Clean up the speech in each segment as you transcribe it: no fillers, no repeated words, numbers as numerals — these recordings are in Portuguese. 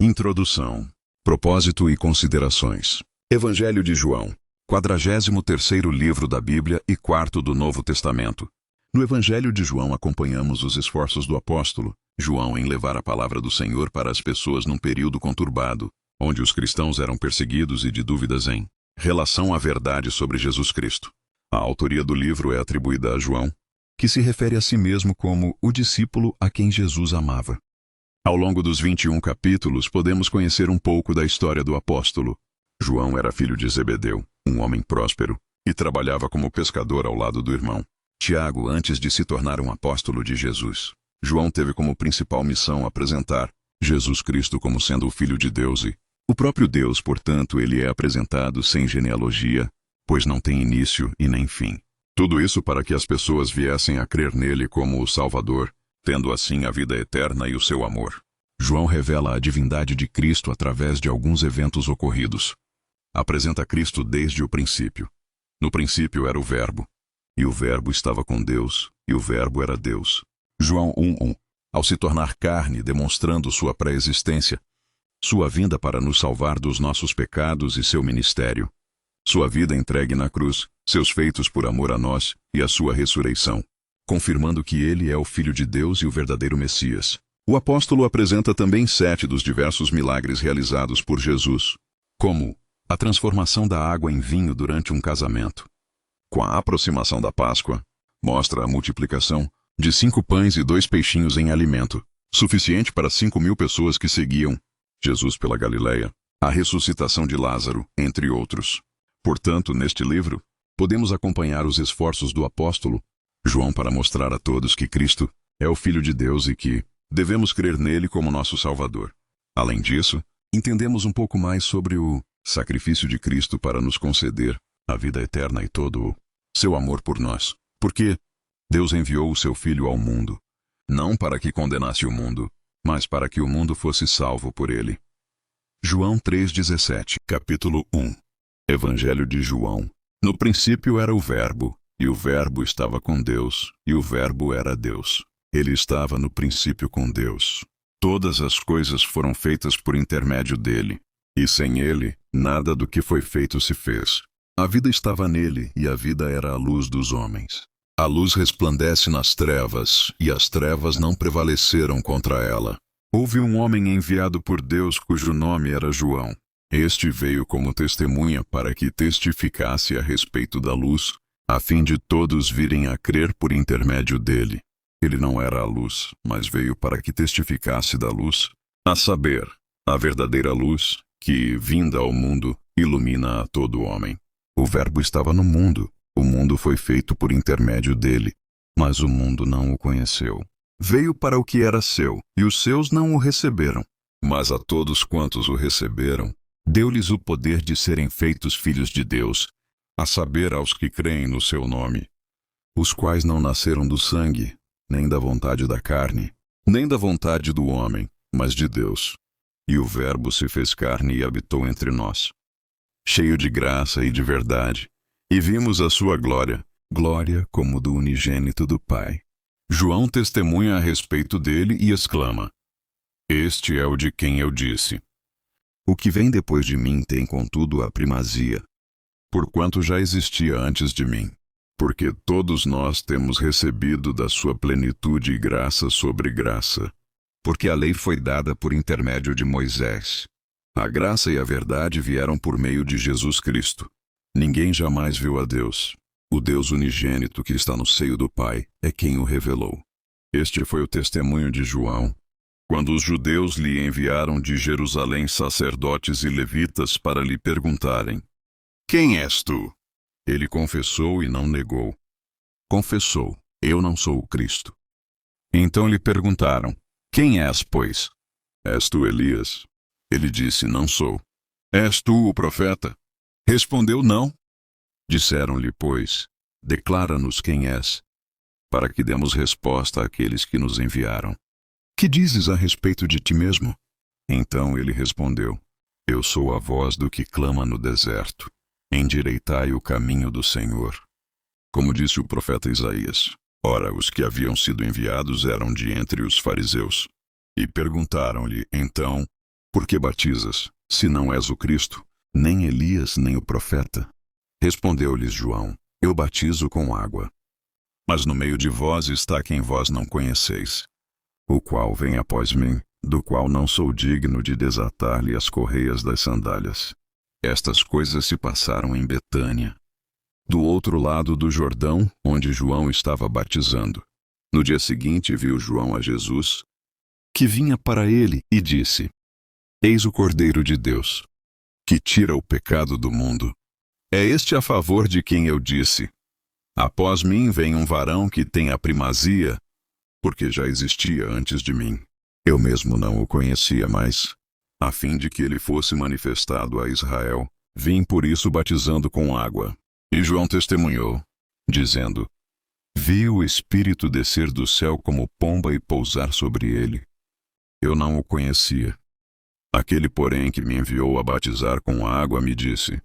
Introdução. Propósito e considerações. Evangelho de João. 43º livro da Bíblia e 4º do Novo Testamento. No Evangelho de João acompanhamos os esforços do apóstolo João em levar a palavra do Senhor para as pessoas num período conturbado, onde os cristãos eram perseguidos e de dúvidas em relação à verdade sobre Jesus Cristo. A autoria do livro é atribuída a João, que se refere a si mesmo como o discípulo a quem Jesus amava. Ao longo dos 21 capítulos, podemos conhecer um pouco da história do apóstolo. João era filho de Zebedeu, um homem próspero, e trabalhava como pescador ao lado do irmão Tiago antes de se tornar um apóstolo de Jesus. João teve como principal missão apresentar Jesus Cristo como sendo o Filho de Deus e o próprio Deus, portanto, ele é apresentado sem genealogia, pois não tem início e nem fim. Tudo isso para que as pessoas viessem a crer nele como o Salvador, tendo assim a vida eterna e o seu amor. João revela a divindade de Cristo através de alguns eventos ocorridos. Apresenta Cristo desde o princípio. No princípio era o Verbo, e o Verbo estava com Deus, e o Verbo era Deus. João 1:1. Ao se tornar carne, demonstrando sua pré-existência, sua vinda para nos salvar dos nossos pecados e seu ministério, sua vida entregue na cruz, seus feitos por amor a nós e a sua ressurreição, confirmando que ele é o Filho de Deus e o verdadeiro Messias. O apóstolo apresenta também 7 dos diversos milagres realizados por Jesus, como a transformação da água em vinho durante um casamento. Com a aproximação da Páscoa, mostra a multiplicação de 5 pães e 2 peixinhos em alimento, suficiente para 5.000 pessoas que seguiam Jesus pela Galileia, a ressuscitação de Lázaro, entre outros. Portanto, neste livro, podemos acompanhar os esforços do apóstolo João para mostrar a todos que Cristo é o Filho de Deus e que devemos crer nele como nosso Salvador. Além disso, entendemos um pouco mais sobre o sacrifício de Cristo para nos conceder a vida eterna e todo o seu amor por nós. Porque Deus enviou o seu Filho ao mundo, não para que condenasse o mundo, mas para que o mundo fosse salvo por ele. João 3,17. Capítulo 1. Evangelho de João. No princípio era o Verbo, e o Verbo estava com Deus, e o Verbo era Deus. Ele estava no princípio com Deus. Todas as coisas foram feitas por intermédio dele, e sem ele, nada do que foi feito se fez. A vida estava nele, e a vida era a luz dos homens. A luz resplandece nas trevas, e as trevas não prevaleceram contra ela. Houve um homem enviado por Deus cujo nome era João. Este veio como testemunha para que testificasse a respeito da luz, a fim de todos virem a crer por intermédio dele. Ele não era a luz, mas veio para que testificasse da luz, a saber, a verdadeira luz, que, vinda ao mundo, ilumina a todo homem. O Verbo estava no mundo, o mundo foi feito por intermédio dele, mas o mundo não o conheceu. Veio para o que era seu, e os seus não o receberam. Mas a todos quantos o receberam, deu-lhes o poder de serem feitos filhos de Deus, a saber aos que creem no seu nome, os quais não nasceram do sangue, nem da vontade da carne, nem da vontade do homem, mas de Deus. E o Verbo se fez carne e habitou entre nós, cheio de graça e de verdade, e vimos a sua glória, glória como do unigênito do Pai. João testemunha a respeito dele e exclama: Este é o de quem eu disse: O que vem depois de mim tem contudo a primazia, porquanto já existia antes de mim. Porque todos nós temos recebido da sua plenitude graça sobre graça. Porque a lei foi dada por intermédio de Moisés. A graça e a verdade vieram por meio de Jesus Cristo. Ninguém jamais viu a Deus. O Deus unigênito que está no seio do Pai é quem o revelou. Este foi o testemunho de João, quando os judeus lhe enviaram de Jerusalém sacerdotes e levitas para lhe perguntarem: Quem és tu? Ele confessou e não negou. Confessou: Eu não sou o Cristo. Então lhe perguntaram: Quem és, pois? És tu Elias? Ele disse: Não sou. És tu o profeta? Respondeu: Não. Disseram-lhe, pois: Declara-nos quem és, para que demos resposta àqueles que nos enviaram. Que dizes a respeito de ti mesmo? Então ele respondeu: Eu sou a voz do que clama no deserto. Endireitai o caminho do Senhor. Como disse o profeta Isaías: Ora, os que haviam sido enviados eram de entre os fariseus. E perguntaram-lhe, então, Por que batizas, se não és o Cristo, nem Elias, nem o profeta? Respondeu-lhes João: Eu batizo com água. Mas no meio de vós está quem vós não conheceis, o qual vem após mim, do qual não sou digno de desatar-lhe as correias das sandálias. Estas coisas se passaram em Betânia, do outro lado do Jordão, onde João estava batizando. No dia seguinte viu João a Jesus, que vinha para ele, e disse: Eis o Cordeiro de Deus, que tira o pecado do mundo. É este a favor de quem eu disse: Após mim vem um varão que tem a primazia, porque já existia antes de mim. Eu mesmo não o conhecia mais. A fim de que ele fosse manifestado a Israel, vim por isso batizando com água. E João testemunhou, dizendo: Vi o Espírito descer do céu como pomba e pousar sobre ele. Eu não o conhecia. Aquele, porém, que me enviou a batizar com água me disse: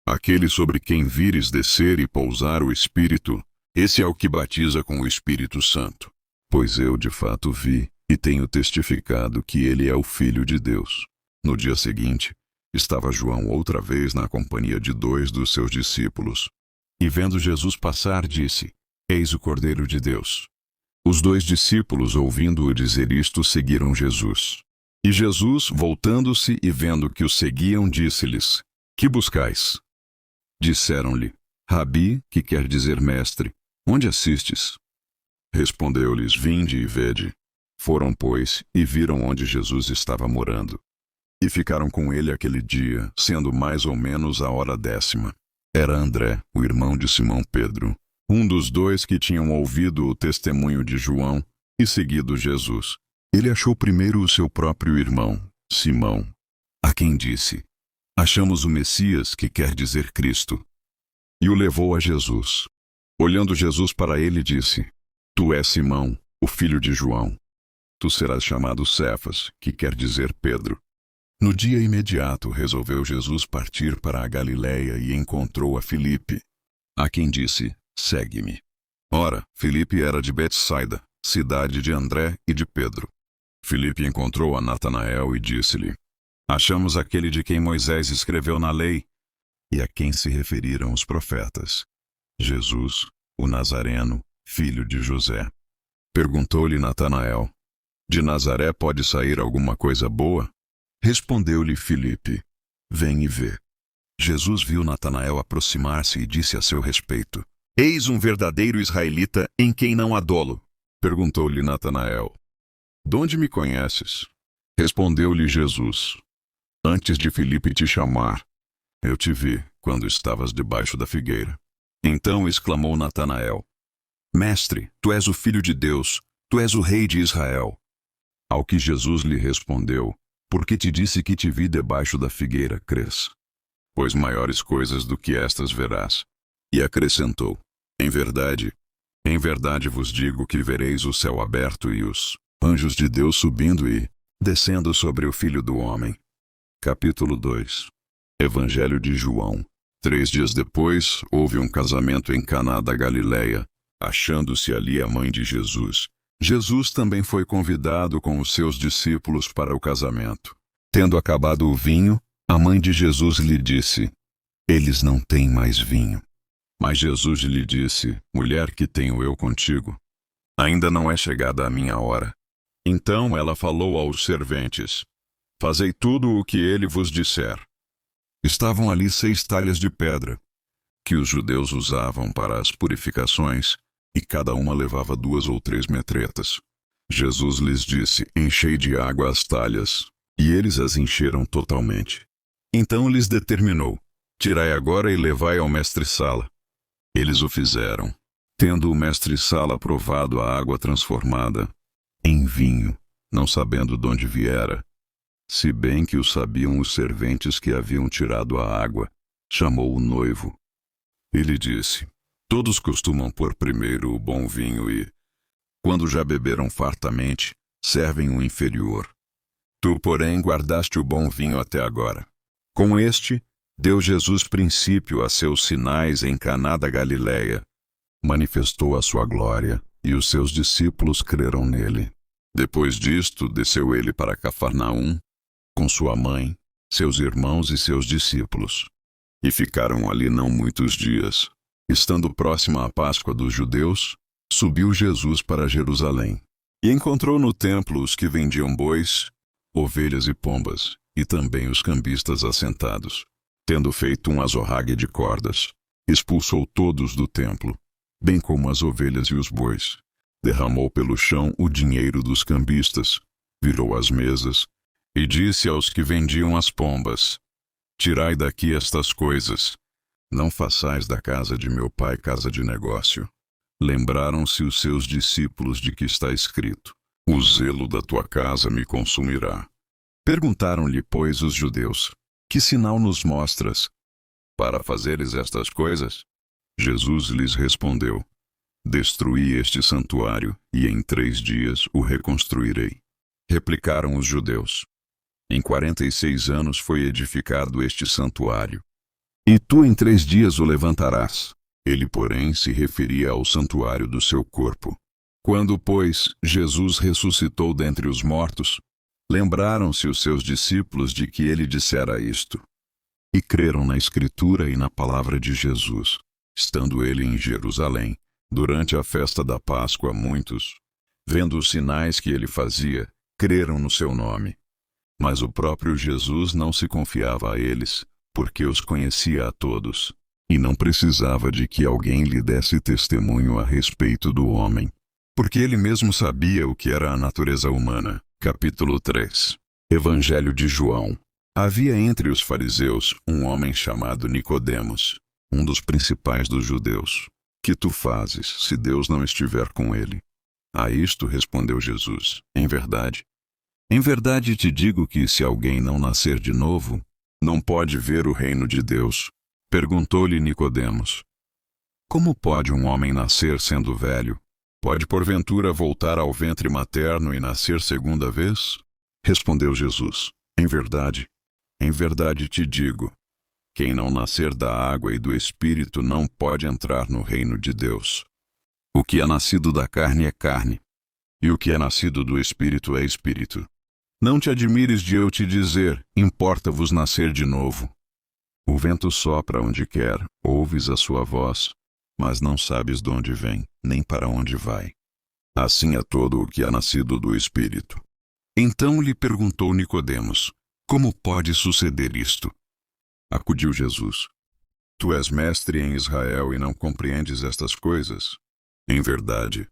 Aquele sobre quem vires descer e pousar o Espírito, esse é o que batiza com o Espírito Santo. Pois eu de fato vi e tenho testificado que ele é o Filho de Deus. No dia seguinte, estava João outra vez na companhia de 2 dos seus discípulos. E vendo Jesus passar, disse: Eis o Cordeiro de Deus. Os 2 discípulos, ouvindo-o dizer isto, seguiram Jesus. E Jesus, voltando-se e vendo que o seguiam, disse-lhes: Que buscais? Disseram-lhe: Rabi, que quer dizer mestre, onde assistes? Respondeu-lhes: Vinde e vede. Foram, pois, e viram onde Jesus estava morando. E ficaram com ele aquele dia, sendo mais ou menos a hora 10ª. Era André, o irmão de Simão Pedro, um dos 2 que tinham ouvido o testemunho de João e seguido Jesus. Ele achou primeiro o seu próprio irmão, Simão, a quem disse: Achamos o Messias, que quer dizer Cristo. E o levou a Jesus. Olhando Jesus para ele, disse: Tu és Simão, o filho de João. Tu serás chamado Cefas, que quer dizer Pedro. No dia imediato resolveu Jesus partir para a Galiléia e encontrou a Filipe, a quem disse: Segue-me. Ora, Filipe era de Betsaida, cidade de André e de Pedro. Filipe encontrou a Natanael e disse-lhe: Achamos aquele de quem Moisés escreveu na lei e a quem se referiram os profetas, Jesus, o Nazareno, filho de José. Perguntou-lhe Natanael: De Nazaré pode sair alguma coisa boa? Respondeu-lhe Filipe: Vem e vê. Jesus viu Natanael aproximar-se e disse a seu respeito: Eis um verdadeiro israelita em quem não há dolo. Perguntou-lhe Natanael: Donde me conheces? Respondeu-lhe Jesus: Antes de Filipe te chamar, eu te vi quando estavas debaixo da figueira. Então exclamou Natanael: Mestre, tu és o Filho de Deus, tu és o Rei de Israel. Ao que Jesus lhe respondeu: Porque te disse que te vi debaixo da figueira, crês? Pois maiores coisas do que estas verás. E acrescentou: em verdade vos digo que vereis o céu aberto e os anjos de Deus subindo e descendo sobre o Filho do Homem. Capítulo 2. Evangelho de João. 3 dias depois, houve um casamento em Caná da Galiléia, achando-se ali a mãe de Jesus. Jesus também foi convidado com os seus discípulos para o casamento. Tendo acabado o vinho, a mãe de Jesus lhe disse: Eles não têm mais vinho. Mas Jesus lhe disse: Mulher, que tenho eu contigo? Ainda não é chegada a minha hora. Então ela falou aos serventes: Fazei tudo o que ele vos disser. Estavam ali 6 talhas de pedra, que os judeus usavam para as purificações, e cada uma levava 2 ou 3 metretas. Jesus lhes disse: Enchei de água as talhas, e eles as encheram totalmente. Então lhes determinou: Tirai agora e levai ao mestre-sala. Eles o fizeram, tendo o mestre-sala provado a água transformada em vinho, não sabendo de onde viera, se bem que o sabiam os serventes que haviam tirado a água, chamou o noivo. E lhe disse: Todos costumam pôr primeiro o bom vinho e, quando já beberam fartamente, servem o inferior. Tu, porém, guardaste o bom vinho até agora. Com este, deu Jesus princípio a seus sinais em Caná da Galiléia. Manifestou a sua glória, e os seus discípulos creram nele. Depois disto, desceu ele para Cafarnaum, com sua mãe, seus irmãos e seus discípulos. E ficaram ali não muitos dias. Estando próxima a Páscoa dos judeus, subiu Jesus para Jerusalém. E encontrou no templo os que vendiam bois, ovelhas e pombas, e também os cambistas assentados. Tendo feito um azorrague de cordas, expulsou todos do templo, bem como as ovelhas e os bois. Derramou pelo chão o dinheiro dos cambistas, virou as mesas, e disse aos que vendiam as pombas: Tirai daqui estas coisas. Não façais da casa de meu pai casa de negócio. Lembraram-se os seus discípulos de que está escrito: O zelo da tua casa me consumirá. Perguntaram-lhe, pois, os judeus: Que sinal nos mostras para fazeres estas coisas? Jesus lhes respondeu: Destruí este santuário, e em 3 dias o reconstruirei. Replicaram os judeus: Em 46 anos foi edificado este santuário, e tu em 3 dias o levantarás. Ele, porém, se referia ao santuário do seu corpo. Quando, pois, Jesus ressuscitou dentre os mortos, lembraram-se os seus discípulos de que ele dissera isto, e creram na Escritura e na palavra de Jesus. Estando ele em Jerusalém, durante a festa da Páscoa, muitos, vendo os sinais que ele fazia, creram no seu nome. Mas o próprio Jesus não se confiava a eles, porque os conhecia a todos, e não precisava de que alguém lhe desse testemunho a respeito do homem, porque ele mesmo sabia o que era a natureza humana. Capítulo 3. Evangelho de João. Havia entre os fariseus um homem chamado Nicodemos, um dos principais dos judeus. Que tu fazes, se Deus não estiver com ele? A isto respondeu Jesus: em verdade te digo que se alguém não nascer de novo, não pode ver o reino de Deus. Perguntou-lhe Nicodemos: Como pode um homem nascer sendo velho? Pode porventura voltar ao ventre materno e nascer segunda vez? Respondeu Jesus: em verdade te digo, quem não nascer da água e do Espírito não pode entrar no reino de Deus. O que é nascido da carne é carne, e o que é nascido do Espírito é Espírito. Não te admires de eu te dizer: importa-vos nascer de novo. O vento sopra onde quer, ouves a sua voz, mas não sabes de onde vem, nem para onde vai. Assim é todo o que é nascido do Espírito. Então lhe perguntou Nicodemos: Como pode suceder isto? Acudiu Jesus: Tu és mestre em Israel e não compreendes estas coisas? Em verdade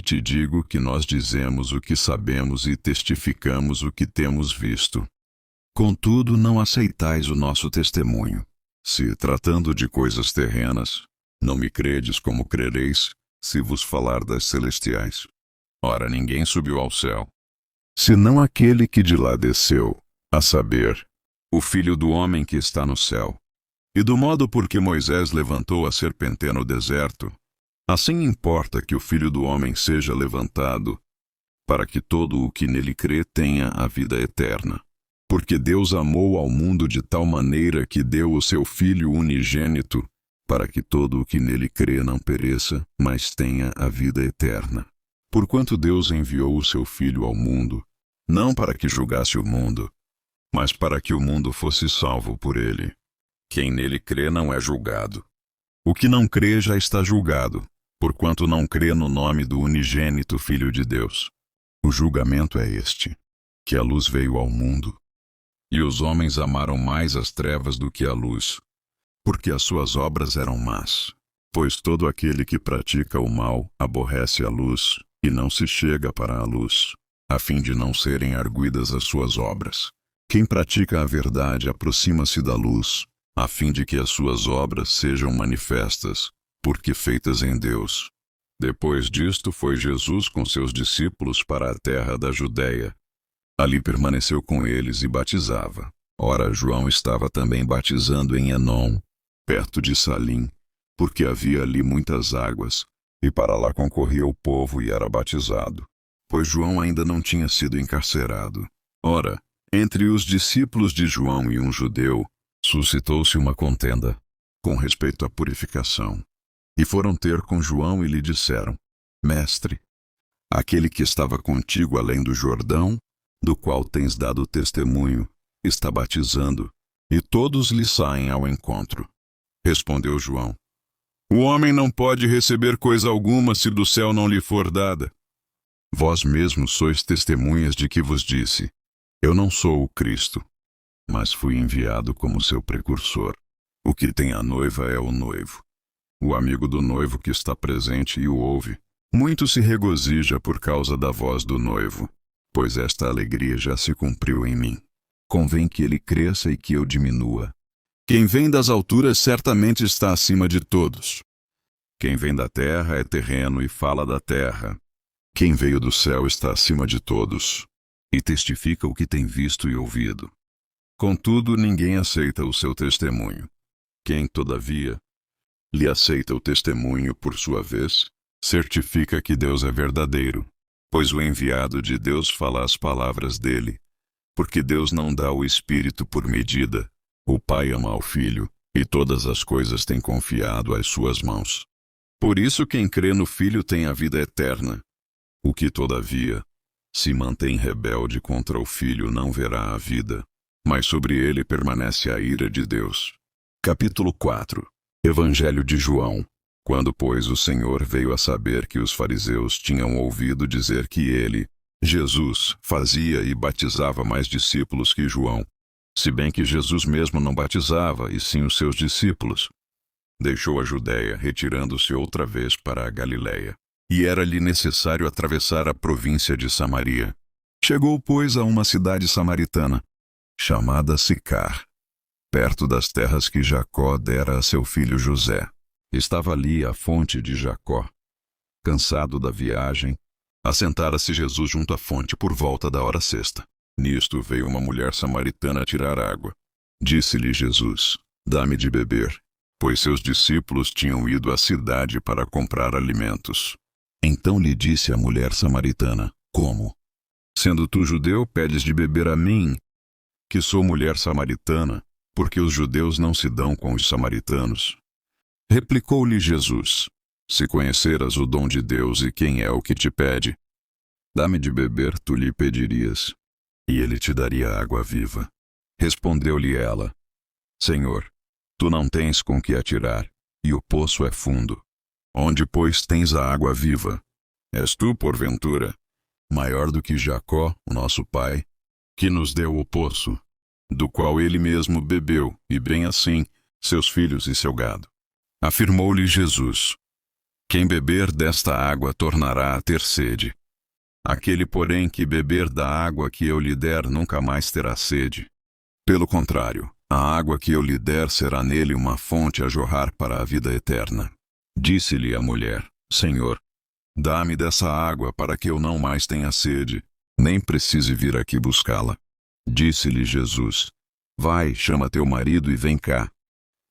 te digo que nós dizemos o que sabemos e testificamos o que temos visto. Contudo, não aceitais o nosso testemunho. Se, tratando de coisas terrenas, não me credes, como crereis, se vos falar das celestiais? Ora, ninguém subiu ao céu, senão aquele que de lá desceu, a saber, o Filho do homem que está no céu. E do modo por que Moisés levantou a serpente no deserto, assim importa que o Filho do homem seja levantado, para que todo o que nele crê tenha a vida eterna. Porque Deus amou ao mundo de tal maneira que deu o seu Filho unigênito, para que todo o que nele crê não pereça, mas tenha a vida eterna. Porquanto Deus enviou o seu Filho ao mundo, não para que julgasse o mundo, mas para que o mundo fosse salvo por ele. Quem nele crê não é julgado. O que não crê já está julgado, porquanto não crê no nome do unigênito Filho de Deus. O julgamento é este, que a luz veio ao mundo, e os homens amaram mais as trevas do que a luz, porque as suas obras eram más. Pois todo aquele que pratica o mal aborrece a luz, e não se chega para a luz, a fim de não serem arguidas as suas obras. Quem pratica a verdade aproxima-se da luz, a fim de que as suas obras sejam manifestas, porque feitas em Deus. Depois disto foi Jesus com seus discípulos para a terra da Judeia. Ali permaneceu com eles e batizava. Ora, João estava também batizando em Enom, perto de Salim, porque havia ali muitas águas, e para lá concorria o povo e era batizado, pois João ainda não tinha sido encarcerado. Ora, entre os discípulos de João e um judeu, suscitou-se uma contenda, com respeito à purificação. E foram ter com João e lhe disseram: Mestre, aquele que estava contigo além do Jordão, do qual tens dado testemunho, está batizando, e todos lhe saem ao encontro. Respondeu João: O homem não pode receber coisa alguma se do céu não lhe for dada. Vós mesmos sois testemunhas de que vos disse: Eu não sou o Cristo, mas fui enviado como seu precursor. O que tem a noiva é o noivo. O amigo do noivo que está presente e o ouve, muito se regozija por causa da voz do noivo, pois esta alegria já se cumpriu em mim. Convém que ele cresça e que eu diminua. Quem vem das alturas certamente está acima de todos. Quem vem da terra é terreno e fala da terra. Quem veio do céu está acima de todos, e testifica o que tem visto e ouvido. Contudo, ninguém aceita o seu testemunho. Quem, todavia, lhe aceita o testemunho por sua vez, certifica que Deus é verdadeiro, pois o enviado de Deus fala as palavras dele, porque Deus não dá o Espírito por medida. O Pai ama ao Filho, e todas as coisas tem confiado às suas mãos. Por isso quem crê no Filho tem a vida eterna. O que, todavia, se mantém rebelde contra o Filho não verá a vida, mas sobre ele permanece a ira de Deus. Capítulo 4. Evangelho de João. Quando, pois, o Senhor veio a saber que os fariseus tinham ouvido dizer que ele, Jesus, fazia e batizava mais discípulos que João, se bem que Jesus mesmo não batizava, e sim os seus discípulos, deixou a Judéia, retirando-se outra vez para a Galiléia. E era-lhe necessário atravessar a província de Samaria. Chegou, pois, a uma cidade samaritana, chamada Sicar, perto das terras que Jacó dera a seu filho José. Estava ali a fonte de Jacó. Cansado da viagem, assentara-se Jesus junto à fonte por volta da hora sexta. Nisto veio uma mulher samaritana tirar água. Disse-lhe Jesus: Dá-me de beber, pois seus discípulos tinham ido à cidade para comprar alimentos. Então lhe disse a mulher samaritana: Como? Sendo tu judeu, pedes de beber a mim, que sou mulher samaritana, porque os judeus não se dão com os samaritanos? Replicou-lhe Jesus: Se conheceras o dom de Deus e quem é o que te pede, dá-me de beber, tu lhe pedirias, e ele te daria água viva. Respondeu-lhe ela: Senhor, tu não tens com que atirar, e o poço é fundo. Onde, pois, tens a água viva? És tu, porventura, maior do que Jacó, o nosso pai, que nos deu o poço, do qual ele mesmo bebeu, e bem assim, seus filhos e seu gado? Afirmou-lhe Jesus: Quem beber desta água tornará a ter sede. Aquele, porém, que beber da água que eu lhe der nunca mais terá sede. Pelo contrário, a água que eu lhe der será nele uma fonte a jorrar para a vida eterna. Disse-lhe a mulher: Senhor, dá-me dessa água para que eu não mais tenha sede, nem precise vir aqui buscá-la. Disse-lhe Jesus: Vai, chama teu marido e vem cá.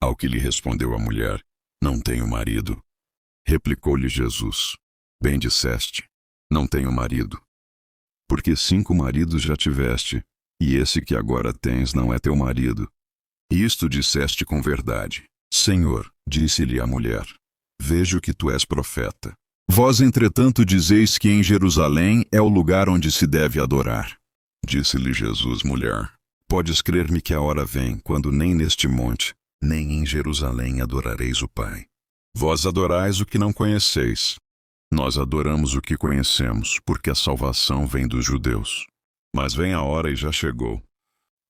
Ao que lhe respondeu a mulher: Não tenho marido. Replicou-lhe Jesus: Bem disseste, não tenho marido. Porque 5 maridos já tiveste, e esse que agora tens não é teu marido. Isto disseste com verdade. Senhor, disse-lhe a mulher, vejo que tu és profeta. Vós, entretanto, dizeis que em Jerusalém é o lugar onde se deve adorar. Disse-lhe Jesus: Mulher, podes crer-me que a hora vem, quando nem neste monte, nem em Jerusalém adorareis o Pai. Vós adorais o que não conheceis. Nós adoramos o que conhecemos, porque a salvação vem dos judeus. Mas vem a hora, e já chegou,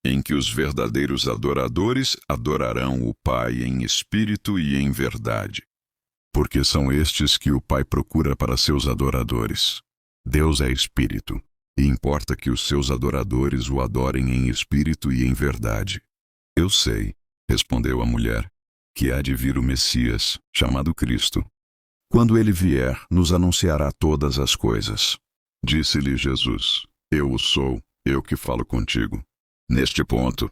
em que os verdadeiros adoradores adorarão o Pai em espírito e em verdade. Porque são estes que o Pai procura para seus adoradores. Deus é espírito, e importa que os seus adoradores o adorem em espírito e em verdade. Eu sei, respondeu a mulher, que há de vir o Messias, chamado Cristo. Quando ele vier, nos anunciará todas as coisas. Disse-lhe Jesus: Eu o sou, eu que falo contigo. Neste ponto,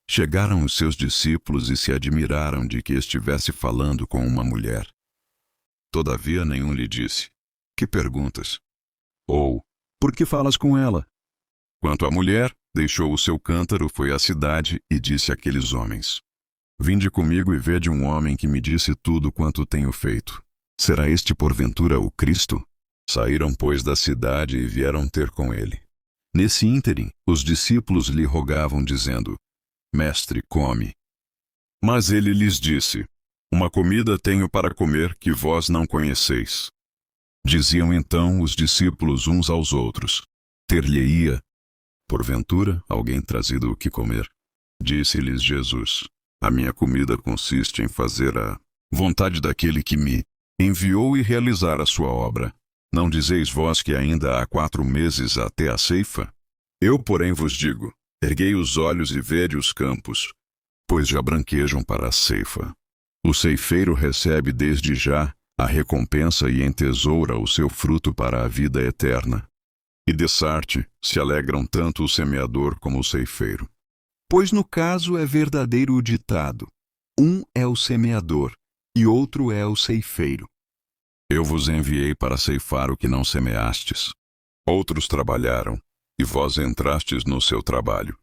chegaram os seus discípulos e se admiraram de que estivesse falando com uma mulher. Todavia nenhum lhe disse: Que perguntas? Ou, por que falas com ela? Quanto à mulher, deixou o seu cântaro, foi à cidade e disse àqueles homens: Vinde comigo e vede um homem que me disse tudo quanto tenho feito. Será este porventura o Cristo? Saíram, pois, da cidade e vieram ter com ele. Nesse ínterim, os discípulos lhe rogavam, dizendo: Mestre, come. Mas ele lhes disse: Uma comida tenho para comer que vós não conheceis. Diziam então os discípulos uns aos outros: Ter-lhe-ia, porventura, alguém trazido o que comer? Disse-lhes Jesus: A minha comida consiste em fazer a vontade daquele que me enviou e realizar a sua obra. Não dizeis vós que ainda há 4 meses até a ceifa? Eu, porém, vos digo: erguei os olhos e vede os campos, pois já branquejam para a ceifa. O ceifeiro recebe desde já a recompensa e entesoura o seu fruto para a vida eterna. E dessarte se alegram tanto o semeador como o ceifeiro. Pois no caso é verdadeiro o ditado: um é o semeador e outro é o ceifeiro. Eu vos enviei para ceifar o que não semeastes. Outros trabalharam, e vós entrastes no seu trabalho.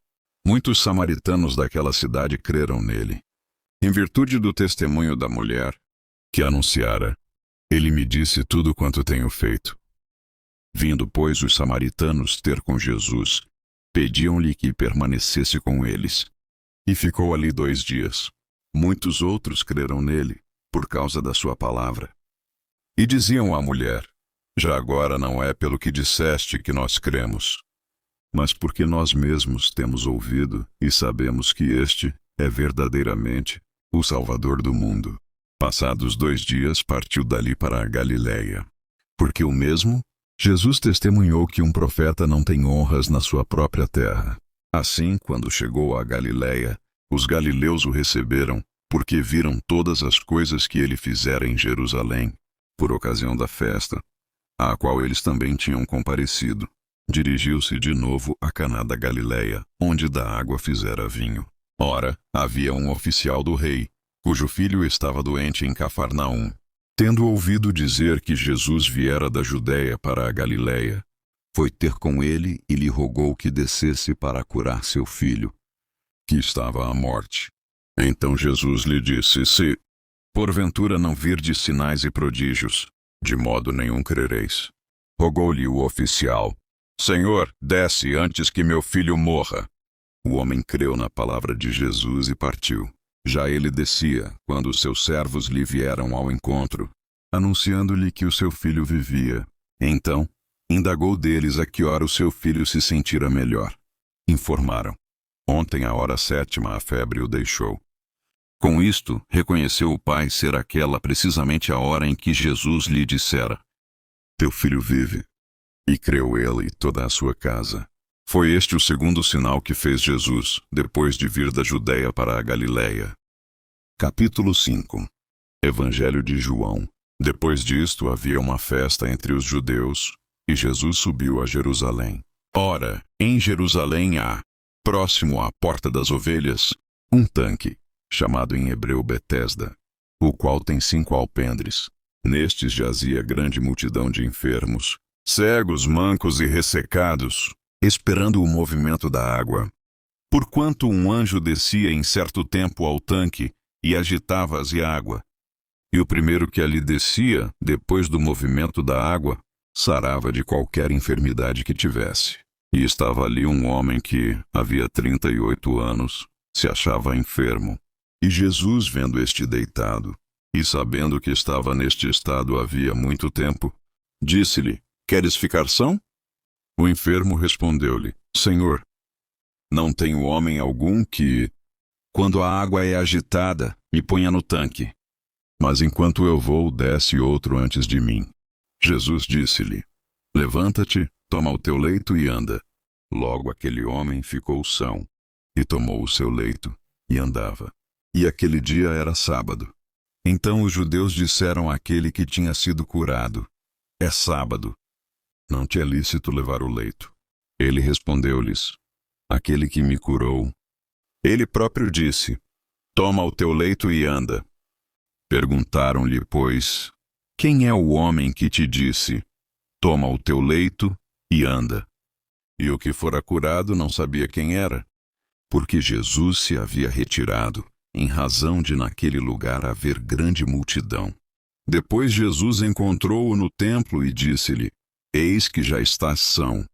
Muitos samaritanos daquela cidade creram nele, em virtude do testemunho da mulher, que anunciara: Ele me disse tudo quanto tenho feito. Vindo, pois, os samaritanos ter com Jesus, pediam-lhe que permanecesse com eles. E ficou ali 2 dias. Muitos outros creram nele, por causa da sua palavra. E diziam à mulher: Já agora não é pelo que disseste que nós cremos, mas porque nós mesmos temos ouvido e sabemos que este é verdadeiramente o Salvador do mundo. Passados 2 dias partiu dali para a Galiléia, porque o mesmo Jesus testemunhou que um profeta não tem honras na sua própria terra. Assim, quando chegou à Galiléia, os galileus o receberam, porque viram todas as coisas que ele fizera em Jerusalém, por ocasião da festa, à qual eles também tinham comparecido. Dirigiu-se de novo a Caná da Galiléia, onde da água fizera vinho. Ora, havia um oficial do rei, cujo filho estava doente em Cafarnaum. Tendo ouvido dizer que Jesus viera da Judéia para a Galiléia, foi ter com ele e lhe rogou que descesse para curar seu filho, que estava à morte. Então Jesus lhe disse: Se, porventura, não virdes sinais e prodígios, de modo nenhum crereis. Rogou-lhe o oficial: Senhor, desce antes que meu filho morra. O homem creu na palavra de Jesus e partiu. Já ele descia, quando os seus servos lhe vieram ao encontro, anunciando-lhe que o seu filho vivia. Então, indagou deles a que hora o seu filho se sentira melhor. Informaram: Ontem, à hora 7ª, a febre o deixou. Com isto, reconheceu o pai ser aquela precisamente a hora em que Jesus lhe dissera: Teu filho vive. E creu ele e toda a sua casa. Foi este o segundo sinal que fez Jesus, depois de vir da Judéia para a Galiléia. Capítulo 5. Evangelho de João. Depois disto havia uma festa entre os judeus, e Jesus subiu a Jerusalém. Ora, em Jerusalém há, próximo à Porta das Ovelhas, um tanque, chamado em hebreu Betesda, o qual tem 5 alpendres. Nestes jazia grande multidão de enfermos, cegos, mancos e ressecados, esperando o movimento da água. Porquanto um anjo descia em certo tempo ao tanque e agitava-se a água. E o primeiro que ali descia, depois do movimento da água, sarava de qualquer enfermidade que tivesse. E estava ali um homem que, havia 38 anos, se achava enfermo. E Jesus, vendo este deitado, e sabendo que estava neste estado havia muito tempo, disse-lhe: Queres ficar são? O enfermo respondeu-lhe: Senhor, não tenho homem algum que, quando a água é agitada, me ponha no tanque. Mas enquanto eu vou, desce outro antes de mim. Jesus disse-lhe: Levanta-te, toma o teu leito e anda. Logo aquele homem ficou são, e tomou o seu leito, e andava. E aquele dia era sábado. Então os judeus disseram àquele que tinha sido curado: É sábado. Não te é lícito levar o leito. Ele respondeu-lhes: Aquele que me curou. Ele próprio disse: Toma o teu leito e anda. Perguntaram-lhe, pois: Quem é o homem que te disse: Toma o teu leito e anda? E o que fora curado não sabia quem era, porque Jesus se havia retirado, em razão de naquele lugar haver grande multidão. Depois Jesus encontrou-o no templo e disse-lhe: Eis que já estás são.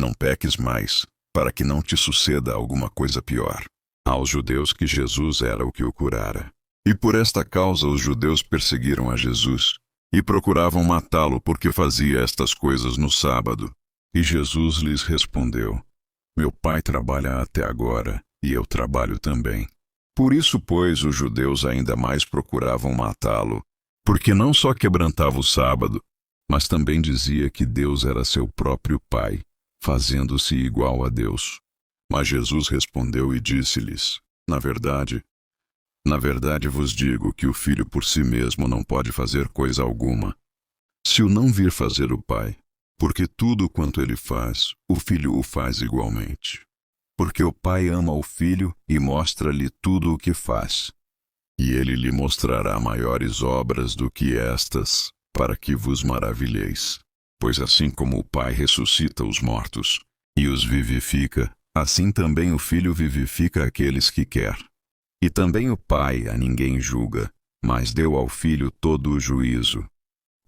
Não peques mais, para que não te suceda alguma coisa pior. Aos judeus que Jesus era o que o curara. E por esta causa os judeus perseguiram a Jesus, e procuravam matá-lo porque fazia estas coisas no sábado. E Jesus lhes respondeu: Meu Pai trabalha até agora, e eu trabalho também. Por isso, pois, os judeus ainda mais procuravam matá-lo, porque não só quebrantava o sábado, mas também dizia que Deus era seu próprio Pai, fazendo-se igual a Deus. Mas Jesus respondeu e disse-lhes: Na verdade vos digo que o Filho por si mesmo não pode fazer coisa alguma, se o não vir fazer o Pai, porque tudo quanto ele faz, o Filho o faz igualmente. Porque o Pai ama o Filho e mostra-lhe tudo o que faz. E ele lhe mostrará maiores obras do que estas, para que vos maravilheis. Pois assim como o Pai ressuscita os mortos e os vivifica, assim também o Filho vivifica aqueles que quer. E também o Pai a ninguém julga, mas deu ao Filho todo o juízo,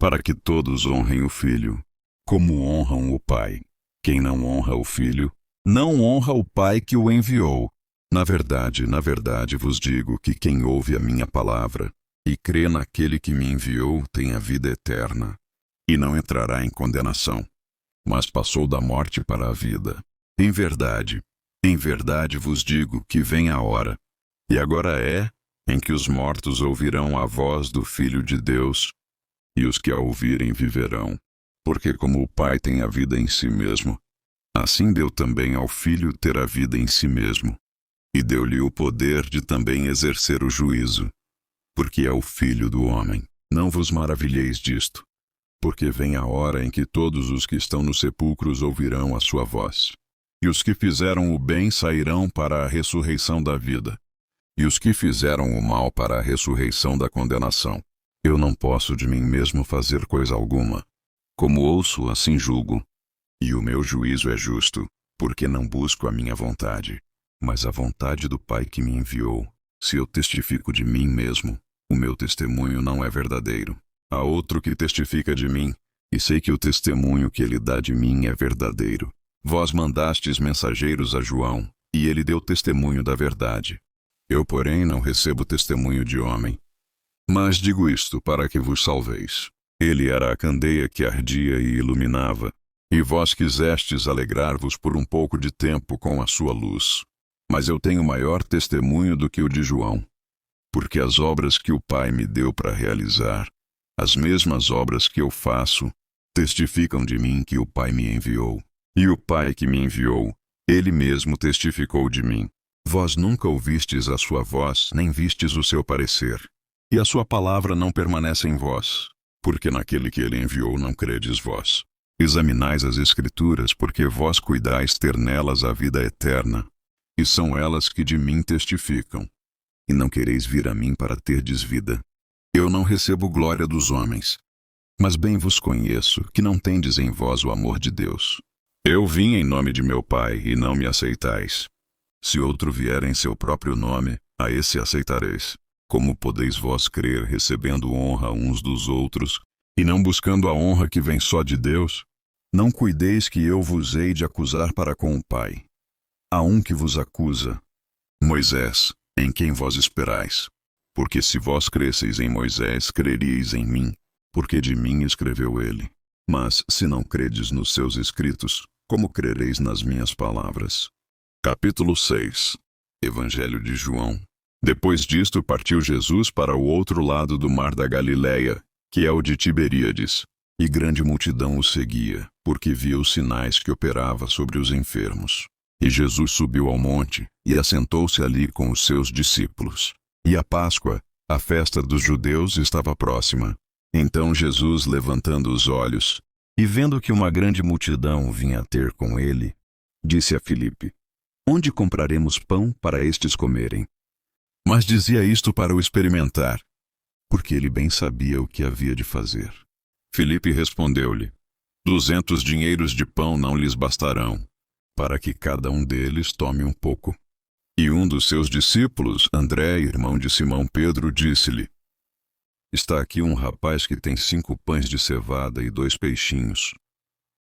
para que todos honrem o Filho, como honram o Pai. Quem não honra o Filho, não honra o Pai que o enviou. Na verdade vos digo que quem ouve a minha palavra e crê naquele que me enviou tem a vida eterna, e não entrará em condenação, mas passou da morte para a vida. Em verdade vos digo que vem a hora, e agora é, em que os mortos ouvirão a voz do Filho de Deus, e os que a ouvirem viverão. Porque como o Pai tem a vida em si mesmo, assim deu também ao Filho ter a vida em si mesmo, e deu-lhe o poder de também exercer o juízo, porque é o Filho do homem. Não vos maravilheis disto, porque vem a hora em que todos os que estão nos sepulcros ouvirão a sua voz. E os que fizeram o bem sairão para a ressurreição da vida, e os que fizeram o mal para a ressurreição da condenação. Eu não posso de mim mesmo fazer coisa alguma. Como ouço, assim julgo. E o meu juízo é justo, porque não busco a minha vontade, mas a vontade do Pai que me enviou. Se eu testifico de mim mesmo, o meu testemunho não é verdadeiro. Há outro que testifica de mim, e sei que o testemunho que ele dá de mim é verdadeiro. Vós mandastes mensageiros a João, e ele deu testemunho da verdade. Eu, porém, não recebo testemunho de homem. Mas digo isto para que vos salveis. Ele era a candeia que ardia e iluminava, e vós quisestes alegrar-vos por um pouco de tempo com a sua luz. Mas eu tenho maior testemunho do que o de João, porque as obras que o Pai me deu para realizar, as mesmas obras que eu faço, testificam de mim que o Pai me enviou. E o Pai que me enviou, ele mesmo testificou de mim. Vós nunca ouvistes a sua voz, nem vistes o seu parecer. E a sua palavra não permanece em vós, porque naquele que ele enviou não credes vós. Examinais as Escrituras, porque vós cuidais ter nelas a vida eterna, e são elas que de mim testificam. E não quereis vir a mim para terdes vida. Eu não recebo glória dos homens, mas bem vos conheço, que não tendes em vós o amor de Deus. Eu vim em nome de meu Pai, e não me aceitais. Se outro vier em seu próprio nome, a esse aceitareis. Como podeis vós crer recebendo honra uns dos outros, e não buscando a honra que vem só de Deus? Não cuideis que eu vos hei de acusar para com o Pai. Há um que vos acusa, Moisés, em quem vós esperais. Porque se vós cresseis em Moisés, creríeis em mim, porque de mim escreveu ele. Mas, se não credes nos seus escritos, como crereis nas minhas palavras? Capítulo 6. Evangelho de João. Depois disto partiu Jesus para o outro lado do mar da Galileia, que é o de Tiberíades, e grande multidão o seguia, porque via os sinais que operava sobre os enfermos. E Jesus subiu ao monte, e assentou-se ali com os seus discípulos. E a Páscoa, a festa dos judeus, estava próxima. Então Jesus, levantando os olhos, e vendo que uma grande multidão vinha ter com ele, disse a Filipe: Onde compraremos pão para estes comerem? Mas dizia isto para o experimentar, porque ele bem sabia o que havia de fazer. Filipe respondeu-lhe: 200 dinheiros de pão não lhes bastarão, para que cada um deles tome um pouco. E um dos seus discípulos, André, irmão de Simão Pedro, disse-lhe: Está aqui um rapaz que tem 5 pães de cevada e 2 peixinhos.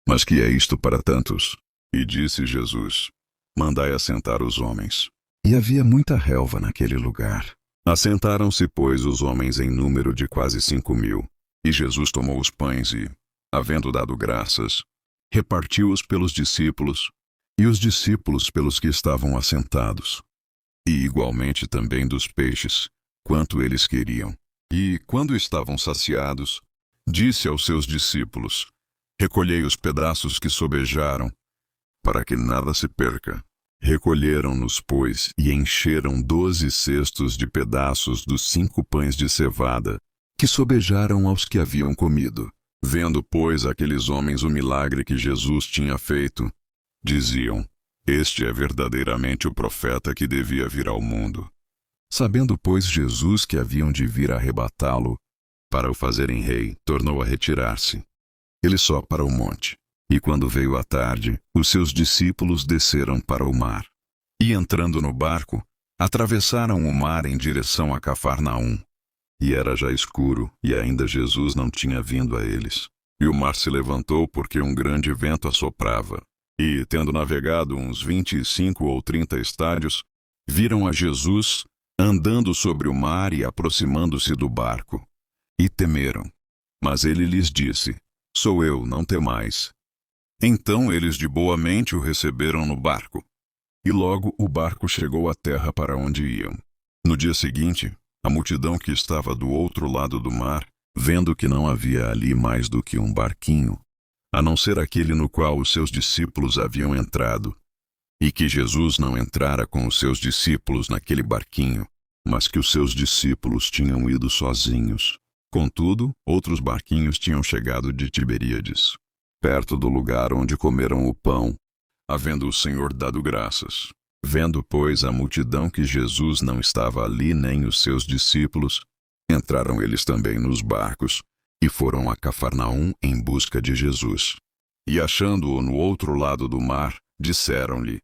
Mas que é isto para tantos? E disse Jesus: Mandai assentar os homens. E havia muita relva naquele lugar. Assentaram-se, pois, os homens em número de quase 5.000. E Jesus tomou os pães e, havendo dado graças, repartiu-os pelos discípulos, e os discípulos pelos que estavam assentados. E igualmente também dos peixes, quanto eles queriam. E, quando estavam saciados, disse aos seus discípulos: Recolhei os pedaços que sobejaram, para que nada se perca. Recolheram-nos, pois, e encheram 12 cestos de pedaços dos 5 pães de cevada, que sobejaram aos que haviam comido. Vendo, pois, aqueles homens o milagre que Jesus tinha feito, diziam: Este é verdadeiramente o profeta que devia vir ao mundo. Sabendo, pois, Jesus que haviam de vir arrebatá-lo, para o fazerem rei, tornou a retirar-se, ele só para o monte. E quando veio a tarde, os seus discípulos desceram para o mar. E entrando no barco, atravessaram o mar em direção a Cafarnaum. E era já escuro, e ainda Jesus não tinha vindo a eles. E o mar se levantou porque um grande vento assoprava. E, tendo navegado uns 25 ou 30 estádios, viram a Jesus andando sobre o mar e aproximando-se do barco. E temeram. Mas ele lhes disse: Sou eu, não temais. Então eles de boa mente o receberam no barco. E logo o barco chegou à terra para onde iam. No dia seguinte, a multidão que estava do outro lado do mar, vendo que não havia ali mais do que um barquinho, a não ser aquele no qual os seus discípulos haviam entrado, e que Jesus não entrara com os seus discípulos naquele barquinho, mas que os seus discípulos tinham ido sozinhos. Contudo, outros barquinhos tinham chegado de Tiberíades, perto do lugar onde comeram o pão, havendo o Senhor dado graças. Vendo, pois, a multidão que Jesus não estava ali nem os seus discípulos, entraram eles também nos barcos, e foram a Cafarnaum em busca de Jesus. E achando-o no outro lado do mar, disseram-lhe: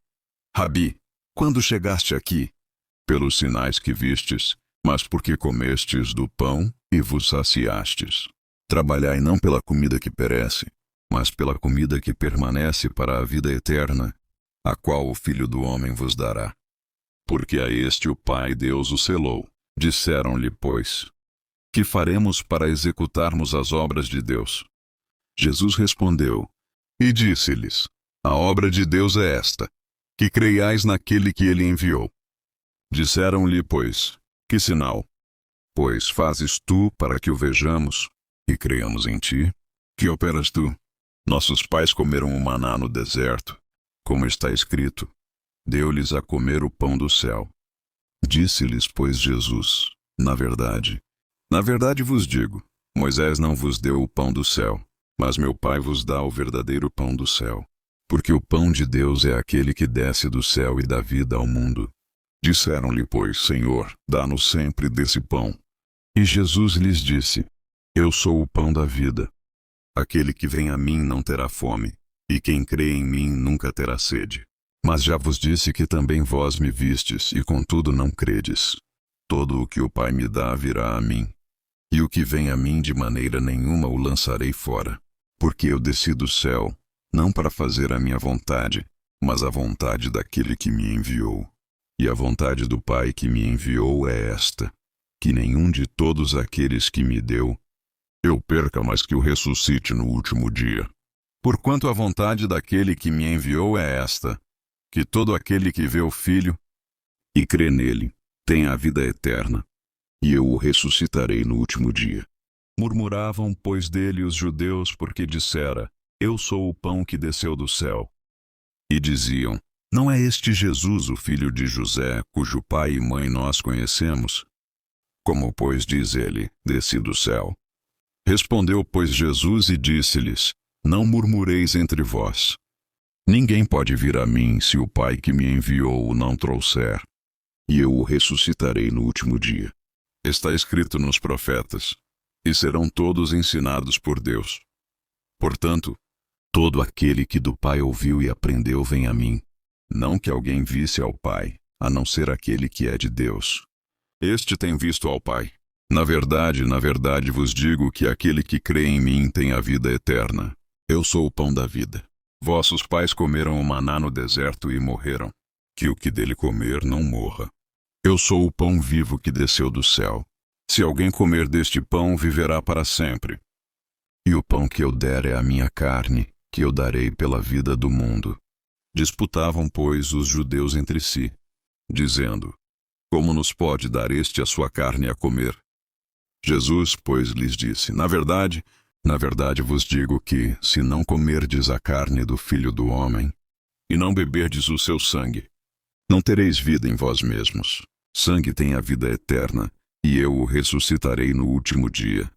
Rabi, quando chegaste aqui? Pelos sinais que vistes, mas porque comestes do pão e vos saciastes. Trabalhai não pela comida que perece, mas pela comida que permanece para a vida eterna, a qual o Filho do Homem vos dará. Porque a este o Pai Deus o selou. Disseram-lhe, pois: Que faremos para executarmos as obras de Deus? Jesus respondeu, e disse-lhes: A obra de Deus é esta, que creiais naquele que ele enviou. Disseram-lhe, pois: Que sinal, pois, fazes tu para que o vejamos, e creiamos em ti? Que operas tu? Nossos pais comeram o maná no deserto, como está escrito: Deu-lhes a comer o pão do céu. Disse-lhes, pois, Jesus: na verdade vos digo, Moisés não vos deu o pão do céu, mas meu Pai vos dá o verdadeiro pão do céu. Porque o pão de Deus é aquele que desce do céu e dá vida ao mundo. Disseram-lhe, pois: Senhor, dá-nos sempre desse pão. E Jesus lhes disse: Eu sou o pão da vida. Aquele que vem a mim não terá fome, e quem crê em mim nunca terá sede. Mas já vos disse que também vós me vistes, e contudo não credes. Todo o que o Pai me dá virá a mim, e o que vem a mim de maneira nenhuma o lançarei fora. Porque eu desci do céu, não para fazer a minha vontade, mas a vontade daquele que me enviou. E a vontade do Pai que me enviou é esta: que nenhum de todos aqueles que me deu eu perca, mas que o ressuscite no último dia. Porquanto a vontade daquele que me enviou é esta: que todo aquele que vê o Filho e crê nele tenha a vida eterna, e eu o ressuscitarei no último dia. Murmuravam, pois, dele os judeus, porque dissera: Eu sou o pão que desceu do céu. E diziam: Não é este Jesus, o filho de José, cujo pai e mãe nós conhecemos? Como, pois, diz ele: Desci do céu? Respondeu, pois, Jesus e disse-lhes: Não murmureis entre vós. Ninguém pode vir a mim se o Pai que me enviou o não trouxer, e eu o ressuscitarei no último dia. Está escrito nos profetas: E serão todos ensinados por Deus. Portanto, todo aquele que do Pai ouviu e aprendeu vem a mim. Não que alguém visse ao Pai, a não ser aquele que é de Deus. Este tem visto ao Pai. Na verdade vos digo que aquele que crê em mim tem a vida eterna. Eu sou o pão da vida. Vossos pais comeram o maná no deserto e morreram. Que o que dele comer não morra. Eu sou o pão vivo que desceu do céu. Se alguém comer deste pão, viverá para sempre. E o pão que eu der é a minha carne, que eu darei pela vida do mundo. Disputavam, pois, os judeus entre si, dizendo: Como nos pode dar este a sua carne a comer? Jesus, pois, lhes disse: Na verdade vos digo que, se não comerdes a carne do Filho do Homem, e não beberdes o seu sangue, não tereis vida em vós mesmos. Sangue tem a vida eterna, e eu o ressuscitarei no último dia.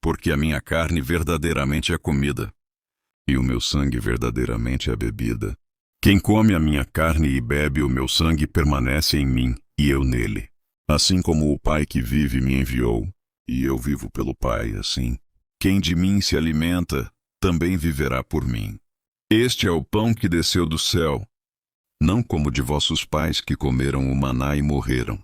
Porque a minha carne verdadeiramente é comida, e o meu sangue verdadeiramente é bebida. Quem come a minha carne e bebe o meu sangue permanece em mim, e eu nele. Assim como o Pai que vive me enviou, e eu vivo pelo Pai, assim, quem de mim se alimenta, também viverá por mim. Este é o pão que desceu do céu, não como de vossos pais que comeram o maná e morreram.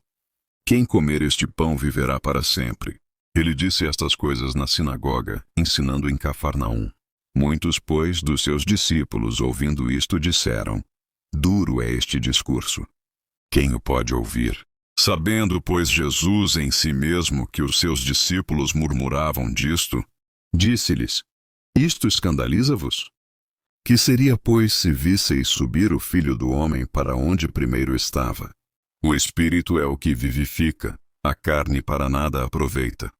Quem comer este pão viverá para sempre. Ele disse estas coisas na sinagoga, ensinando em Cafarnaum. Muitos, pois, dos seus discípulos, ouvindo isto, disseram: Duro é este discurso. Quem o pode ouvir? Sabendo, pois, Jesus em si mesmo que os seus discípulos murmuravam disto, disse-lhes: Isto escandaliza-vos? Que seria, pois, se visseis subir o Filho do Homem para onde primeiro estava? O Espírito é o que vivifica, a carne para nada aproveita.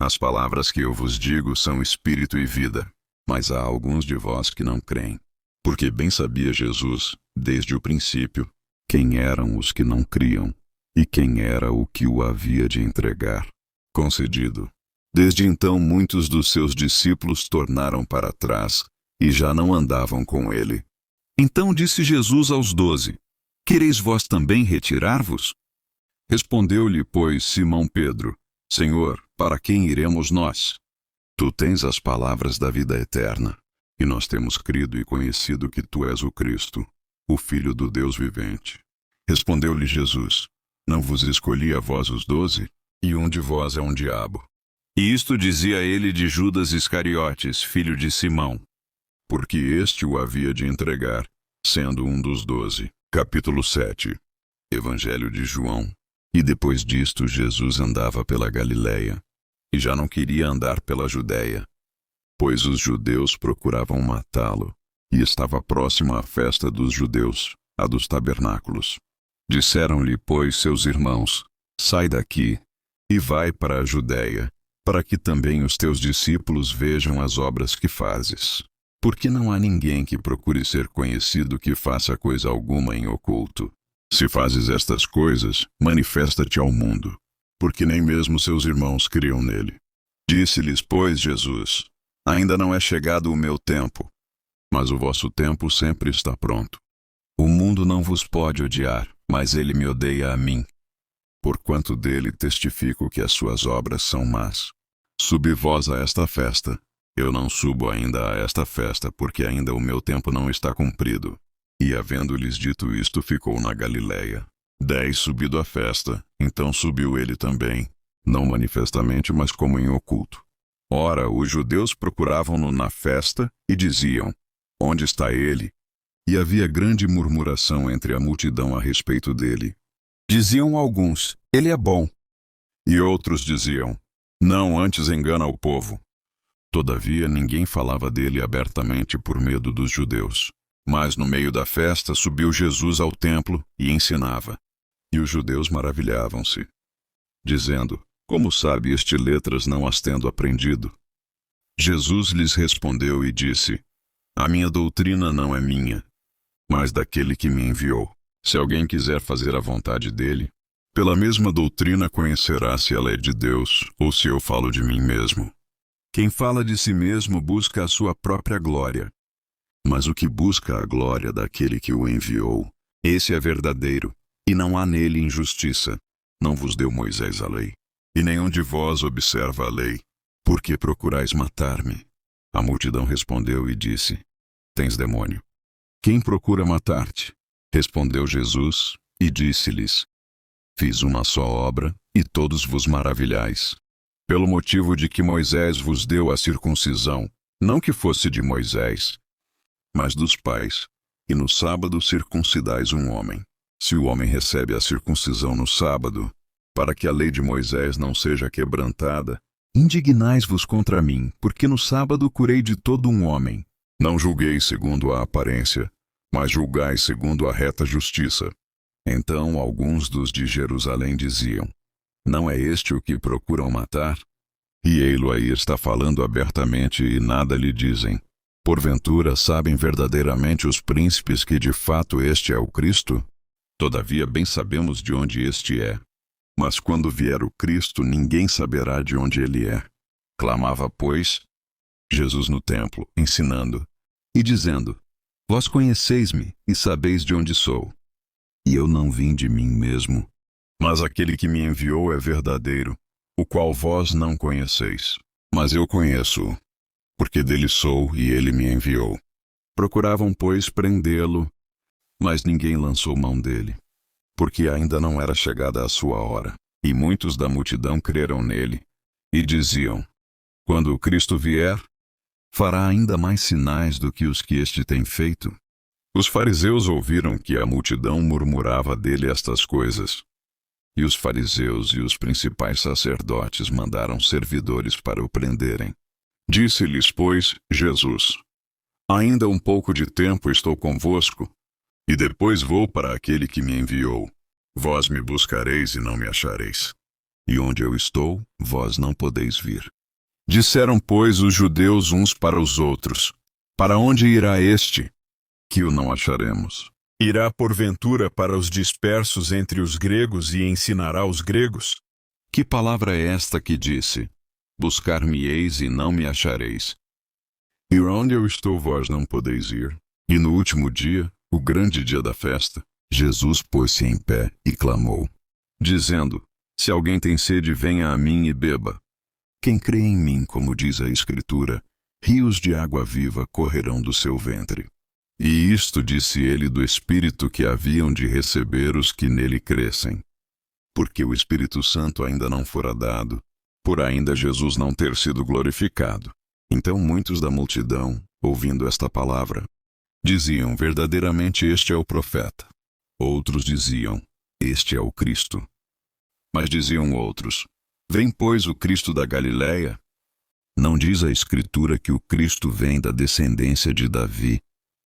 As palavras que eu vos digo são espírito e vida, mas há alguns de vós que não creem. Porque bem sabia Jesus, desde o princípio, quem eram os que não criam, e quem era o que o havia de entregar. Concedido. Desde então muitos dos seus discípulos tornaram para trás, e já não andavam com ele. Então disse Jesus aos 12: Quereis vós também retirar-vos? Respondeu-lhe, pois, Simão Pedro: Senhor, para quem iremos nós? Tu tens as palavras da vida eterna, e nós temos crido e conhecido que tu és o Cristo, o Filho do Deus vivente. Respondeu-lhe Jesus: Não vos escolhi a vós os 12? E um de vós é um diabo. E isto dizia ele de Judas Iscariotes, filho de Simão, porque este o havia de entregar, sendo um dos 12. Capítulo 7. Evangelho de João. E depois disto Jesus andava pela Galiléia, e já não queria andar pela Judéia, pois os judeus procuravam matá-lo, e estava próxima a festa dos judeus, a dos tabernáculos. Disseram-lhe, pois, seus irmãos: Sai daqui, e vai para a Judéia, para que também os teus discípulos vejam as obras que fazes. Porque não há ninguém que procure ser conhecido que faça coisa alguma em oculto. Se fazes estas coisas, manifesta-te ao mundo, porque nem mesmo seus irmãos criam nele. Disse-lhes, pois, Jesus: Ainda não é chegado o meu tempo, mas o vosso tempo sempre está pronto. O mundo não vos pode odiar, mas ele me odeia a mim, porquanto dele testifico que as suas obras são más. Subi vós a esta festa. Eu não subo ainda a esta festa, porque ainda o meu tempo não está cumprido. E havendo-lhes dito isto, ficou na Galiléia. 10 Subido à festa, então subiu ele também, não manifestamente, mas como em oculto. Ora, os judeus procuravam-no na festa, e diziam: Onde está ele? E havia grande murmuração entre a multidão a respeito dele. Diziam alguns: Ele é bom. E outros diziam: Não, antes engana o povo. Todavia ninguém falava dele abertamente por medo dos judeus. Mas no meio da festa subiu Jesus ao templo e ensinava. E os judeus maravilhavam-se, dizendo: Como sabe este letras não as tendo aprendido? Jesus lhes respondeu e disse: A minha doutrina não é minha, mas daquele que me enviou. Se alguém quiser fazer a vontade dele, pela mesma doutrina conhecerá se ela é de Deus ou se eu falo de mim mesmo. Quem fala de si mesmo busca a sua própria glória. Mas o que busca a glória daquele que o enviou, esse é verdadeiro, e não há nele injustiça. Não vos deu Moisés a lei, e nenhum de vós observa a lei. Por que procurais matar-me? A multidão respondeu e disse: Tens demônio. Quem procura matar-te? Respondeu Jesus, e disse-lhes: Fiz uma só obra, e todos vos maravilhais. Pelo motivo de que Moisés vos deu a circuncisão, não que fosse de Moisés, mas dos pais. E no sábado circuncidais um homem. Se o homem recebe a circuncisão no sábado, para que a lei de Moisés não seja quebrantada, indignais-vos contra mim, porque no sábado curei de todo um homem. Não julgueis segundo a aparência, mas julgai segundo a reta justiça. Então alguns dos de Jerusalém diziam: não é este o que procuram matar? E ei-lo aí está falando abertamente e nada lhe dizem. Porventura sabem verdadeiramente os príncipes que de fato este é o Cristo? Todavia bem sabemos de onde este é. Mas quando vier o Cristo, ninguém saberá de onde ele é. Clamava, pois, Jesus no templo, ensinando, e dizendo: vós conheceis-me e sabeis de onde sou. E eu não vim de mim mesmo, mas aquele que me enviou é verdadeiro, o qual vós não conheceis. Mas eu conheço-o, porque dele sou e ele me enviou. Procuravam, pois, prendê-lo, mas ninguém lançou mão dele, porque ainda não era chegada a sua hora. E muitos da multidão creram nele, e diziam: quando o Cristo vier, fará ainda mais sinais do que os que este tem feito. Os fariseus ouviram que a multidão murmurava dele estas coisas. E os fariseus e os principais sacerdotes mandaram servidores para o prenderem. Disse-lhes, pois, Jesus: ainda um pouco de tempo estou convosco, e depois vou para aquele que me enviou. Vós me buscareis e não me achareis. E onde eu estou, vós não podeis vir. Disseram, pois, os judeus uns para os outros: para onde irá este? Que o não acharemos. Irá porventura para os dispersos entre os gregos e ensinará os gregos? Que palavra é esta que disse: buscar-me-eis e não me achareis? E onde eu estou vós não podeis ir? E no último dia, o grande dia da festa, Jesus pôs-se em pé e clamou, dizendo: se alguém tem sede, venha a mim e beba. Quem crê em mim, como diz a Escritura, rios de água viva correrão do seu ventre. E isto disse ele do Espírito que haviam de receber os que nele crescem. Porque o Espírito Santo ainda não fora dado, por ainda Jesus não ter sido glorificado. Então muitos da multidão, ouvindo esta palavra, diziam: verdadeiramente este é o profeta. Outros diziam: este é o Cristo. Mas diziam outros: vem, pois, o Cristo da Galileia? Não diz a Escritura que o Cristo vem da descendência de Davi,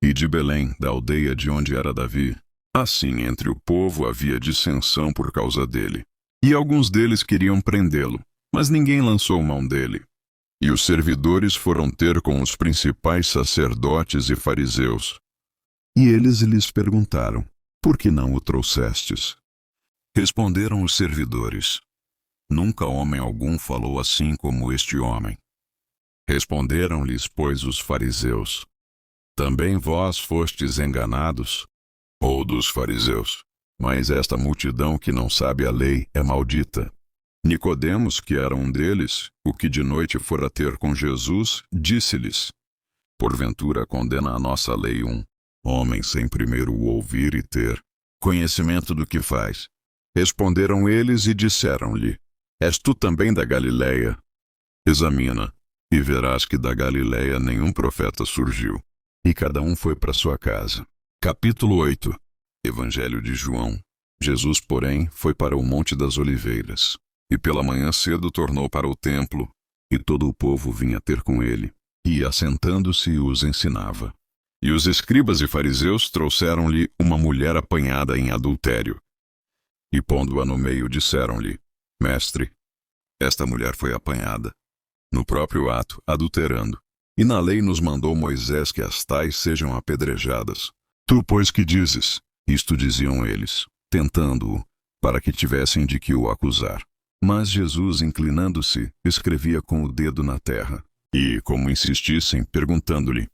e de Belém, da aldeia de onde era Davi? Assim, entre o povo havia dissensão por causa dele. E alguns deles queriam prendê-lo, mas ninguém lançou mão dele. E os servidores foram ter com os principais sacerdotes e fariseus. E eles lhes perguntaram: por que não o trouxestes? Responderam os servidores: nunca homem algum falou assim como este homem. Responderam-lhes, pois, os fariseus: também vós fostes enganados? Ou dos fariseus? Mas esta multidão que não sabe a lei é maldita. Nicodemos, que era um deles, o que de noite fora ter com Jesus, disse-lhes: porventura condena a nossa lei um homem sem primeiro o ouvir e ter conhecimento do que faz? Responderam eles e disseram-lhe: és tu também da Galileia? Examina, e verás que da Galileia nenhum profeta surgiu. E cada um foi para sua casa. Capítulo 8. Evangelho de João. Jesus, porém, foi para o Monte das Oliveiras, e pela manhã cedo tornou para o templo, e todo o povo vinha ter com ele, e assentando-se os ensinava. E os escribas e fariseus trouxeram-lhe uma mulher apanhada em adultério. E pondo-a no meio, disseram-lhe: mestre, esta mulher foi apanhada no próprio ato, adulterando. E na lei nos mandou Moisés que as tais sejam apedrejadas. Tu, pois, que dizes? Isto diziam eles, tentando-o, para que tivessem de que o acusar. Mas Jesus, inclinando-se, escrevia com o dedo na terra. E, como insistissem, perguntando-lhe,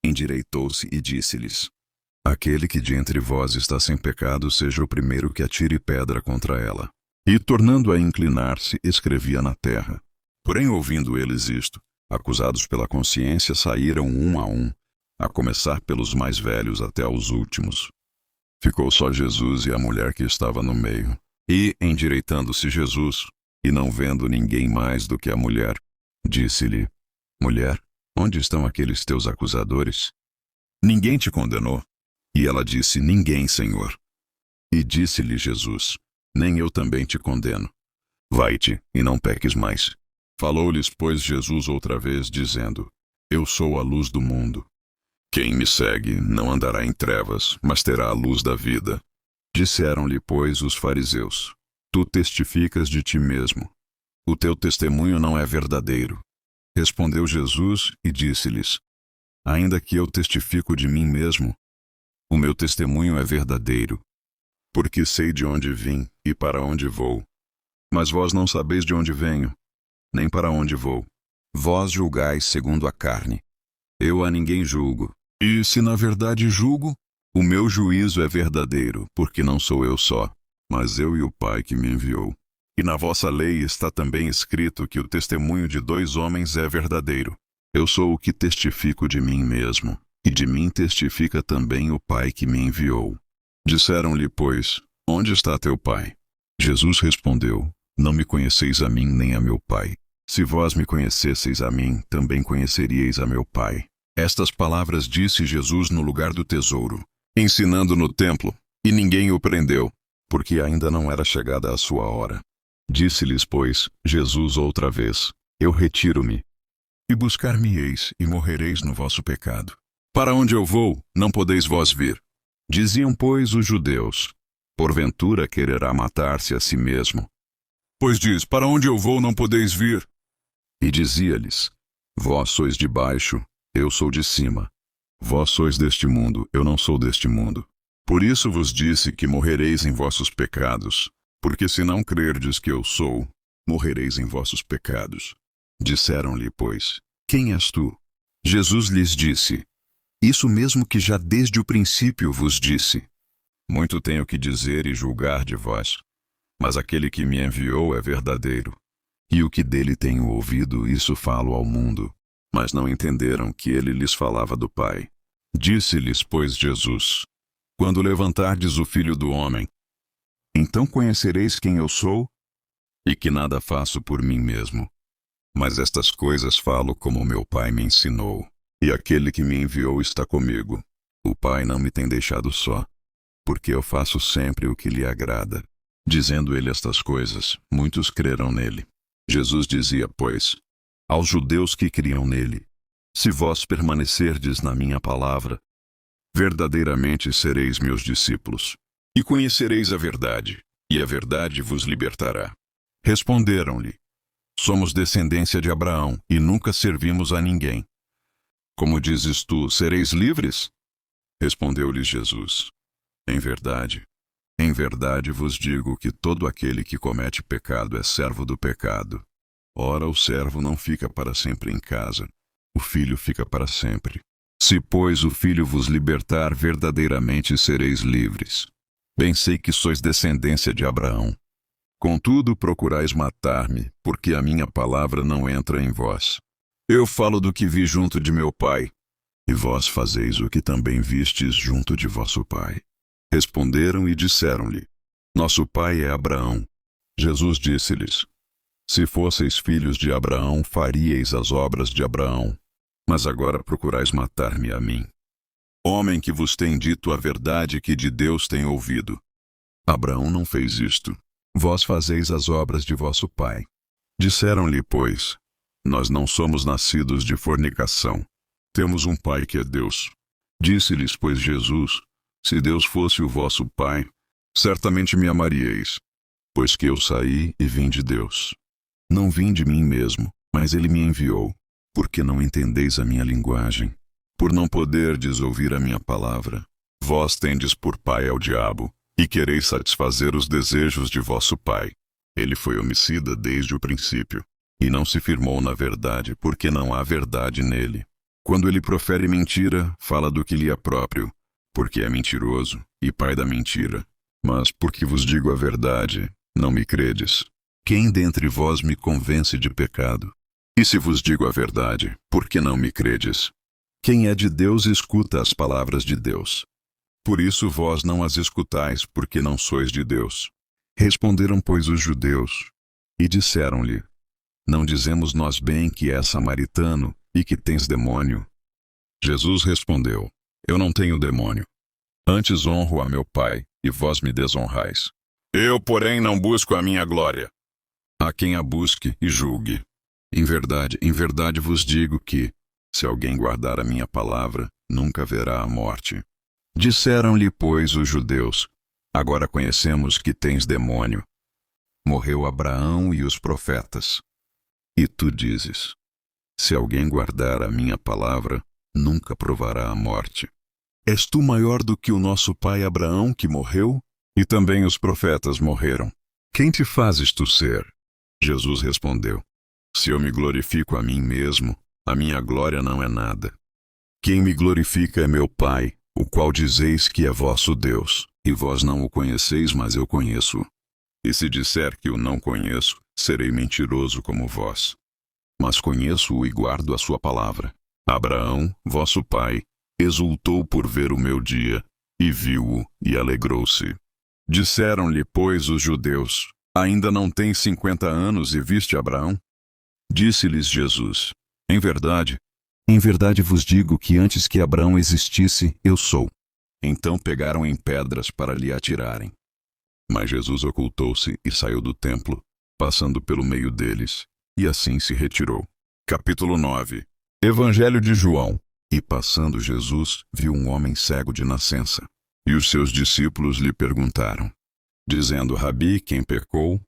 endireitou-se e disse-lhes: aquele que de entre vós está sem pecado, seja o primeiro que atire pedra contra ela. E, tornando a inclinar-se, escrevia na terra. Porém, ouvindo eles isto, acusados pela consciência, saíram um, a começar pelos mais velhos até aos últimos. Ficou só Jesus e a mulher que estava no meio. E, endireitando-se Jesus, e não vendo ninguém mais do que a mulher, disse-lhe: mulher, onde estão aqueles teus acusadores? Ninguém te condenou? E ela disse: Ninguém, Senhor. E disse-lhe Jesus: Nem eu também te condeno. Vai-te, e não peques mais. Falou-lhes, pois, Jesus outra vez, dizendo: Eu sou a luz do mundo. Quem me segue não andará em trevas, mas terá a luz da vida. Disseram-lhe, pois, os fariseus: Tu testificas de ti mesmo. O teu testemunho não é verdadeiro. Respondeu Jesus e disse-lhes: Ainda que eu testifico de mim mesmo, o meu testemunho é verdadeiro, porque sei de onde vim e para onde vou. Mas vós não sabeis de onde venho, nem para onde vou. Vós julgais segundo a carne. Eu a ninguém julgo. E se na verdade julgo, o meu juízo é verdadeiro, porque não sou eu só, mas eu e o Pai que me enviou. E na vossa lei está também escrito que o testemunho de 2 homens é verdadeiro. Eu sou o que testifico de mim mesmo, e de mim testifica também o Pai que me enviou. Disseram-lhe, pois: Onde está teu Pai? Jesus respondeu: Não me conheceis a mim nem a meu Pai. Se vós me conhecesseis a mim, também conheceríeis a meu Pai. Estas palavras disse Jesus no lugar do tesouro, ensinando no templo, e ninguém o prendeu, porque ainda não era chegada a sua hora. Disse-lhes, pois, Jesus outra vez: Eu retiro-me, e buscar-me-eis, e morrereis no vosso pecado. Para onde eu vou, não podeis vós vir. Diziam, pois, os judeus: Porventura quererá matar-se a si mesmo. Pois diz: Para onde eu vou, não podeis vir. E dizia-lhes: Vós sois de baixo, eu sou de cima. Vós sois deste mundo, eu não sou deste mundo. Por isso vos disse que morrereis em vossos pecados, porque se não crerdes que eu sou, morrereis em vossos pecados. Disseram-lhe, pois: Quem és tu? Jesus lhes disse: Isso mesmo que já desde o princípio vos disse. Muito tenho que dizer e julgar de vós, mas aquele que me enviou é verdadeiro. E o que dele tenho ouvido, isso falo ao mundo. Mas não entenderam que ele lhes falava do Pai. Disse-lhes, pois, Jesus: Quando levantardes o Filho do Homem, então conhecereis quem eu sou, e que nada faço por mim mesmo. Mas estas coisas falo como meu Pai me ensinou, e aquele que me enviou está comigo. O Pai não me tem deixado só, porque eu faço sempre o que lhe agrada. Dizendo ele estas coisas, muitos creram nele. Jesus dizia, pois, aos judeus que criam nele: Se vós permanecerdes na minha palavra, verdadeiramente sereis meus discípulos, e conhecereis a verdade, e a verdade vos libertará. Responderam-lhe: Somos descendência de Abraão, e nunca servimos a ninguém. Como dizes tu, sereis livres? Respondeu-lhes Jesus: em verdade vos digo que todo aquele que comete pecado é servo do pecado. Ora, o servo não fica para sempre em casa, o filho fica para sempre. Se, pois, o Filho vos libertar, verdadeiramente sereis livres. Bem sei que sois descendência de Abraão. Contudo, procurais matar-me, porque a minha palavra não entra em vós. Eu falo do que vi junto de meu Pai, e vós fazeis o que também vistes junto de vosso pai. Responderam e disseram-lhe: Nosso pai é Abraão. Jesus disse-lhes: Se fosseis filhos de Abraão, faríeis as obras de Abraão. Mas agora procurais matar-me a mim, homem que vos tem dito a verdade que de Deus tem ouvido. Abraão não fez isto. Vós fazeis as obras de vosso pai. Disseram-lhe, pois: Nós não somos nascidos de fornicação. Temos um pai que é Deus. Disse-lhes, pois, Jesus: Se Deus fosse o vosso Pai, certamente me amaríeis, pois que eu saí e vim de Deus. Não vim de mim mesmo, mas ele me enviou. Porque não entendeis a minha linguagem, por não poderdes ouvir a minha palavra. Vós tendes por pai ao diabo, e quereis satisfazer os desejos de vosso pai. Ele foi homicida desde o princípio, e não se firmou na verdade, porque não há verdade nele. Quando ele profere mentira, fala do que lhe é próprio, porque é mentiroso e pai da mentira. Mas porque vos digo a verdade, não me credes. Quem dentre vós me convence de pecado? E se vos digo a verdade, por que não me credes? Quem é de Deus escuta as palavras de Deus. Por isso vós não as escutais, porque não sois de Deus. Responderam, pois, os judeus, e disseram-lhe: Não dizemos nós bem que és samaritano, e que tens demônio? Jesus respondeu: Eu não tenho demônio. Antes honro a meu Pai, e vós me desonrais. Eu, porém, não busco a minha glória. Há quem a busque e julgue. Em verdade vos digo que, se alguém guardar a minha palavra, nunca verá a morte. Disseram-lhe, pois, os judeus: agora conhecemos que tens demônio. Morreu Abraão e os profetas. E tu dizes: se alguém guardar a minha palavra, nunca provará a morte. És tu maior do que o nosso pai Abraão, que morreu? E também os profetas morreram. Quem te fazes tu ser? Jesus respondeu: se eu me glorifico a mim mesmo, a minha glória não é nada. Quem me glorifica é meu Pai, o qual dizeis que é vosso Deus, e vós não o conheceis, mas eu conheço. E se disser que o não conheço, serei mentiroso como vós. Mas conheço-o e guardo a sua palavra. Abraão, vosso pai, exultou por ver o meu dia, e viu-o, e alegrou-se. Disseram-lhe, pois, os judeus: ainda não tens 50 anos e viste Abraão? Disse-lhes Jesus: em verdade vos digo que antes que Abraão existisse, eu sou. Então pegaram em pedras para lhe atirarem. Mas Jesus ocultou-se e saiu do templo, passando pelo meio deles, e assim se retirou. Capítulo 9. Evangelho de João. E passando Jesus, viu um homem cego de nascença. E os seus discípulos lhe perguntaram, dizendo: Rabi, quem pecou,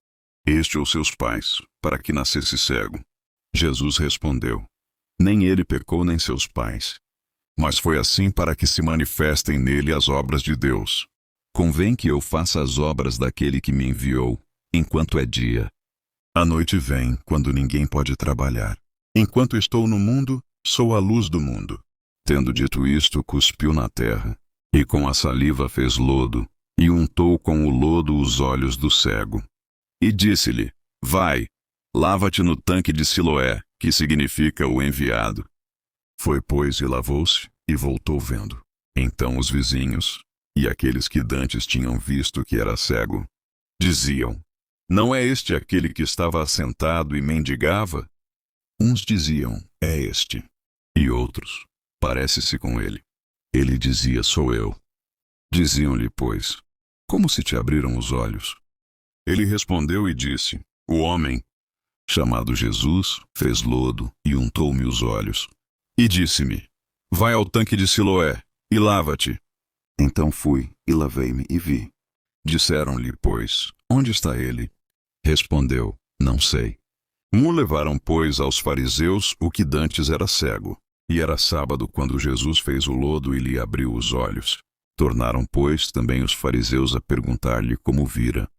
este ou seus pais, para que nascesse cego? Jesus respondeu: nem ele pecou, nem seus pais. Mas foi assim para que se manifestem nele as obras de Deus. Convém que eu faça as obras daquele que me enviou, enquanto é dia. A noite vem, quando ninguém pode trabalhar. Enquanto estou no mundo, sou a luz do mundo. Tendo dito isto, cuspiu na terra, e com a saliva fez lodo, e untou com o lodo os olhos do cego. E disse-lhe: vai, lava-te no tanque de Siloé, que significa o enviado. Foi, pois, e lavou-se, e voltou vendo. Então os vizinhos, e aqueles que dantes tinham visto que era cego, diziam: não é este aquele que estava assentado e mendigava? Uns diziam: é este. E outros: parece-se com ele. Ele dizia: sou eu. Diziam-lhe, pois: como se te abriram os olhos? Ele respondeu e disse: o homem, chamado Jesus, fez lodo e untou-me os olhos. E disse-me: vai ao tanque de Siloé e lava-te. Então fui e lavei-me e vi. Disseram-lhe, pois: onde está ele? Respondeu: não sei. O levaram, pois, aos fariseus o que dantes era cego. E era sábado quando Jesus fez o lodo e lhe abriu os olhos. Tornaram, pois, também os fariseus a perguntar-lhe como vira.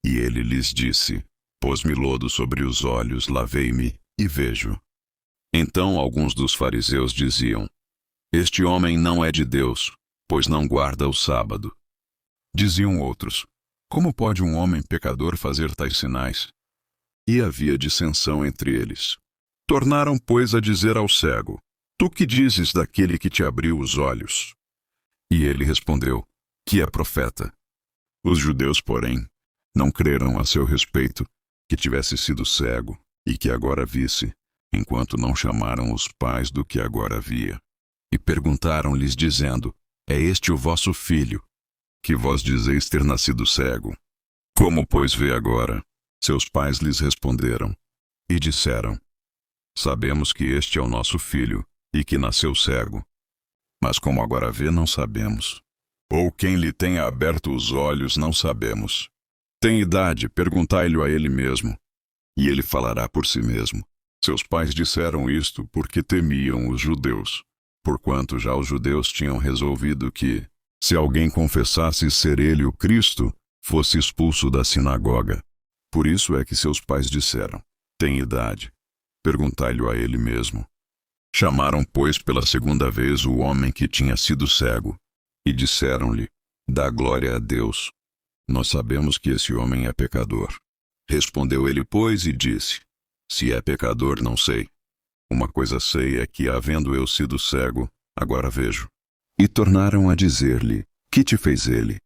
E ele lhes disse: pôs-me lodo sobre os olhos, lavei-me e vejo. Então alguns dos fariseus diziam: este homem não é de Deus, pois não guarda o sábado. Diziam outros: como pode um homem pecador fazer tais sinais? E havia dissensão entre eles. Tornaram, pois, a dizer ao cego: tu que dizes daquele que te abriu os olhos? E ele respondeu: que é profeta. Os judeus, porém, não creram a seu respeito que tivesse sido cego e que agora visse, enquanto não chamaram os pais do que agora via. E perguntaram-lhes, dizendo: é este o vosso filho, que vós dizeis ter nascido cego? Como, pois, vê agora? Seus pais lhes responderam e disseram: sabemos que este é o nosso filho e que nasceu cego. Mas como agora vê, não sabemos. Ou quem lhe tenha aberto os olhos, não sabemos. Tem idade, perguntai-lhe a ele mesmo, e ele falará por si mesmo. Seus pais disseram isto porque temiam os judeus, porquanto já os judeus tinham resolvido que, se alguém confessasse ser ele o Cristo, fosse expulso da sinagoga. Por isso é que seus pais disseram: tem idade, perguntai-lhe a ele mesmo. Chamaram, pois, pela segunda vez o homem que tinha sido cego, e disseram-lhe: dá glória a Deus. Nós sabemos que esse homem é pecador. Respondeu ele, pois, e disse: se é pecador, não sei. Uma coisa sei é que, havendo eu sido cego, agora vejo. E tornaram a dizer-lhe: que te fez ele?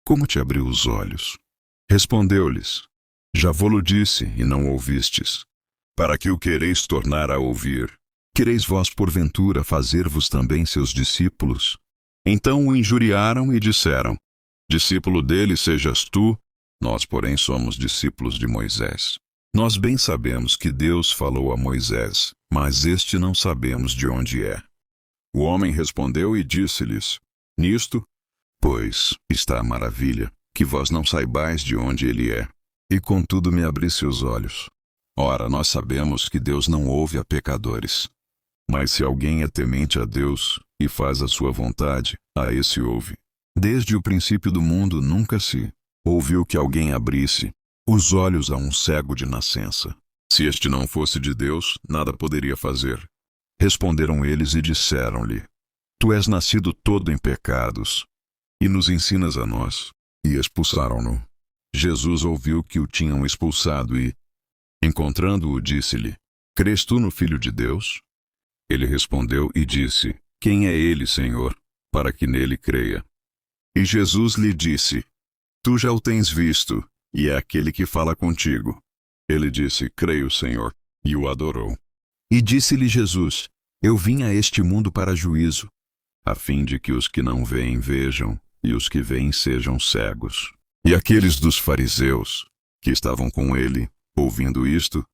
Como te abriu os olhos? Respondeu-lhes: já vô-lo disse, e não ouvistes. Para que o quereis tornar a ouvir? Quereis vós, porventura, fazer-vos também seus discípulos? Então o injuriaram e disseram: discípulo dele sejas tu, nós, porém, somos discípulos de Moisés. Nós bem sabemos que Deus falou a Moisés, mas este não sabemos de onde é. O homem respondeu e disse-lhes: nisto, pois, está a maravilha, que vós não saibais de onde ele é. E contudo me abrisse os olhos. Ora, nós sabemos que Deus não ouve a pecadores. Mas se alguém é temente a Deus, e faz a sua vontade, a esse ouve. Desde o princípio do mundo nunca se ouviu que alguém abrisse os olhos a um cego de nascença. Se este não fosse de Deus, nada poderia fazer. Responderam eles e disseram-lhe: tu és nascido todo em pecados, e nos ensinas a nós. E expulsaram-no. Jesus ouviu que o tinham expulsado e, encontrando-o, disse-lhe: crês tu no Filho de Deus? Ele respondeu e disse: quem é ele, Senhor, para que nele creia? E Jesus lhe disse: tu já o tens visto, e é aquele que fala contigo. Ele disse: creio, Senhor, e o adorou. E disse-lhe Jesus: eu vim a este mundo para juízo, a fim de que os que não veem vejam, e os que veem sejam cegos. E aqueles dos fariseus, que estavam com ele, ouvindo isto,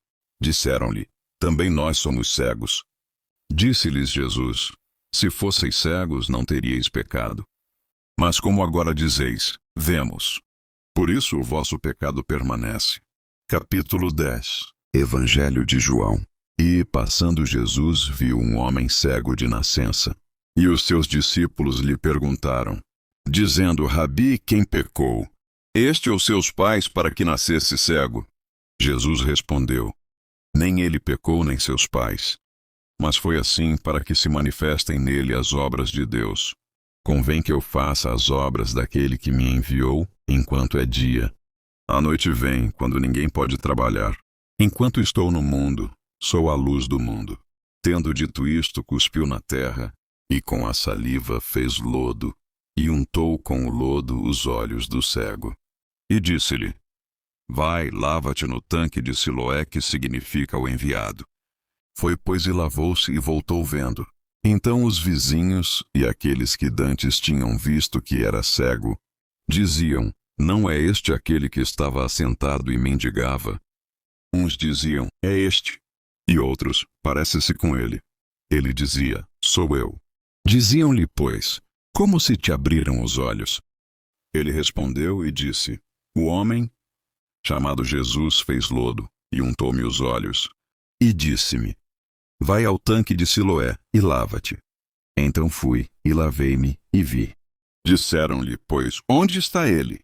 disseram-lhe: também nós somos cegos. Disse-lhes Jesus: se fosseis cegos, não teríeis pecado. Mas como agora dizeis: vemos, por isso o vosso pecado permanece. Capítulo 10. Evangelho de João. E, passando Jesus, viu um homem cego de nascença. E os seus discípulos lhe perguntaram, dizendo: Rabi, quem pecou, este ou seus pais, para que nascesse cego? Jesus respondeu: nem ele pecou, nem seus pais. Mas foi assim para que se manifestem nele as obras de Deus. Convém que eu faça as obras daquele que me enviou, enquanto é dia. A noite vem, quando ninguém pode trabalhar. Enquanto estou no mundo, sou a luz do mundo. Tendo dito isto, cuspiu na terra, e com a saliva fez lodo, e untou com o lodo os olhos do cego. E disse-lhe: vai, lava-te no tanque de Siloé, que significa o enviado. Foi, pois, e lavou-se e voltou vendo. Então os vizinhos e aqueles que dantes tinham visto que era cego, diziam: não é este aquele que estava assentado e mendigava? Uns diziam: é este. E outros: parece-se com ele. Ele dizia: sou eu. Diziam-lhe, pois: como se te abriram os olhos? Ele respondeu e disse: o homem, chamado Jesus, fez lodo, e untou-me os olhos, e disse-me: vai ao tanque de Siloé, e lava-te. Então fui, e lavei-me, e vi. Disseram-lhe, pois: onde está ele?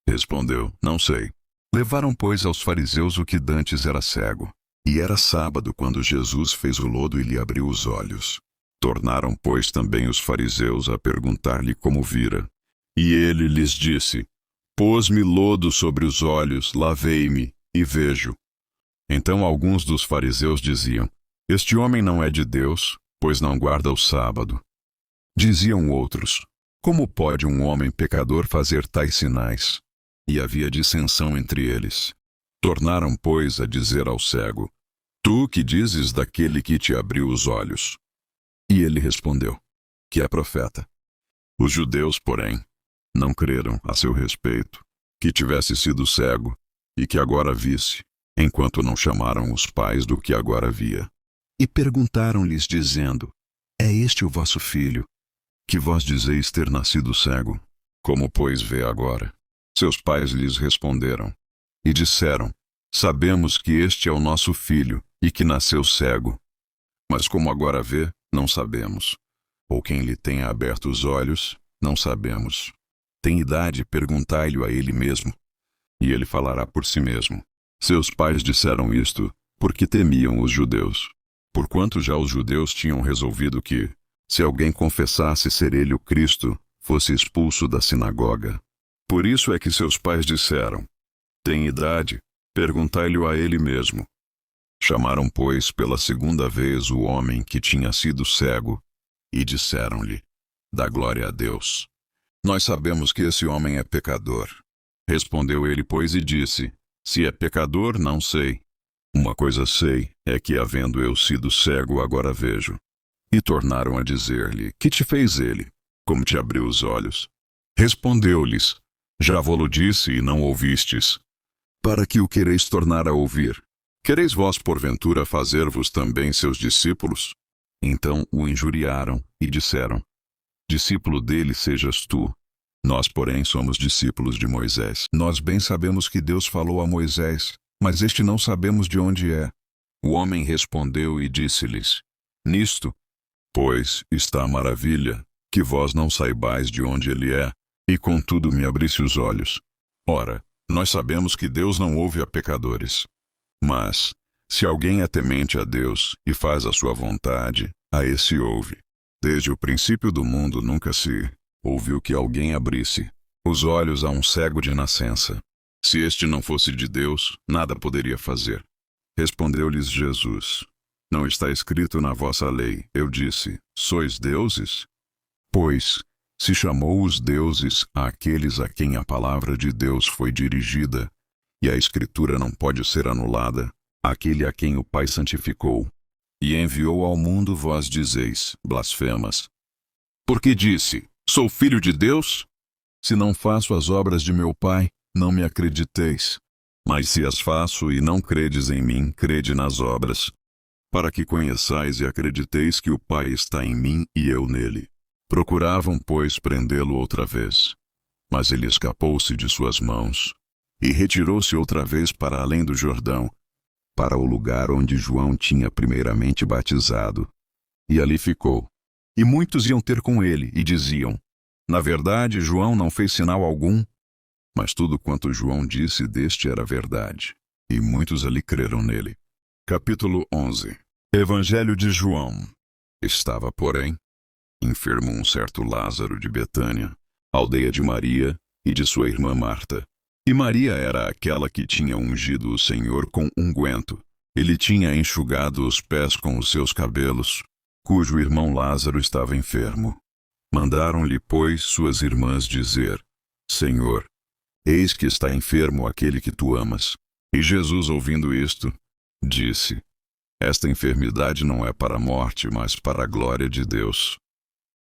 Respondeu: não sei. Levaram, pois, aos fariseus o que dantes era cego. E era sábado quando Jesus fez o lodo e lhe abriu os olhos. Tornaram, pois, também os fariseus a perguntar-lhe como vira. E ele lhes disse: pôs-me lodo sobre os olhos, lavei-me, e vejo. Então alguns dos fariseus diziam: este homem não é de Deus, pois não guarda o sábado. Diziam outros: como pode um homem pecador fazer tais sinais? E havia dissensão entre eles. Tornaram, pois, a dizer ao cego: tu que dizes daquele que te abriu os olhos? E ele respondeu: que é profeta. Os judeus, porém, não creram a seu respeito, que tivesse sido cego, e que agora visse, enquanto não chamaram os pais do que agora via. E perguntaram-lhes, dizendo: é este o vosso filho, que vós dizeis ter nascido cego? Como, pois, vê agora? Seus pais lhes responderam, e disseram: sabemos que este é o nosso filho, e que nasceu cego. Mas como agora vê, não sabemos. Ou quem lhe tenha aberto os olhos, não sabemos. Tem idade, perguntai-lhe a ele mesmo, e ele falará por si mesmo. Seus pais disseram isto, porque temiam os judeus. Porquanto já os judeus tinham resolvido que, se alguém confessasse ser ele o Cristo, fosse expulso da sinagoga. Por isso é que seus pais disseram: tem idade, perguntai-lhe a ele mesmo. Chamaram, pois, pela segunda vez o homem que tinha sido cego, e disseram-lhe: dá glória a Deus. Nós sabemos que esse homem é pecador. Respondeu ele, pois, e disse: se é pecador, não sei. Uma coisa sei, é que, havendo eu sido cego, agora vejo. E tornaram a dizer-lhe: que te fez ele? Como te abriu os olhos? Respondeu-lhes: Já vo-lo disse e não ouvistes. Para que o quereis tornar a ouvir? Quereis vós porventura fazer-vos também seus discípulos? Então o injuriaram e disseram: Discípulo dele sejas tu. Nós, porém, somos discípulos de Moisés. Nós bem sabemos que Deus falou a Moisés, mas este não sabemos de onde é. O homem respondeu e disse-lhes: Nisto, pois, está a maravilha, que vós não saibais de onde ele é, e contudo me abrisse os olhos. Ora, nós sabemos que Deus não ouve a pecadores. Mas, se alguém é temente a Deus e faz a sua vontade, a esse ouve. Desde o princípio do mundo nunca se ouviu que alguém abrisse os olhos a um cego de nascença. Se este não fosse de Deus, nada poderia fazer. Respondeu-lhes Jesus: Não está escrito na vossa lei, eu disse, sois deuses? Pois, se chamou os deuses àqueles a quem a palavra de Deus foi dirigida, e a Escritura não pode ser anulada, aquele a quem o Pai santificou e enviou ao mundo, vós dizeis, blasfemas. Porque disse, sou filho de Deus? Se não faço as obras de meu Pai, não me acrediteis. Mas se as faço e não credes em mim, crede nas obras, para que conheçais e acrediteis que o Pai está em mim e eu nele. Procuravam, pois, prendê-lo outra vez. Mas ele escapou-se de suas mãos, e retirou-se outra vez para além do Jordão, para o lugar onde João tinha primeiramente batizado. E ali ficou. E muitos iam ter com ele, e diziam, na verdade, João não fez sinal algum. Mas tudo quanto João disse deste era verdade, e muitos ali creram nele. Capítulo 11. Evangelho de João. Estava, porém, enfermo um certo Lázaro de Betânia, aldeia de Maria e de sua irmã Marta. E Maria era aquela que tinha ungido o Senhor com unguento. Ele tinha enxugado os pés com os seus cabelos, cujo irmão Lázaro estava enfermo. Mandaram-lhe, pois, suas irmãs dizer, Senhor, eis que está enfermo aquele que tu amas. E Jesus, ouvindo isto, disse, esta enfermidade não é para a morte, mas para a glória de Deus,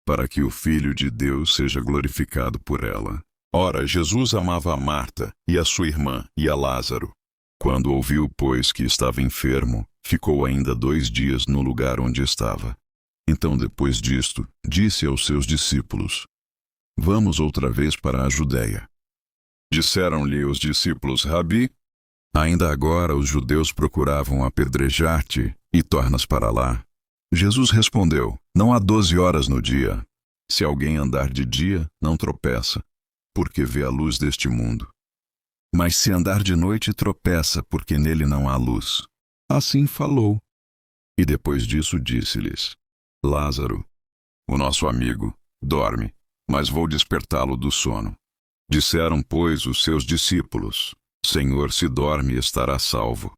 para que o Filho de Deus seja glorificado por ela. Ora, Jesus amava a Marta, e a sua irmã, e a Lázaro. Quando ouviu, pois, que estava enfermo, ficou ainda 2 dias no lugar onde estava. Então, depois disto, disse aos seus discípulos, vamos outra vez para a Judéia. Disseram-lhe os discípulos, Rabi, ainda agora os judeus procuravam apedrejar-te, e tornas para lá. Jesus respondeu, não há 12 horas no dia. Se alguém andar de dia, não tropeça, porque vê a luz deste mundo. Mas se andar de noite, tropeça, porque nele não há luz. Assim falou. E depois disso disse-lhes, Lázaro, o nosso amigo, dorme, mas vou despertá-lo do sono. Disseram, pois, os seus discípulos, Senhor, se dorme, estará salvo.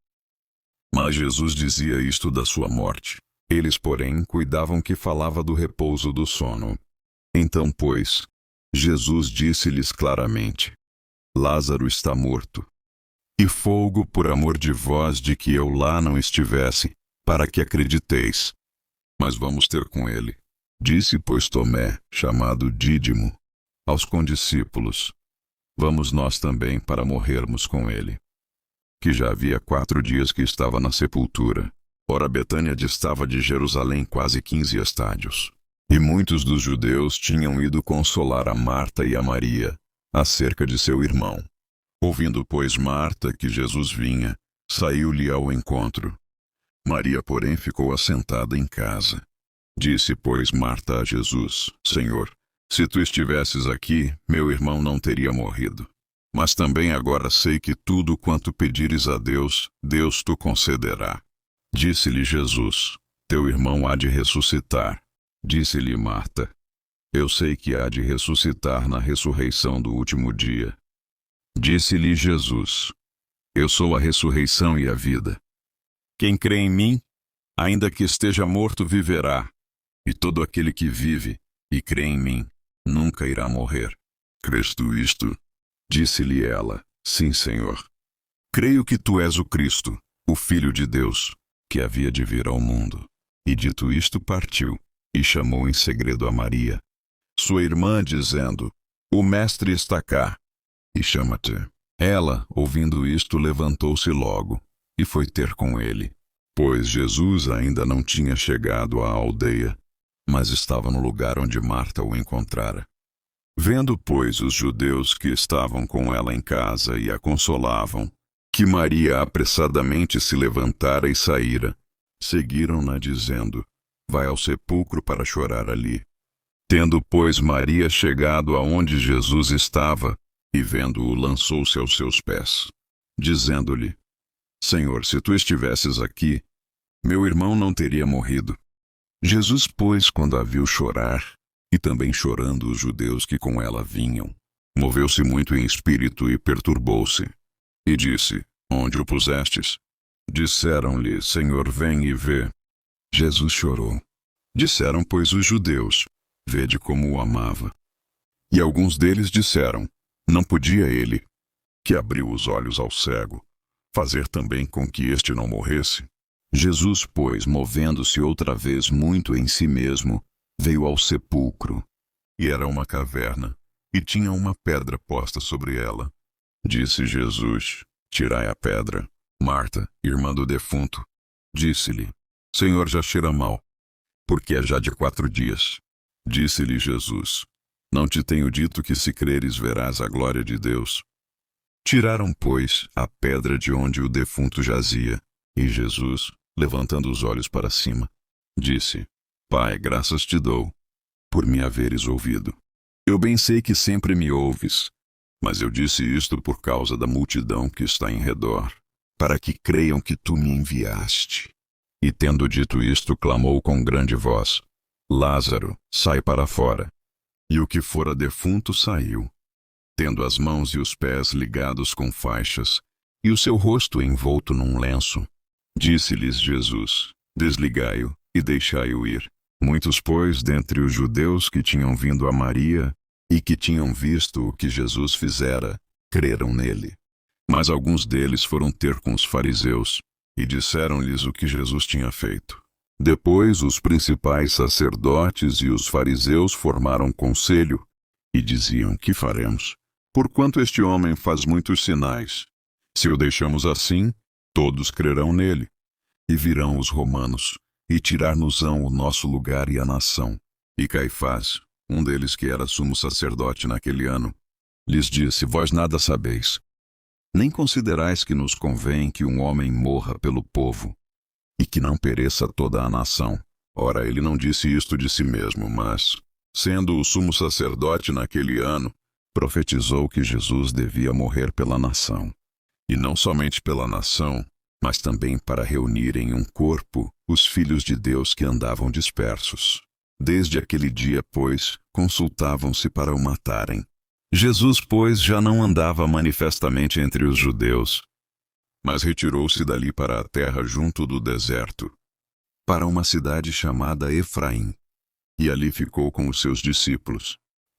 Mas Jesus dizia isto da sua morte. Eles, porém, cuidavam que falava do repouso do sono. Então, pois, Jesus disse-lhes claramente, Lázaro está morto. E folgo por amor de vós de que eu lá não estivesse, para que acrediteis. Mas vamos ter com ele. Disse, pois, Tomé, chamado Dídimo, aos condiscípulos, vamos nós também para morrermos com ele. Que já havia 4 dias que estava na sepultura. Ora, Betânia distava de Jerusalém quase 15 estádios. E muitos dos judeus tinham ido consolar a Marta e a Maria, acerca de seu irmão. Ouvindo, pois, Marta que Jesus vinha, saiu-lhe ao encontro. Maria, porém, ficou assentada em casa. Disse, pois, Marta a Jesus, Senhor, se tu estivesses aqui, meu irmão não teria morrido. Mas também agora sei que tudo quanto pedires a Deus, Deus tu concederá. Disse-lhe Jesus, teu irmão há de ressuscitar. Disse-lhe Marta, eu sei que há de ressuscitar na ressurreição do último dia. Disse-lhe Jesus, eu sou a ressurreição e a vida. Quem crê em mim, ainda que esteja morto, viverá. E todo aquele que vive e crê em mim, nunca irá morrer. Crês tu isto? Disse-lhe ela, sim, Senhor. Creio que tu és o Cristo, o Filho de Deus, que havia de vir ao mundo. E dito isto, partiu. E chamou em segredo a Maria, sua irmã, dizendo: O mestre está cá, e chama-te. Ela, ouvindo isto, levantou-se logo, e foi ter com ele. Pois Jesus ainda não tinha chegado à aldeia, mas estava no lugar onde Marta o encontrara. Vendo, pois, os judeus que estavam com ela em casa e a consolavam, que Maria apressadamente se levantara e saíra, seguiram-na dizendo: Vai ao sepulcro para chorar ali. Tendo, pois, Maria chegado aonde Jesus estava, e vendo-o, lançou-se aos seus pés, dizendo-lhe: Senhor, se tu estivesses aqui, meu irmão não teria morrido. Jesus, pois, quando a viu chorar, e também chorando os judeus que com ela vinham, moveu-se muito em espírito e perturbou-se, e disse: Onde o pusestes? Disseram-lhe: Senhor, vem e vê. Jesus chorou. Disseram, pois, os judeus: Vede como o amava. E alguns deles disseram: Não podia ele, que abriu os olhos ao cego, fazer também com que este não morresse? Jesus, pois, movendo-se outra vez muito em si mesmo, veio ao sepulcro. E era uma caverna, e tinha uma pedra posta sobre ela. Disse Jesus: Tirai a pedra. Marta, irmã do defunto, disse-lhe: Senhor, já cheira mal, porque é já de 4 dias. Disse-lhe Jesus: Não te tenho dito que se creres verás a glória de Deus? Tiraram, pois, a pedra de onde o defunto jazia, e Jesus, levantando os olhos para cima, disse: Pai, graças te dou, por me haveres ouvido. Eu bem sei que sempre me ouves, mas eu disse isto por causa da multidão que está em redor, para que creiam que tu me enviaste. E tendo dito isto, clamou com grande voz: Lázaro, sai para fora. E o que fora defunto saiu, tendo as mãos e os pés ligados com faixas, e o seu rosto envolto num lenço. Disse-lhes Jesus: Desligai-o e deixai-o ir. Muitos, pois, dentre os judeus que tinham vindo a Maria, e que tinham visto o que Jesus fizera, creram nele. Mas alguns deles foram ter com os fariseus, e disseram-lhes o que Jesus tinha feito. Depois os principais sacerdotes e os fariseus formaram conselho, e diziam: Que faremos? Porquanto este homem faz muitos sinais. Se o deixamos assim, todos crerão nele. E virão os romanos, e tirar-nos-ão o nosso lugar e a nação. E Caifás, um deles que era sumo sacerdote naquele ano, lhes disse: Vós nada sabeis, nem considerais que nos convém que um homem morra pelo povo, e que não pereça toda a nação. Ora, ele não disse isto de si mesmo, mas, sendo o sumo sacerdote naquele ano, profetizou que Jesus devia morrer pela nação. E não somente pela nação, mas também para reunir em um corpo os filhos de Deus que andavam dispersos. Desde aquele dia, pois, consultavam-se para o matarem. Jesus, pois, já não andava manifestamente entre os judeus, mas retirou-se dali para a terra junto do deserto, para uma cidade chamada Efraim, e ali ficou com os seus discípulos.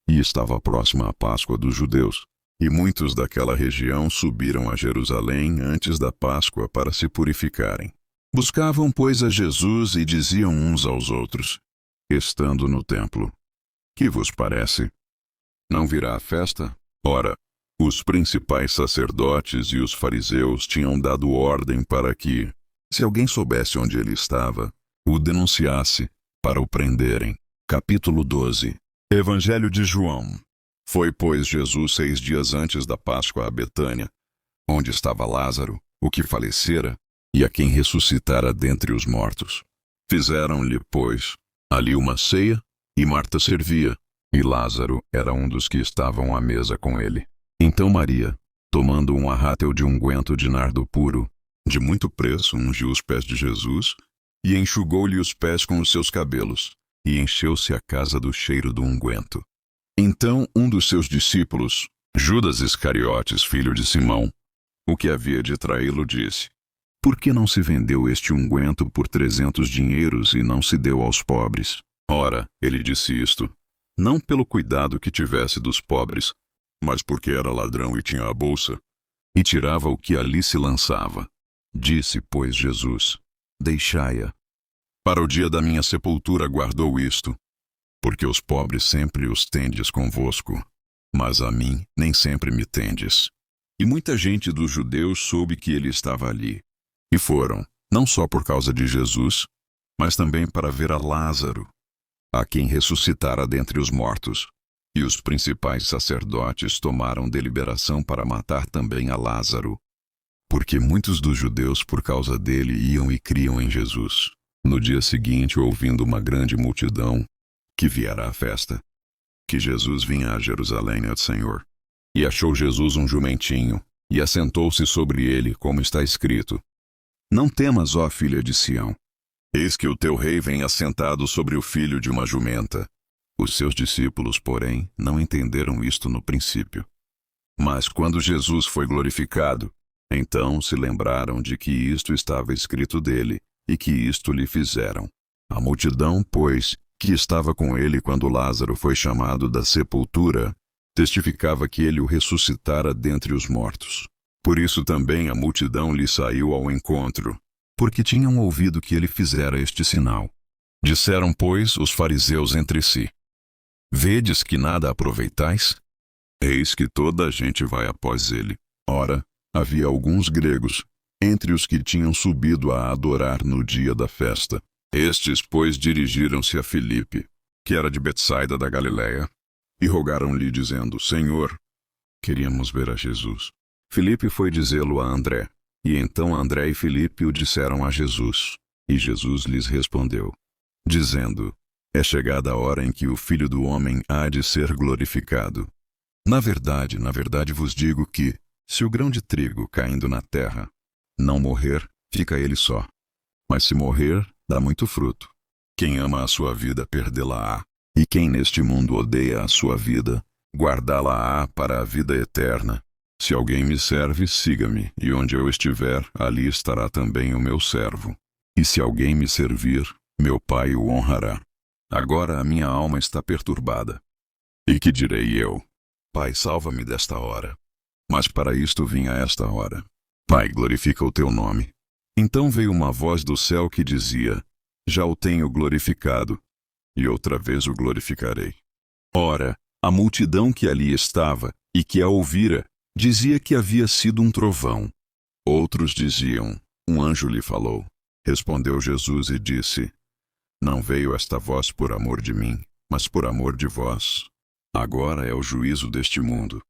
E estava próxima a Páscoa dos judeus, e muitos daquela região subiram a Jerusalém antes da Páscoa para se purificarem. Buscavam, pois, a Jesus e diziam uns aos outros, estando no templo: Que vos parece? Não virá a festa? Ora, os principais sacerdotes e os fariseus tinham dado ordem para que, se alguém soubesse onde ele estava, o denunciasse, para o prenderem. Capítulo 12. Evangelho de João. Foi, pois, Jesus 6 dias antes da Páscoa a Betânia, onde estava Lázaro, o que falecera, e a quem ressuscitara dentre os mortos. Fizeram-lhe, pois, ali uma ceia, e Marta servia, e Lázaro era um dos que estavam à mesa com ele. Então Maria, tomando um arrátel de unguento de nardo puro, de muito preço, ungiu os pés de Jesus, e enxugou-lhe os pés com os seus cabelos, e encheu-se a casa do cheiro do unguento. Então um dos seus discípulos, Judas Iscariotes, filho de Simão, o que havia de traí-lo, disse: Por que não se vendeu este unguento por 300 dinheiros e não se deu aos pobres? Ora, ele disse isto, não pelo cuidado que tivesse dos pobres, mas porque era ladrão e tinha a bolsa, e tirava o que ali se lançava. Disse, pois, Jesus: Deixai-a. Para o dia da minha sepultura guardou isto. Porque os pobres sempre os tendes convosco, mas a mim nem sempre me tendes. E muita gente dos judeus soube que ele estava ali. E foram, não só por causa de Jesus, mas também para ver a Lázaro, a quem ressuscitara dentre os mortos. E os principais sacerdotes tomaram deliberação para matar também a Lázaro, porque muitos dos judeus por causa dele iam e criam em Jesus. No dia seguinte, ouvindo uma grande multidão, que viera à festa, que Jesus vinha a Jerusalém ao Senhor. E achou Jesus um jumentinho, e assentou-se sobre ele, como está escrito: Não temas, ó filha de Sião. Eis que o teu rei vem assentado sobre o filho de uma jumenta. Os seus discípulos, porém, não entenderam isto no princípio. Mas quando Jesus foi glorificado, então se lembraram de que isto estava escrito dele, e que isto lhe fizeram. A multidão, pois, que estava com ele quando Lázaro foi chamado da sepultura, testificava que ele o ressuscitara dentre os mortos. Por isso também a multidão lhe saiu ao encontro, porque tinham ouvido que ele fizera este sinal. Disseram, pois, os fariseus entre si: Vedes que nada aproveitais? Eis que toda a gente vai após ele. Ora, havia alguns gregos, entre os que tinham subido a adorar no dia da festa. Estes, pois, dirigiram-se a Filipe, que era de Betsaida da Galiléia, e rogaram-lhe, dizendo: Senhor, queríamos ver a Jesus. Filipe foi dizê-lo a André, e então André e Filipe o disseram a Jesus. E Jesus lhes respondeu, dizendo: É chegada a hora em que o Filho do Homem há de ser glorificado. Na verdade vos digo que, se o grão de trigo caindo na terra não morrer, fica ele só. Mas se morrer, dá muito fruto. Quem ama a sua vida, perdê-la-á. E quem neste mundo odeia a sua vida, guardá-la-á para a vida eterna. Se alguém me serve, siga-me, e onde eu estiver, ali estará também o meu servo. E se alguém me servir, meu Pai o honrará. Agora a minha alma está perturbada. E que direi eu? Pai, salva-me desta hora. Mas para isto vim a esta hora. Pai, glorifica o teu nome. Então veio uma voz do céu que dizia: Já o tenho glorificado, e outra vez o glorificarei. Ora, a multidão que ali estava, e que a ouvira, dizia que havia sido um trovão. Outros diziam: Um anjo lhe falou. Respondeu Jesus e disse: Não veio esta voz por amor de mim, mas por amor de vós. Agora é o juízo deste mundo.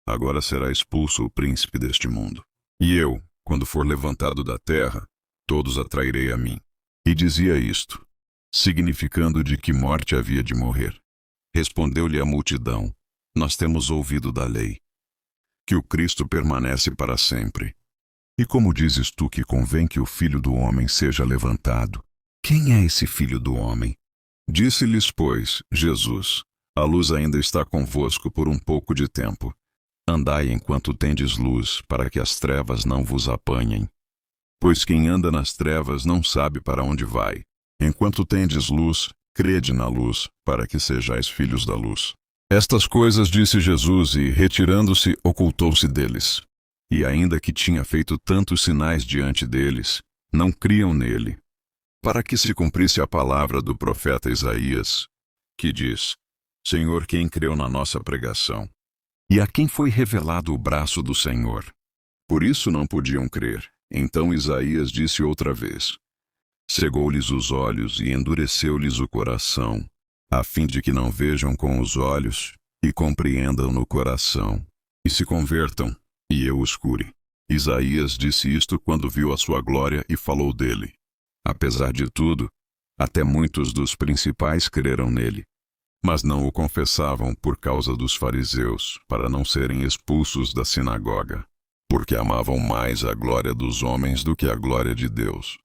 Agora será expulso o príncipe deste mundo. E eu, quando for levantado da terra, todos atrairei a mim. E dizia isto, significando de que morte havia de morrer. Respondeu-lhe a multidão: Nós temos ouvido da lei, que o Cristo permanece para sempre. E como dizes tu que convém que o Filho do Homem seja levantado? Quem é esse Filho do Homem? Disse-lhes, pois, Jesus: A luz ainda está convosco por um pouco de tempo. Andai enquanto tendes luz, para que as trevas não vos apanhem. Pois quem anda nas trevas não sabe para onde vai. Enquanto tendes luz, crede na luz, para que sejais filhos da luz. Estas coisas disse Jesus e, retirando-se, ocultou-se deles. E ainda que tinha feito tantos sinais diante deles, não criam nele. Para que se cumprisse a palavra do profeta Isaías, que diz: Senhor, quem creu na nossa pregação? E a quem foi revelado o braço do Senhor? Por isso não podiam crer. Então Isaías disse outra vez: Cegou-lhes os olhos e endureceu-lhes o coração, a fim de que não vejam com os olhos, e compreendam no coração, e se convertam, e eu os cure. Isaías disse isto quando viu a sua glória e falou dele. Apesar de tudo, até muitos dos principais creram nele. Mas não o confessavam por causa dos fariseus, para não serem expulsos da sinagoga, porque amavam mais a glória dos homens do que a glória de Deus.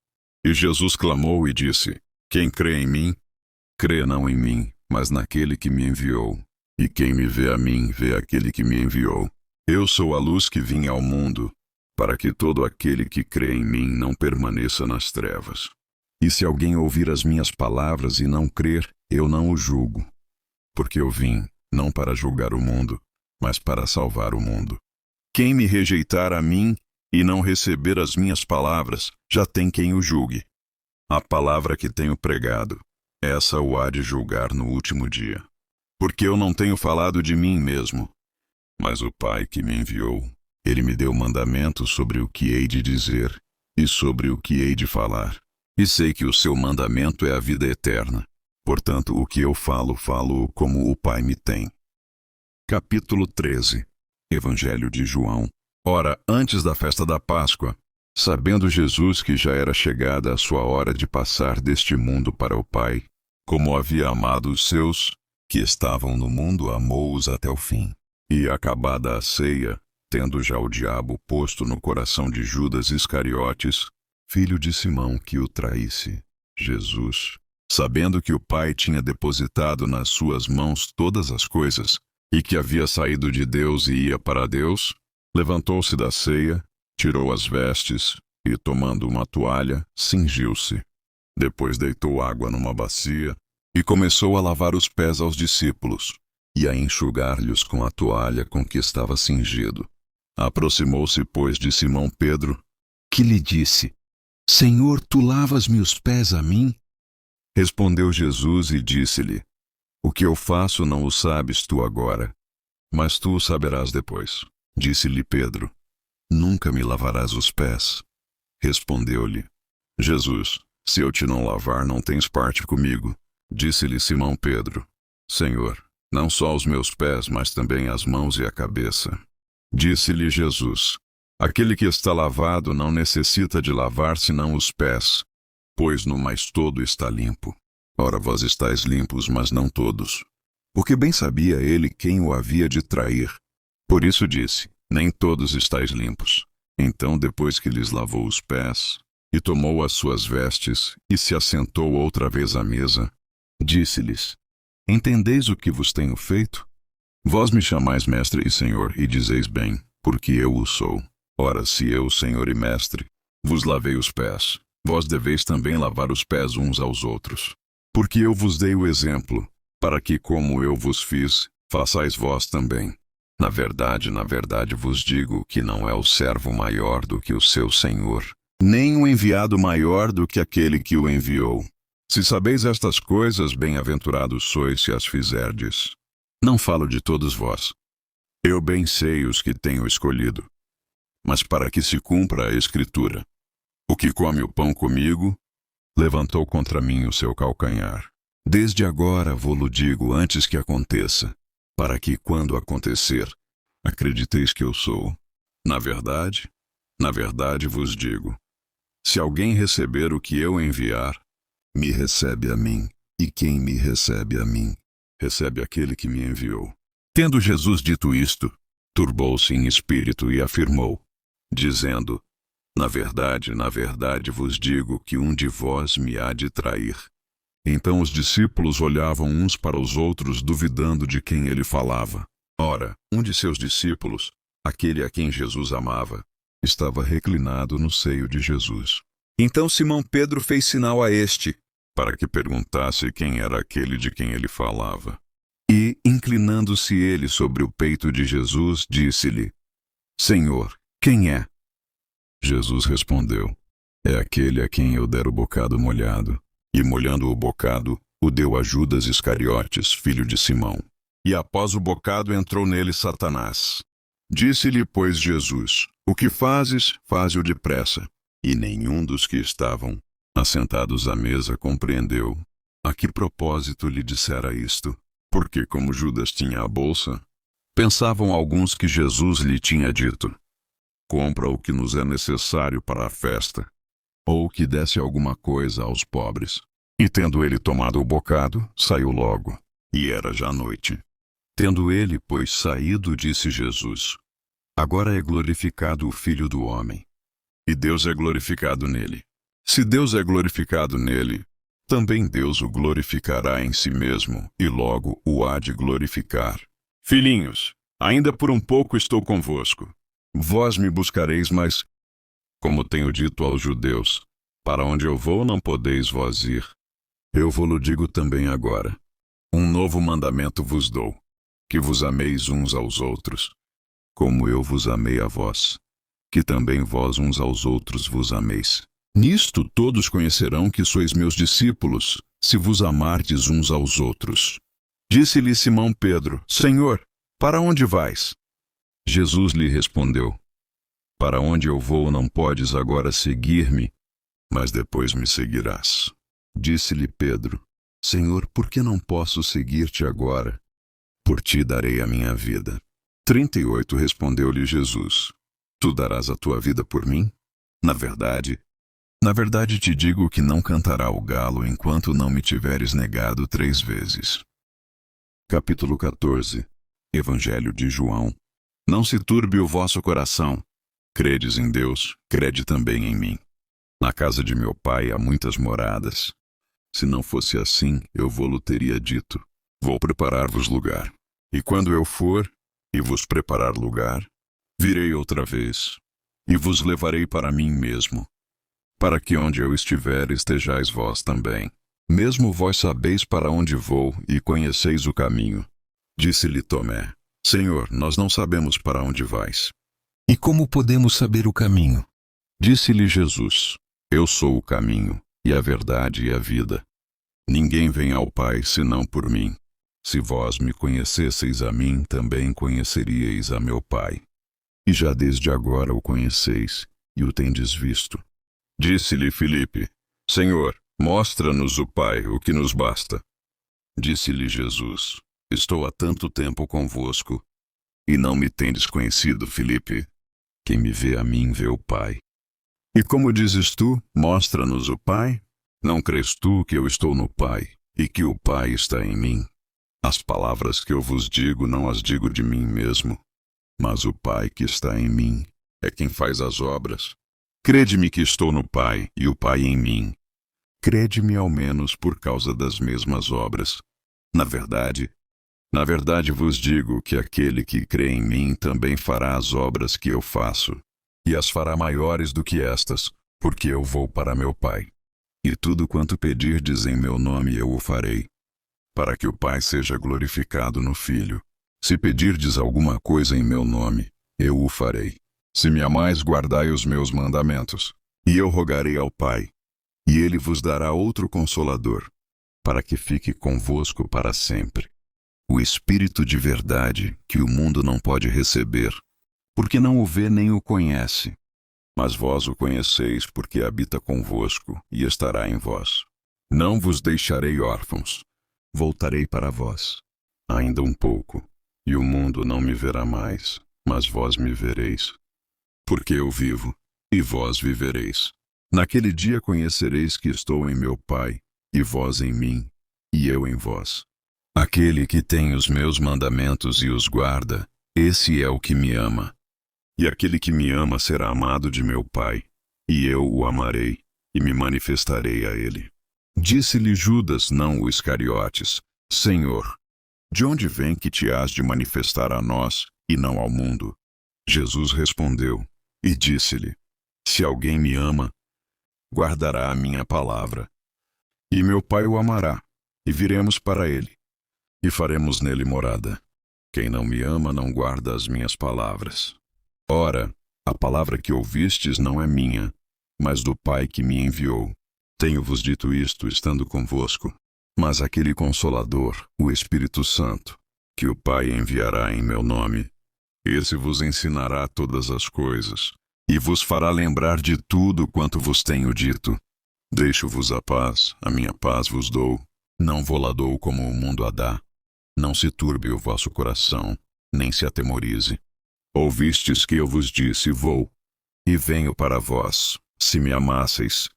E Jesus clamou e disse: Quem crê em mim, crê não em mim, mas naquele que me enviou. E quem me vê a mim, vê aquele que me enviou. Eu sou a luz que vim ao mundo, para que todo aquele que crê em mim não permaneça nas trevas. E se alguém ouvir as minhas palavras e não crer, eu não o julgo. Porque eu vim, não para julgar o mundo, mas para salvar o mundo. Quem me rejeitar a mim e não receber as minhas palavras, já tem quem o julgue. A palavra que tenho pregado, essa o há de julgar no último dia. Porque eu não tenho falado de mim mesmo, mas o Pai que me enviou, ele me deu mandamentos sobre o que hei de dizer e sobre o que hei de falar. E sei que o seu mandamento é a vida eterna. Portanto, o que eu falo, falo como o Pai me tem. Capítulo 13. Evangelho de João. Ora, antes da festa da Páscoa, sabendo Jesus que já era chegada a sua hora de passar deste mundo para o Pai, como havia amado os seus, que estavam no mundo, amou-os até o fim. E acabada a ceia, tendo já o diabo posto no coração de Judas Iscariotes, filho de Simão, que o traísse, Jesus, sabendo que o Pai tinha depositado nas suas mãos todas as coisas, e que havia saído de Deus e ia para Deus, levantou-se da ceia, tirou as vestes, e tomando uma toalha, cingiu-se. Depois deitou água numa bacia, e começou a lavar os pés aos discípulos, e a enxugar-lhes com a toalha com que estava cingido. Aproximou-se, pois, de Simão Pedro, que lhe disse: Senhor, tu lavas-me os pés a mim? Respondeu Jesus e disse-lhe: O que eu faço não o sabes tu agora, mas tu o saberás depois. Disse-lhe Pedro: Nunca me lavarás os pés. Respondeu-lhe Jesus: Se eu te não lavar, não tens parte comigo. Disse-lhe Simão Pedro: Senhor, não só os meus pés, mas também as mãos e a cabeça. Disse-lhe Jesus: Aquele que está lavado não necessita de lavar senão os pés, pois no mais todo está limpo. Ora, vós estáis limpos, mas não todos. Porque bem sabia ele quem o havia de trair. Por isso disse: Nem todos estáis limpos. Então, depois que lhes lavou os pés, e tomou as suas vestes, e se assentou outra vez à mesa, disse-lhes: Entendeis o que vos tenho feito? Vós me chamais mestre e senhor, e dizeis bem, porque eu o sou. Ora, se eu, senhor e mestre, vos lavei os pés, vós deveis também lavar os pés uns aos outros. Porque eu vos dei o exemplo, para que, como eu vos fiz, façais vós também. Na verdade vos digo que não é o servo maior do que o seu senhor, nem o enviado maior do que aquele que o enviou. Se sabeis estas coisas, bem-aventurados sois se as fizerdes. Não falo de todos vós. Eu bem sei os que tenho escolhido. Mas para que se cumpra a Escritura: O que come o pão comigo, levantou contra mim o seu calcanhar. Desde agora vô-lo digo antes que aconteça, para que, quando acontecer, acrediteis que eu sou. Na verdade vos digo: se alguém receber o que eu enviar, me recebe a mim, e quem me recebe a mim, recebe aquele que me enviou. Tendo Jesus dito isto, turbou-se em espírito e afirmou, dizendo: na verdade vos digo que um de vós me há de trair. Então os discípulos olhavam uns para os outros, duvidando de quem ele falava. Ora, um de seus discípulos, aquele a quem Jesus amava, estava reclinado no seio de Jesus. Então Simão Pedro fez sinal a este, para que perguntasse quem era aquele de quem ele falava. E, inclinando-se ele sobre o peito de Jesus, disse-lhe: Senhor, quem é? Jesus respondeu: É aquele a quem eu der o bocado molhado. E molhando o bocado, o deu a Judas Iscariotes, filho de Simão. E após o bocado entrou nele Satanás. Disse-lhe, pois, Jesus: O que fazes, faze-o depressa. E nenhum dos que estavam assentados à mesa compreendeu a que propósito lhe dissera isto. Porque, como Judas tinha a bolsa, pensavam alguns que Jesus lhe tinha dito: Compra o que nos é necessário para a festa, ou que desse alguma coisa aos pobres. E tendo ele tomado o bocado, saiu logo, e era já noite. Tendo ele, pois, saído, disse Jesus: Agora é glorificado o Filho do Homem, e Deus é glorificado nele. Se Deus é glorificado nele, também Deus o glorificará em si mesmo, e logo o há de glorificar. Filhinhos, ainda por um pouco estou convosco. Vós me buscareis, mas, como tenho dito aos judeus, para onde eu vou não podeis vós ir. Eu vou-lo digo também agora. Um novo mandamento vos dou, que vos ameis uns aos outros, como eu vos amei a vós, que também vós uns aos outros vos ameis. Nisto todos conhecerão que sois meus discípulos, se vos amardes uns aos outros. Disse-lhe Simão Pedro: Senhor, para onde vais? Jesus lhe respondeu: Para onde eu vou não podes agora seguir-me, mas depois me seguirás. Disse-lhe Pedro: Senhor, por que não posso seguir-te agora? Por ti darei a minha vida. 38 Respondeu-lhe Jesus: Tu darás a tua vida por mim? Na verdade te digo que não cantará o galo enquanto não me tiveres negado 3 vezes. Capítulo 14. Evangelho de João. Não se turbe o vosso coração. Credes em Deus, crede também em mim. Na casa de meu pai há muitas moradas. Se não fosse assim, eu vô-lo teria dito: Vou preparar-vos lugar. E quando eu for, e vos preparar lugar, virei outra vez, e vos levarei para mim mesmo, para que onde eu estiver estejais vós também. Mesmo vós sabeis para onde vou e conheceis o caminho. Disse-lhe Tomé: Senhor, nós não sabemos para onde vais. E como podemos saber o caminho? Disse-lhe Jesus: Eu sou o caminho, e a verdade e a vida. Ninguém vem ao Pai senão por mim. Se vós me conhecesseis a mim, também conheceríeis a meu Pai. E já desde agora o conheceis, e o tendes visto. Disse-lhe Filipe: Senhor, mostra-nos o Pai, o que nos basta. Disse-lhe Jesus: Estou há tanto tempo convosco, e não me tendes conhecido, Filipe? Quem me vê a mim vê o Pai. E como dizes tu: Mostra-nos o Pai? Não crês tu que eu estou no Pai, e que o Pai está em mim? As palavras que eu vos digo não as digo de mim mesmo, mas o Pai que está em mim é quem faz as obras. Crede-me que estou no Pai, e o Pai em mim. Crede-me ao menos por causa das mesmas obras. Na verdade vos digo que aquele que crê em mim também fará as obras que eu faço, e as fará maiores do que estas, porque eu vou para meu Pai. E tudo quanto pedirdes em meu nome eu o farei, para que o Pai seja glorificado no Filho. Se pedirdes alguma coisa em meu nome, eu o farei. Se me amais, guardai os meus mandamentos. E eu rogarei ao Pai, e ele vos dará outro Consolador, para que fique convosco para sempre. O Espírito de verdade, que o mundo não pode receber, porque não o vê nem o conhece. Mas vós o conheceis, porque habita convosco e estará em vós. Não vos deixarei órfãos. Voltarei para vós. Ainda um pouco, e o mundo não me verá mais, mas vós me vereis. Porque eu vivo, e vós vivereis. Naquele dia conhecereis que estou em meu Pai, e vós em mim, e eu em vós. Aquele que tem os meus mandamentos e os guarda, esse é o que me ama. E aquele que me ama será amado de meu Pai, e eu o amarei, e me manifestarei a ele. Disse-lhe Judas, não o Iscariotes: Senhor, de onde vem que te hás de manifestar a nós, e não ao mundo? Jesus respondeu, e disse-lhe: Se alguém me ama, guardará a minha palavra. E meu Pai o amará, e viremos para ele, e faremos nele morada. Quem não me ama não guarda as minhas palavras. Ora, a palavra que ouvistes não é minha, mas do Pai que me enviou. Tenho-vos dito isto estando convosco. Mas aquele Consolador, o Espírito Santo, que o Pai enviará em meu nome, esse vos ensinará todas as coisas, e vos fará lembrar de tudo quanto vos tenho dito. Deixo-vos a minha paz vos dou. Não vou-la dou como o mundo a dá. Não se turbe o vosso coração, nem se atemorize. Ouvistes que eu vos disse: Vou, e venho para vós. Se me amasseis,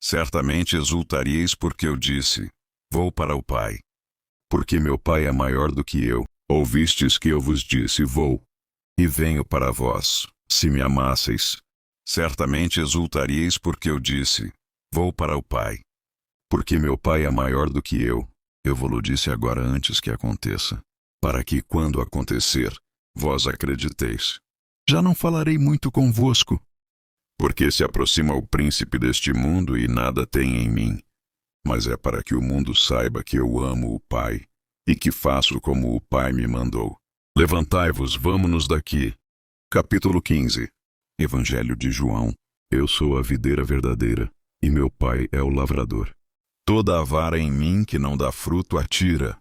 certamente exultaríeis porque eu disse: Vou para o Pai. Porque meu Pai é maior do que eu. Ouvistes que eu vos disse: Vou, e venho para vós. Se me amasseis, certamente exultaríeis porque eu disse: Vou para o Pai. Porque meu Pai é maior do que eu vou-lo disse agora antes que aconteça, para que, quando acontecer, vós acrediteis. Já não falarei muito convosco, porque se aproxima o príncipe deste mundo e nada tem em mim. Mas é para que o mundo saiba que eu amo o Pai, e que faço como o Pai me mandou. Levantai-vos, vamo-nos daqui. Capítulo 15. Evangelho de João. Eu sou a videira verdadeira, e meu Pai é o lavrador. Toda a vara em mim que não dá fruto atira,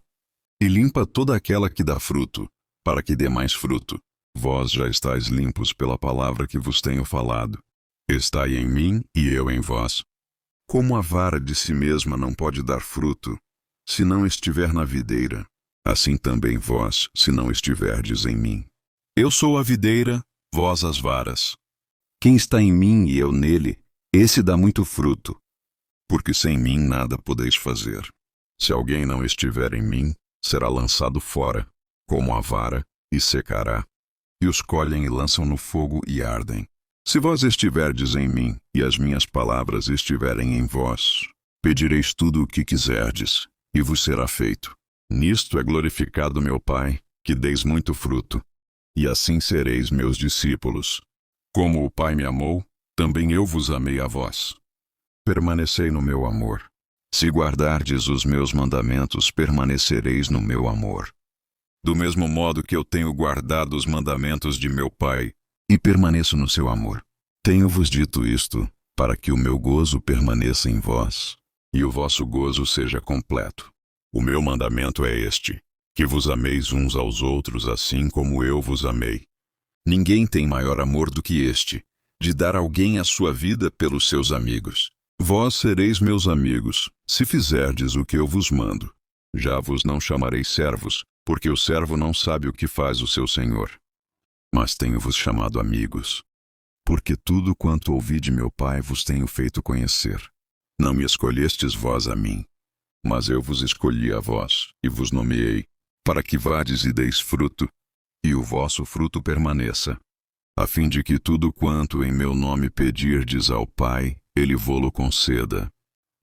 e limpa toda aquela que dá fruto, para que dê mais fruto. Vós já estáis limpos pela palavra que vos tenho falado. Estai em mim e eu em vós. Como a vara de si mesma não pode dar fruto, se não estiver na videira, assim também vós, se não estiverdes em mim. Eu sou a videira, vós as varas. Quem está em mim e eu nele, esse dá muito fruto, porque sem mim nada podeis fazer. Se alguém não estiver em mim, será lançado fora, como a vara, e secará. E os colhem e lançam no fogo e ardem. Se vós estiverdes em mim, e as minhas palavras estiverem em vós, pedireis tudo o que quiserdes, e vos será feito. Nisto é glorificado meu Pai, que deis muito fruto, e assim sereis meus discípulos. Como o Pai me amou, também eu vos amei a vós. Permanecei no meu amor. Se guardardes os meus mandamentos, permanecereis no meu amor. Do mesmo modo que eu tenho guardado os mandamentos de meu Pai, e permaneço no seu amor. Tenho-vos dito isto, para que o meu gozo permaneça em vós, e o vosso gozo seja completo. O meu mandamento é este, que vos ameis uns aos outros assim como eu vos amei. Ninguém tem maior amor do que este, de dar alguém a sua vida pelos seus amigos. Vós sereis meus amigos, se fizerdes o que eu vos mando. Já vos não chamarei servos, porque o servo não sabe o que faz o seu senhor. Mas tenho-vos chamado amigos, porque tudo quanto ouvi de meu Pai vos tenho feito conhecer. Não me escolhestes vós a mim, mas eu vos escolhi a vós, e vos nomeei, para que vades e deis fruto, e o vosso fruto permaneça, a fim de que tudo quanto em meu nome pedirdes ao Pai, Ele vô-lo conceda.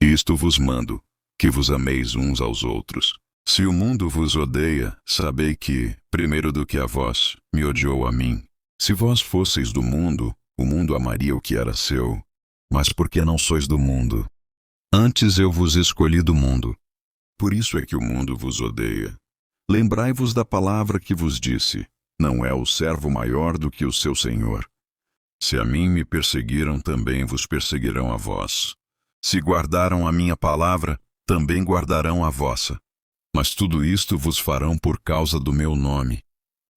Isto vos mando, que vos ameis uns aos outros. Se o mundo vos odeia, sabei que, primeiro do que a vós, me odiou a mim. Se vós fosseis do mundo, o mundo amaria o que era seu. Mas porque não sois do mundo? Antes eu vos escolhi do mundo. Por isso é que o mundo vos odeia. Lembrai-vos da palavra que vos disse: não é o servo maior do que o seu senhor. Se a mim me perseguiram, também vos perseguirão a vós. Se guardaram a minha palavra, também guardarão a vossa. Mas tudo isto vos farão por causa do meu nome,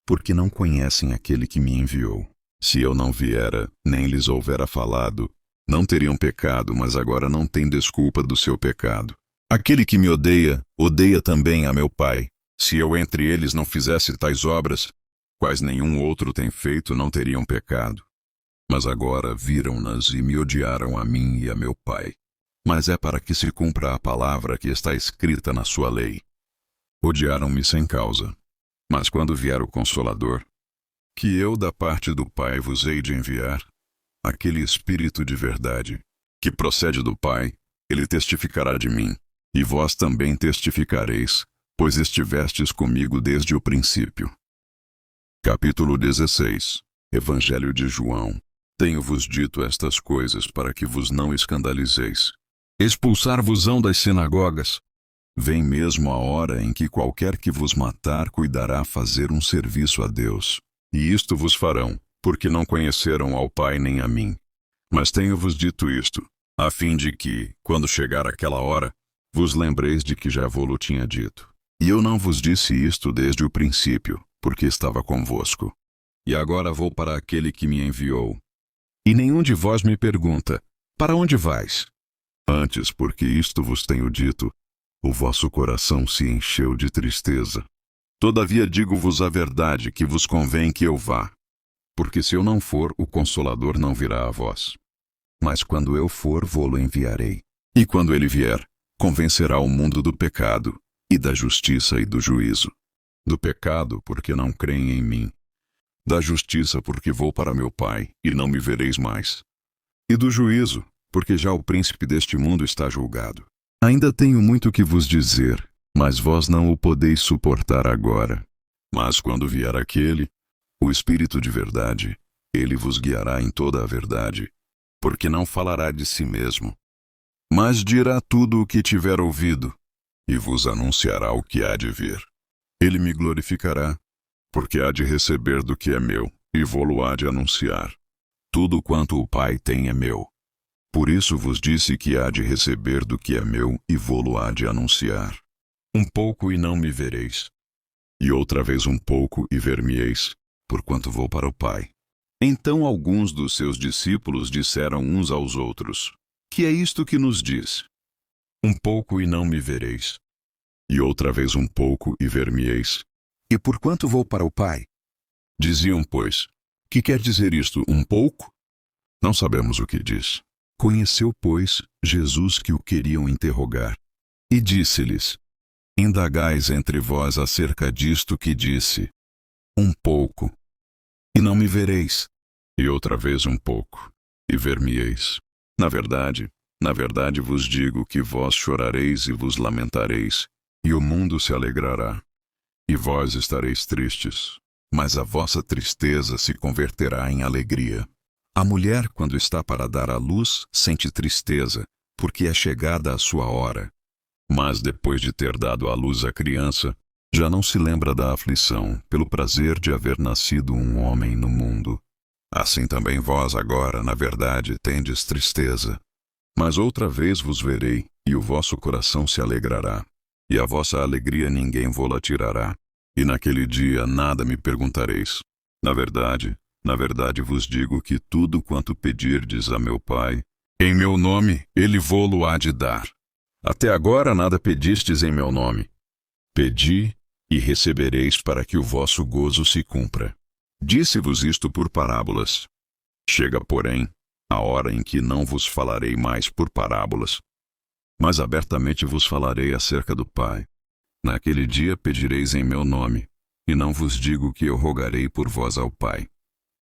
porque não conhecem aquele que me enviou. Se eu não viera, nem lhes houvera falado, não teriam pecado, mas agora não têm desculpa do seu pecado. Aquele que me odeia, odeia também a meu Pai. Se eu entre eles não fizesse tais obras, quais nenhum outro tem feito, não teriam pecado. Mas agora viram-nas e me odiaram a mim e a meu Pai. Mas é para que se cumpra a palavra que está escrita na sua lei. Odiaram-me sem causa. Mas quando vier o Consolador, que eu da parte do Pai vos hei de enviar, aquele Espírito de verdade, que procede do Pai, ele testificará de mim, e vós também testificareis, pois estivestes comigo desde o princípio. Capítulo 16. Evangelho de João. Tenho-vos dito estas coisas para que vos não escandalizeis. Expulsar-vos-ão das sinagogas. Vem mesmo a hora em que qualquer que vos matar cuidará fazer um serviço a Deus. E isto vos farão, porque não conheceram ao Pai nem a mim. Mas tenho-vos dito isto, a fim de que, quando chegar aquela hora, vos lembreis de que já vô-lo tinha dito. E eu não vos disse isto desde o princípio, porque estava convosco. E agora vou para aquele que me enviou. E nenhum de vós me pergunta: para onde vais? Antes, porque isto vos tenho dito, o vosso coração se encheu de tristeza. Todavia digo-vos a verdade, que vos convém que eu vá. Porque se eu não for, o Consolador não virá a vós. Mas quando eu for, vô-lo enviarei. E quando ele vier, convencerá o mundo do pecado, e da justiça e do juízo. Do pecado, porque não creem em mim. Da justiça, porque vou para meu Pai, e não me vereis mais. E do juízo, porque já o príncipe deste mundo está julgado. Ainda tenho muito que vos dizer, mas vós não o podeis suportar agora. Mas quando vier aquele, o Espírito de verdade, ele vos guiará em toda a verdade, porque não falará de si mesmo, mas dirá tudo o que tiver ouvido, e vos anunciará o que há de vir. Ele me glorificará, porque há de receber do que é meu, e vô-lo há de anunciar. Tudo quanto o Pai tem é meu. Por isso vos disse que há de receber do que é meu e vô-lo há de anunciar. Um pouco e não me vereis. E outra vez um pouco e ver-me-eis, porquanto vou para o Pai. Então alguns dos seus discípulos disseram uns aos outros: Que é isto que nos diz? Um pouco e não me vereis. E outra vez um pouco e ver-me-eis. E porquanto vou para o Pai? Diziam, pois: Que quer dizer isto, um pouco? Não sabemos o que diz. Conheceu, pois, Jesus que o queriam interrogar. E disse-lhes: Indagais entre vós acerca disto que disse. Um pouco, e não me vereis. E outra vez um pouco, e ver-me-eis. Na verdade vos digo que vós chorareis e vos lamentareis, e o mundo se alegrará. E vós estareis tristes, mas a vossa tristeza se converterá em alegria. A mulher, quando está para dar à luz, sente tristeza, porque é chegada a sua hora. Mas depois de ter dado à luz a criança, já não se lembra da aflição, pelo prazer de haver nascido um homem no mundo. Assim também vós agora, na verdade, tendes tristeza. Mas outra vez vos verei, e o vosso coração se alegrará, e a vossa alegria ninguém vô-la tirará. E naquele dia nada me perguntareis. Na verdade vos digo que tudo quanto pedirdes a meu Pai, em meu nome, ele vô-lo há de dar. Até agora nada pedistes em meu nome. Pedi, e recebereis para que o vosso gozo se cumpra. Disse-vos isto por parábolas. Chega, porém, a hora em que não vos falarei mais por parábolas, mas abertamente vos falarei acerca do Pai. Naquele dia pedireis em meu nome, e não vos digo que eu rogarei por vós ao Pai.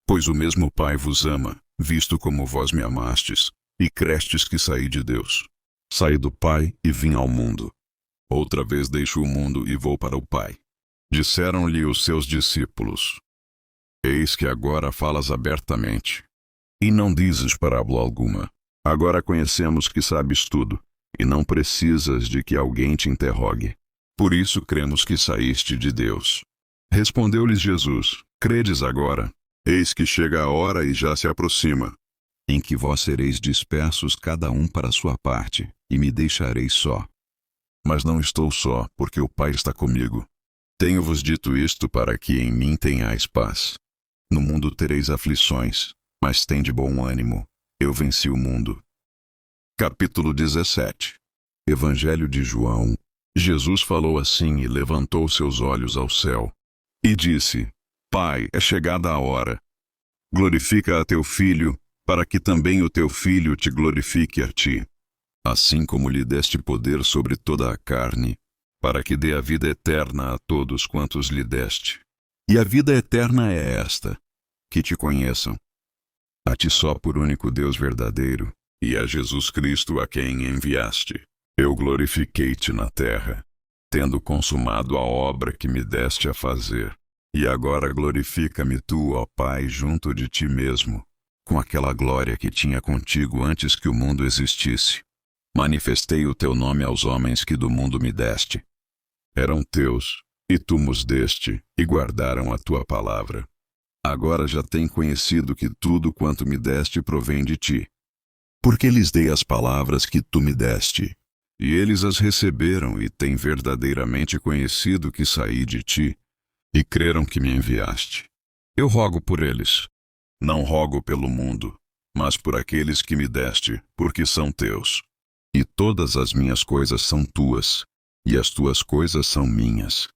Pois o mesmo Pai vos ama, visto como vós me amastes, e crestes que saí de Deus. Saí do Pai e vim ao mundo. Outra vez deixo o mundo e vou para o Pai. Disseram-lhe os seus discípulos: Eis que agora falas abertamente, e não dizes parábola alguma. Agora conhecemos que sabes tudo, e não precisas de que alguém te interrogue. Por isso cremos que saíste de Deus. Respondeu-lhes Jesus: Credes agora? Eis que chega a hora e já se aproxima, em que vós sereis dispersos cada um para a sua parte, e me deixareis só. Mas não estou só, porque o Pai está comigo. Tenho-vos dito isto para que em mim tenhais paz. No mundo tereis aflições, mas tende bom ânimo. Eu venci o mundo. Capítulo 17. Evangelho de João. Jesus falou assim e levantou seus olhos ao céu. E disse: Pai, é chegada a hora. Glorifica a teu Filho, para que também o teu Filho te glorifique a ti. Assim como lhe deste poder sobre toda a carne, para que dê a vida eterna a todos quantos lhe deste. E a vida eterna é esta: que te conheçam, a ti só por único Deus verdadeiro, e a Jesus Cristo a quem enviaste. Eu glorifiquei-te na terra, tendo consumado a obra que me deste a fazer. E agora glorifica-me tu, ó Pai, junto de ti mesmo, com aquela glória que tinha contigo antes que o mundo existisse. Manifestei o teu nome aos homens que do mundo me deste. Eram teus, e tu nos deste, e guardaram a tua palavra. Agora já têm conhecido que tudo quanto me deste provém de ti. Porque lhes dei as palavras que tu me deste, e eles as receberam e têm verdadeiramente conhecido que saí de ti, e creram que me enviaste. Eu rogo por eles. Não rogo pelo mundo, mas por aqueles que me deste, porque são teus. E todas as minhas coisas são tuas, e as tuas coisas são minhas.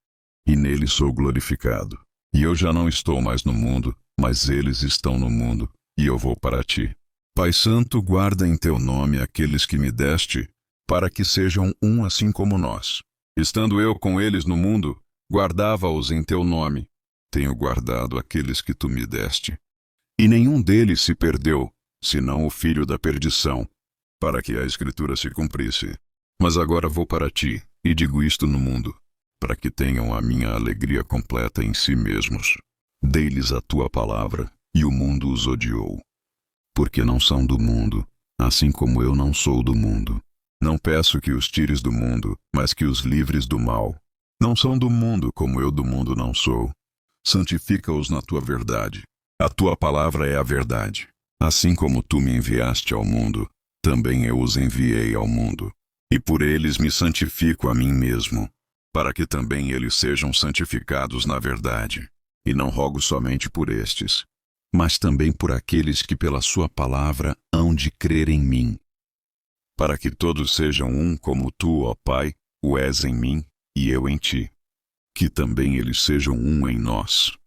E neles sou glorificado. E eu já não estou mais no mundo, mas eles estão no mundo, e eu vou para ti. Pai Santo, guarda em teu nome aqueles que me deste, para que sejam um assim como nós. Estando eu com eles no mundo, guardava-os em teu nome. Tenho guardado aqueles que tu me deste. E nenhum deles se perdeu, senão o filho da perdição, para que a Escritura se cumprisse. Mas agora vou para ti, e digo isto no mundo, para que tenham a minha alegria completa em si mesmos. Dei-lhes a tua palavra, e o mundo os odiou. Porque não são do mundo, assim como eu não sou do mundo. Não peço que os tires do mundo, mas que os livres do mal. Não são do mundo, como eu do mundo não sou. Santifica-os na tua verdade. A tua palavra é a verdade. Assim como tu me enviaste ao mundo, também eu os enviei ao mundo. E por eles me santifico a mim mesmo, para que também eles sejam santificados na verdade. E não rogo somente por estes, mas também por aqueles que pela sua palavra hão de crer em mim. Para que todos sejam um como tu, ó Pai, o és em mim, e eu em ti. Que também eles sejam um em nós,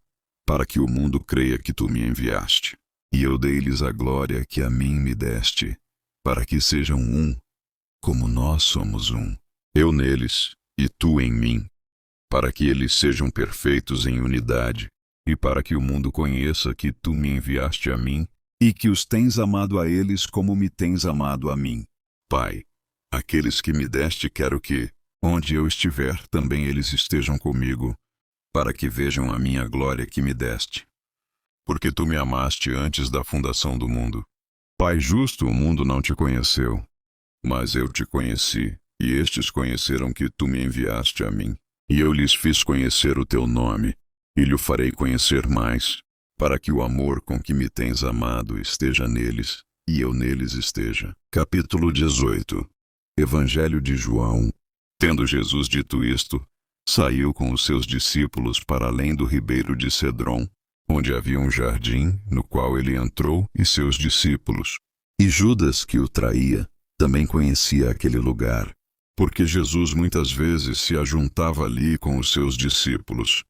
para que o mundo creia que tu me enviaste. E eu dei-lhes a glória que a mim me deste, para que sejam um, como nós somos um. Eu neles, e tu em mim, para que eles sejam perfeitos em unidade, e para que o mundo conheça que tu me enviaste a mim, e que os tens amado a eles como me tens amado a mim. Pai, aqueles que me deste quero que, onde eu estiver, também eles estejam comigo, para que vejam a minha glória que me deste. Porque tu me amaste antes da fundação do mundo. Pai justo, o mundo não te conheceu, mas eu te conheci, e estes conheceram que tu me enviaste a mim. E eu lhes fiz conhecer o teu nome, e lhe farei conhecer mais, para que o amor com que me tens amado esteja neles, e eu neles esteja. Capítulo 18. Evangelho de João. Tendo Jesus dito isto, saiu com os seus discípulos para além do ribeiro de Cedron, onde havia um jardim, no qual ele entrou e seus discípulos. E Judas, que o traía, também conhecia aquele lugar, porque Jesus muitas vezes se ajuntava ali com os seus discípulos.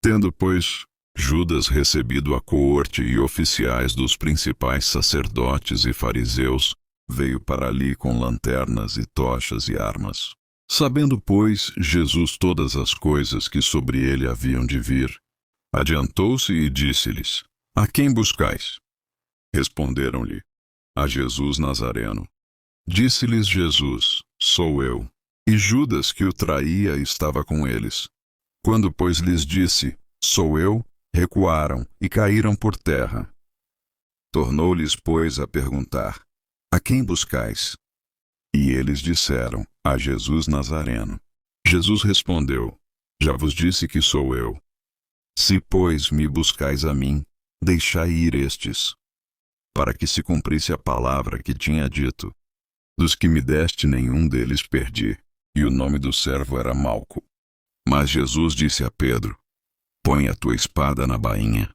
Tendo, pois, Judas recebido a coorte e oficiais dos principais sacerdotes e fariseus, veio para ali com lanternas e tochas e armas. Sabendo, pois, Jesus todas as coisas que sobre ele haviam de vir, adiantou-se e disse-lhes: A quem buscais? Responderam-lhe: A Jesus Nazareno. Disse-lhes Jesus: Sou eu. E Judas, que o traía, estava com eles. Quando, pois, lhes disse: Sou eu, recuaram e caíram por terra. Tornou-lhes, pois, a perguntar: A quem buscais? E eles disseram: A Jesus Nazareno. Jesus respondeu: Já vos disse que sou eu. Se, pois, me buscais a mim, deixai ir estes, para que se cumprisse a palavra que tinha dito: Dos que me deste, nenhum deles perdi. E o nome do servo era Malco. Mas Jesus disse a Pedro: Põe a tua espada na bainha.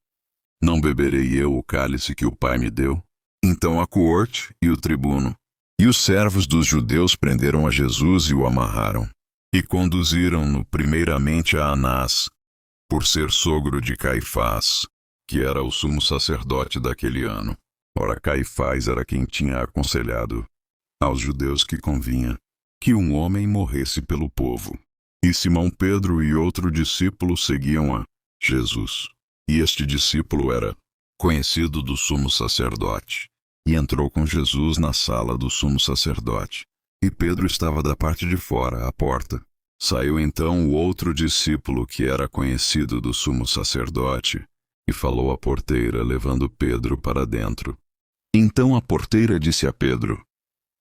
Não beberei eu o cálice que o Pai me deu? Então a coorte e o tribuno e os servos dos judeus prenderam a Jesus e o amarraram. E conduziram-no primeiramente a Anás, por ser sogro de Caifás, que era o sumo sacerdote daquele ano. Ora, Caifás era quem tinha aconselhado aos judeus que convinha que um homem morresse pelo povo. E Simão Pedro e outro discípulo seguiam a Jesus. E este discípulo era conhecido do sumo sacerdote. E entrou com Jesus na sala do sumo sacerdote. E Pedro estava da parte de fora, à porta. Saiu então o outro discípulo que era conhecido do sumo sacerdote, e falou à porteira, levando Pedro para dentro. Então a porteira disse a Pedro: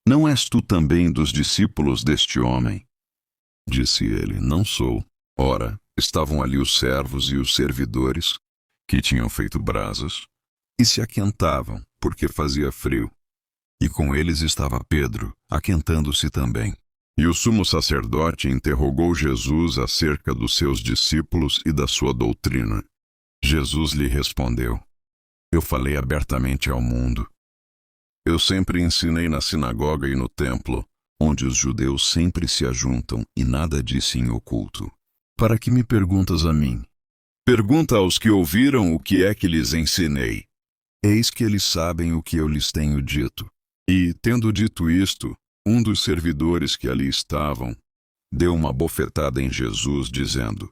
Não és tu também dos discípulos deste homem? Disse ele: Não sou. Ora, estavam ali os servos e os servidores, que tinham feito brasas, e se aquentavam, porque fazia frio. E com eles estava Pedro, aquentando-se também. E o sumo sacerdote interrogou Jesus acerca dos seus discípulos e da sua doutrina. Jesus lhe respondeu: Eu falei abertamente ao mundo. Eu sempre ensinei na sinagoga e no templo, onde os judeus sempre se ajuntam, e nada disse em oculto. Para que me perguntas a mim? Pergunta aos que ouviram o que é que lhes ensinei. Eis que eles sabem o que eu lhes tenho dito. E, tendo dito isto, um dos servidores que ali estavam deu uma bofetada em Jesus, dizendo: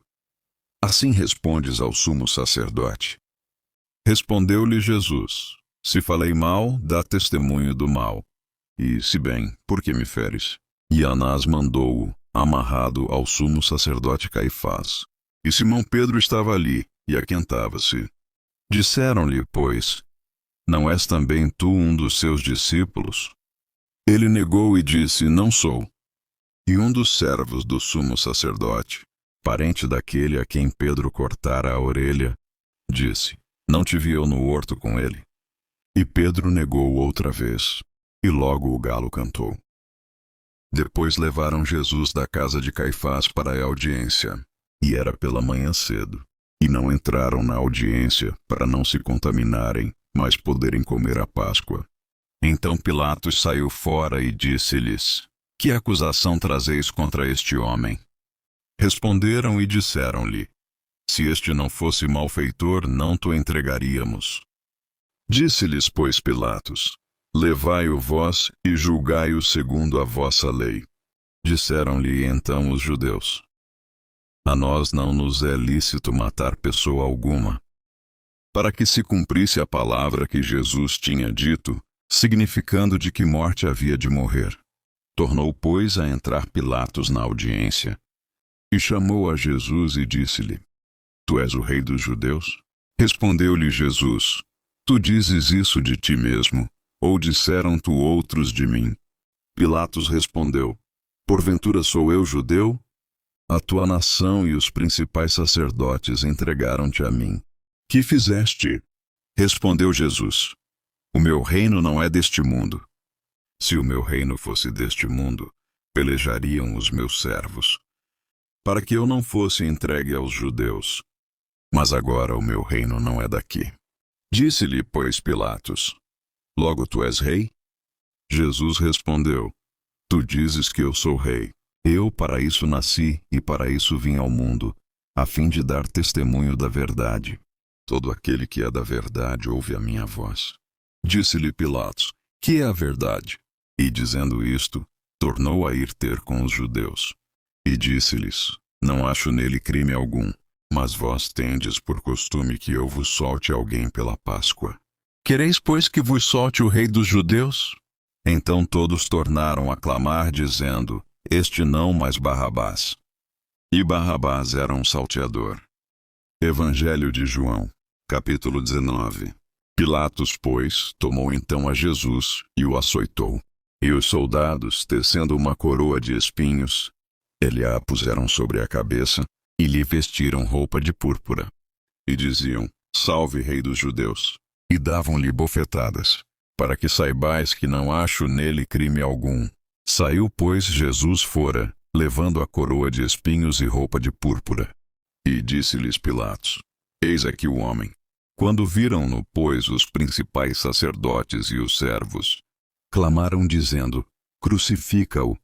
Assim respondes ao sumo sacerdote? Respondeu-lhe Jesus: Se falei mal, dá testemunho do mal. E, se bem, por que me feres? E Anás mandou-o, amarrado ao sumo sacerdote Caifás. E Simão Pedro estava ali, e aquentava-se. Disseram-lhe, pois: Não és também tu um dos seus discípulos? Ele negou e disse: Não sou. E um dos servos do sumo sacerdote, parente daquele a quem Pedro cortara a orelha, disse: Não te vi eu no horto com ele? E Pedro negou outra vez. e logo o galo cantou. Depois levaram Jesus da casa de Caifás para a audiência, e era pela manhã cedo. E não entraram na audiência para não se contaminarem, mas poderem comer a Páscoa. Então Pilatos saiu fora e disse-lhes: Que acusação trazeis contra este homem? Responderam e disseram-lhe: Se este não fosse malfeitor, não te entregaríamos. Disse-lhes, pois, Pilatos: Levai-o vós e julgai-o segundo a vossa lei. Disseram-lhe então os judeus: A nós não nos é lícito matar pessoa alguma. Para que se cumprisse a palavra que Jesus tinha dito, significando de que morte havia de morrer. Tornou, pois, a entrar Pilatos na audiência, e chamou a Jesus e disse-lhe: Tu és o rei dos judeus? Respondeu-lhe Jesus: Tu dizes isso de ti mesmo, ou disseram tu outros de mim? Pilatos respondeu: Porventura sou eu judeu? A tua nação e os principais sacerdotes entregaram-te a mim. Que fizeste? Respondeu Jesus: O meu reino não é deste mundo. Se o meu reino fosse deste mundo, pelejariam os meus servos, para que eu não fosse entregue aos judeus. Mas agora o meu reino não é daqui. Disse-lhe, pois, Pilatos: Logo tu és rei? Jesus respondeu: Tu dizes que eu sou rei. Eu para isso nasci e para isso vim ao mundo, a fim de dar testemunho da verdade. Todo aquele que é da verdade ouve a minha voz. Disse-lhe Pilatos: Que é a verdade? E dizendo isto, tornou a ir ter com os judeus. E disse-lhes: Não acho nele crime algum, mas vós tendes por costume que eu vos solte alguém pela Páscoa. Quereis, pois, que vos solte o rei dos judeus? Então todos tornaram a clamar, dizendo: Este não, mas Barrabás. E Barrabás era um salteador. Evangelho de João, capítulo 19. Pilatos, pois, tomou então a Jesus e o açoitou. E os soldados, tecendo uma coroa de espinhos, lhe a puseram sobre a cabeça e lhe vestiram roupa de púrpura. E diziam: Salve, rei dos judeus! E davam-lhe bofetadas, para que saibais que não acho nele crime algum. Saiu, pois, Jesus fora, levando a coroa de espinhos e roupa de púrpura. E disse-lhes Pilatos: Eis aqui o homem. Quando viram-no, pois, os principais sacerdotes e os servos, clamaram dizendo: Crucifica-o!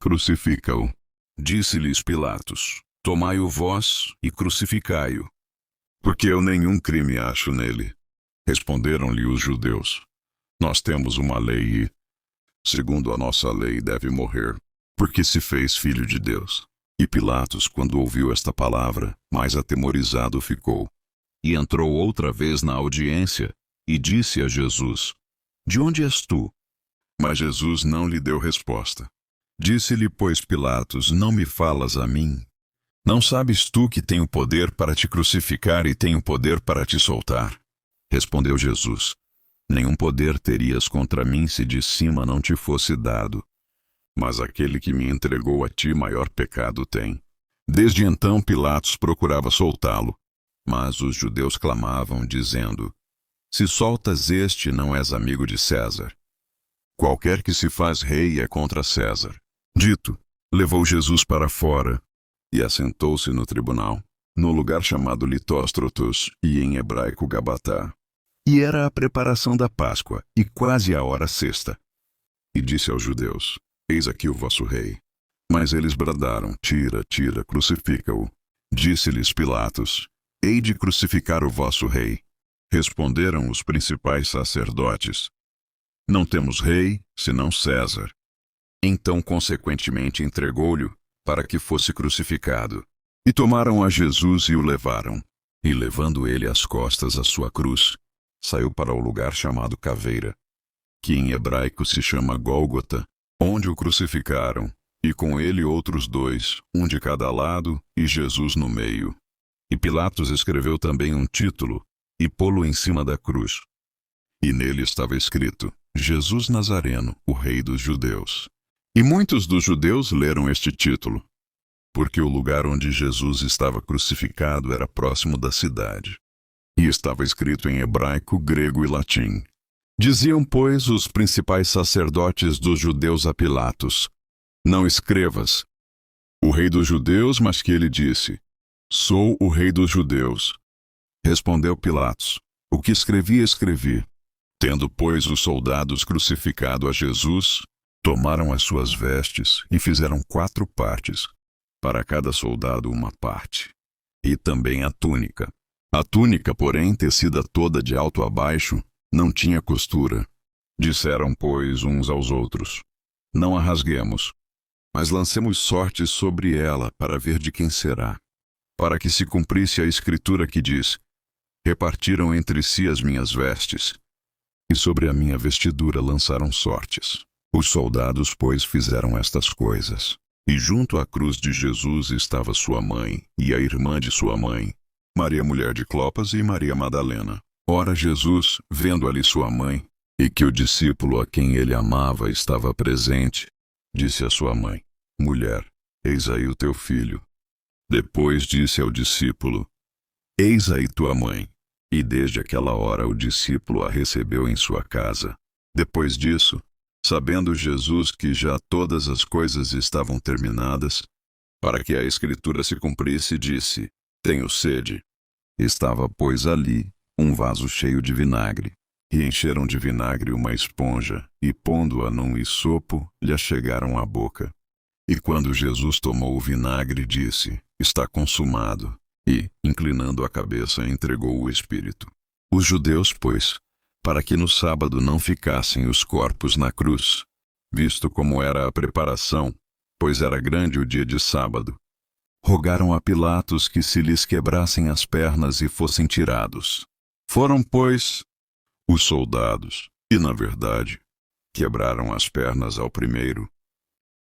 Crucifica-o! Disse-lhes Pilatos: Tomai-o vós e crucificai-o, porque eu nenhum crime acho nele. Responderam-lhe os judeus: Nós temos uma lei e, segundo a nossa lei, deve morrer, porque se fez filho de Deus. E Pilatos, quando ouviu esta palavra, mais atemorizado ficou. E entrou outra vez na audiência, e disse a Jesus: De onde és tu? Mas Jesus não lhe deu resposta. Disse-lhe, pois, Pilatos: Não me falas a mim? Não sabes tu que tenho poder para te crucificar e tenho poder para te soltar? Respondeu Jesus: Nenhum poder terias contra mim se de cima não te fosse dado. Mas aquele que me entregou a ti maior pecado tem. Desde então Pilatos procurava soltá-lo, mas os judeus clamavam, dizendo: Se soltas este, não és amigo de César. Qualquer que se faz rei é contra César. Dito, levou Jesus para fora e assentou-se no tribunal, no lugar chamado Litóstrotos e em hebraico Gabatá. E era a preparação da Páscoa, e quase a hora sexta. E disse aos judeus: Eis aqui o vosso rei. Mas eles bradaram: Tira, tira, crucifica-o. Disse-lhes Pilatos: Hei de crucificar o vosso rei. Responderam os principais sacerdotes: Não temos rei, senão César. Então, consequentemente, entregou-lhe, para que fosse crucificado. E tomaram a Jesus e o levaram. E levando ele às costas a sua cruz, saiu para o lugar chamado Caveira, que em hebraico se chama Gólgota, onde o crucificaram, e com ele outros dois, um de cada lado, e Jesus no meio. E Pilatos escreveu também um título, e pô-lo em cima da cruz. E nele estava escrito: Jesus Nazareno, o Rei dos Judeus. E muitos dos judeus leram este título, porque o lugar onde Jesus estava crucificado era próximo da cidade. E estava escrito em hebraico, grego e latim. Diziam, pois, os principais sacerdotes dos judeus a Pilatos: Não escrevas, o rei dos judeus, mas que ele disse: Sou o rei dos judeus. Respondeu Pilatos: O que escrevi. Tendo, pois, os soldados crucificado a Jesus, tomaram as suas vestes e fizeram 4 partes, para cada soldado uma parte, e também a túnica. A túnica, porém, tecida toda de alto a baixo, não tinha costura. Disseram, pois, uns aos outros: Não a rasguemos, mas lancemos sortes sobre ela para ver de quem será, para que se cumprisse a escritura que diz: Repartiram entre si as minhas vestes, e sobre a minha vestidura lançaram sortes. Os soldados, pois, fizeram estas coisas. E junto à cruz de Jesus estava sua mãe, e a irmã de sua mãe, Maria, mulher de Clopas, e Maria Madalena. Ora, Jesus, vendo ali sua mãe, e que o discípulo a quem ele amava estava presente, disse à sua mãe: Mulher, eis aí o teu filho. Depois disse ao discípulo: Eis aí tua mãe. E desde aquela hora o discípulo a recebeu em sua casa. Depois disso, sabendo Jesus que já todas as coisas estavam terminadas, para que a escritura se cumprisse, disse: Tenho sede. Estava, pois, ali um vaso cheio de vinagre. E encheram de vinagre uma esponja, e pondo-a num hisopo, lhe achegaram à boca. E quando Jesus tomou o vinagre, disse: Está consumado. E, inclinando a cabeça, entregou o Espírito. Os judeus, pois, para que no sábado não ficassem os corpos na cruz, visto como era a preparação, pois era grande o dia de sábado, rogaram a Pilatos que se lhes quebrassem as pernas e fossem tirados. Foram, pois, os soldados, e, na verdade, quebraram as pernas ao primeiro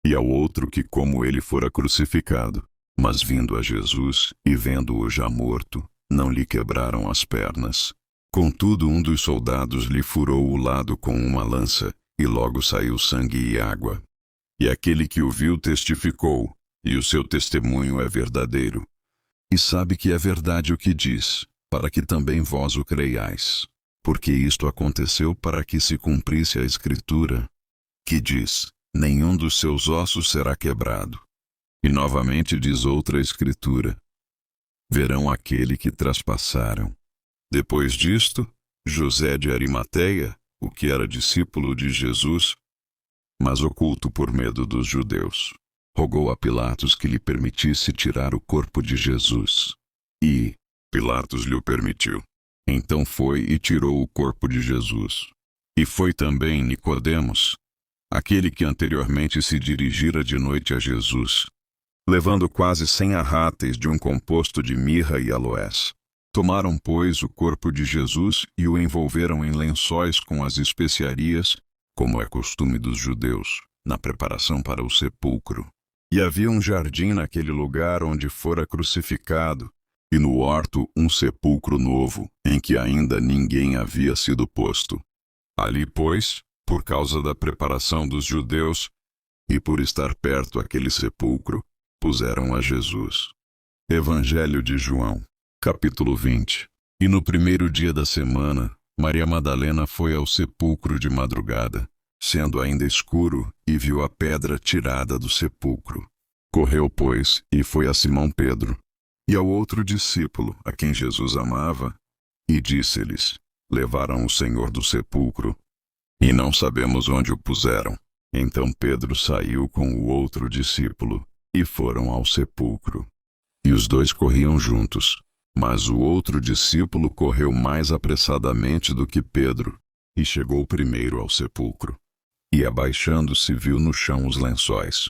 e ao outro que como ele fora crucificado. Mas vindo a Jesus, e vendo-o já morto, não lhe quebraram as pernas. Contudo, um dos soldados lhe furou o lado com uma lança, e logo saiu sangue e água. E aquele que o viu testificou, e o seu testemunho é verdadeiro. E sabe que é verdade o que diz, para que também vós o creiais. Porque isto aconteceu para que se cumprisse a Escritura, que diz: Nenhum dos seus ossos será quebrado. E novamente diz outra Escritura: Verão aquele que traspassaram. Depois disto, José de Arimateia, o que era discípulo de Jesus, mas oculto por medo dos judeus, rogou a Pilatos que lhe permitisse tirar o corpo de Jesus. E Pilatos lhe o permitiu. Então foi e tirou o corpo de Jesus. E foi também Nicodemos, aquele que anteriormente se dirigira de noite a Jesus, levando quase 100 arráteis de um composto de mirra e aloés. Tomaram, pois, o corpo de Jesus e o envolveram em lençóis com as especiarias, como é costume dos judeus, na preparação para o sepulcro. E havia um jardim naquele lugar onde fora crucificado, e no horto um sepulcro novo, em que ainda ninguém havia sido posto. Ali, pois, por causa da preparação dos judeus, e por estar perto aquele sepulcro, puseram a Jesus. Evangelho de João, capítulo 20. E no primeiro dia da semana, Maria Madalena foi ao sepulcro de madrugada, sendo ainda escuro, e viu a pedra tirada do sepulcro. Correu, pois, e foi a Simão Pedro, e ao outro discípulo, a quem Jesus amava, e disse-lhes: Levaram o Senhor do sepulcro, e não sabemos onde o puseram. Então Pedro saiu com o outro discípulo, e foram ao sepulcro. E os dois corriam juntos, mas o outro discípulo correu mais apressadamente do que Pedro, e chegou primeiro ao sepulcro. E abaixando-se viu no chão os lençóis.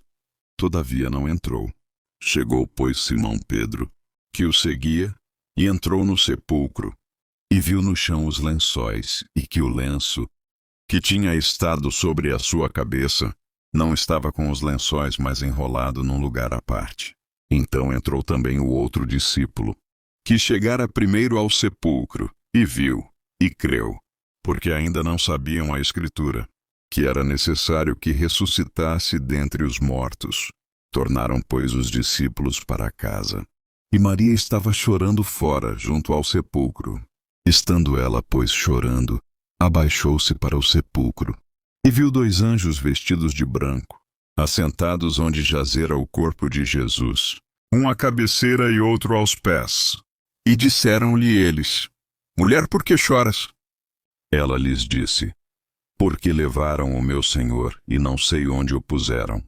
Todavia não entrou. Chegou, pois, Simão Pedro, que o seguia, e entrou no sepulcro, e viu no chão os lençóis, e que o lenço, que tinha estado sobre a sua cabeça, não estava com os lençóis, mas enrolado num lugar à parte. Então entrou também o outro discípulo, que chegara primeiro ao sepulcro, e viu, e creu, porque ainda não sabiam a Escritura, que era necessário que ressuscitasse dentre os mortos. Tornaram, pois, os discípulos para casa. E Maria estava chorando fora, junto ao sepulcro. Estando ela, pois, chorando, abaixou-se para o sepulcro e viu 2 anjos vestidos de branco, assentados onde jazera o corpo de Jesus, um à cabeceira e outro aos pés. E disseram-lhe eles: Mulher, por que choras? Ela lhes disse: Porque levaram o meu Senhor e não sei onde o puseram.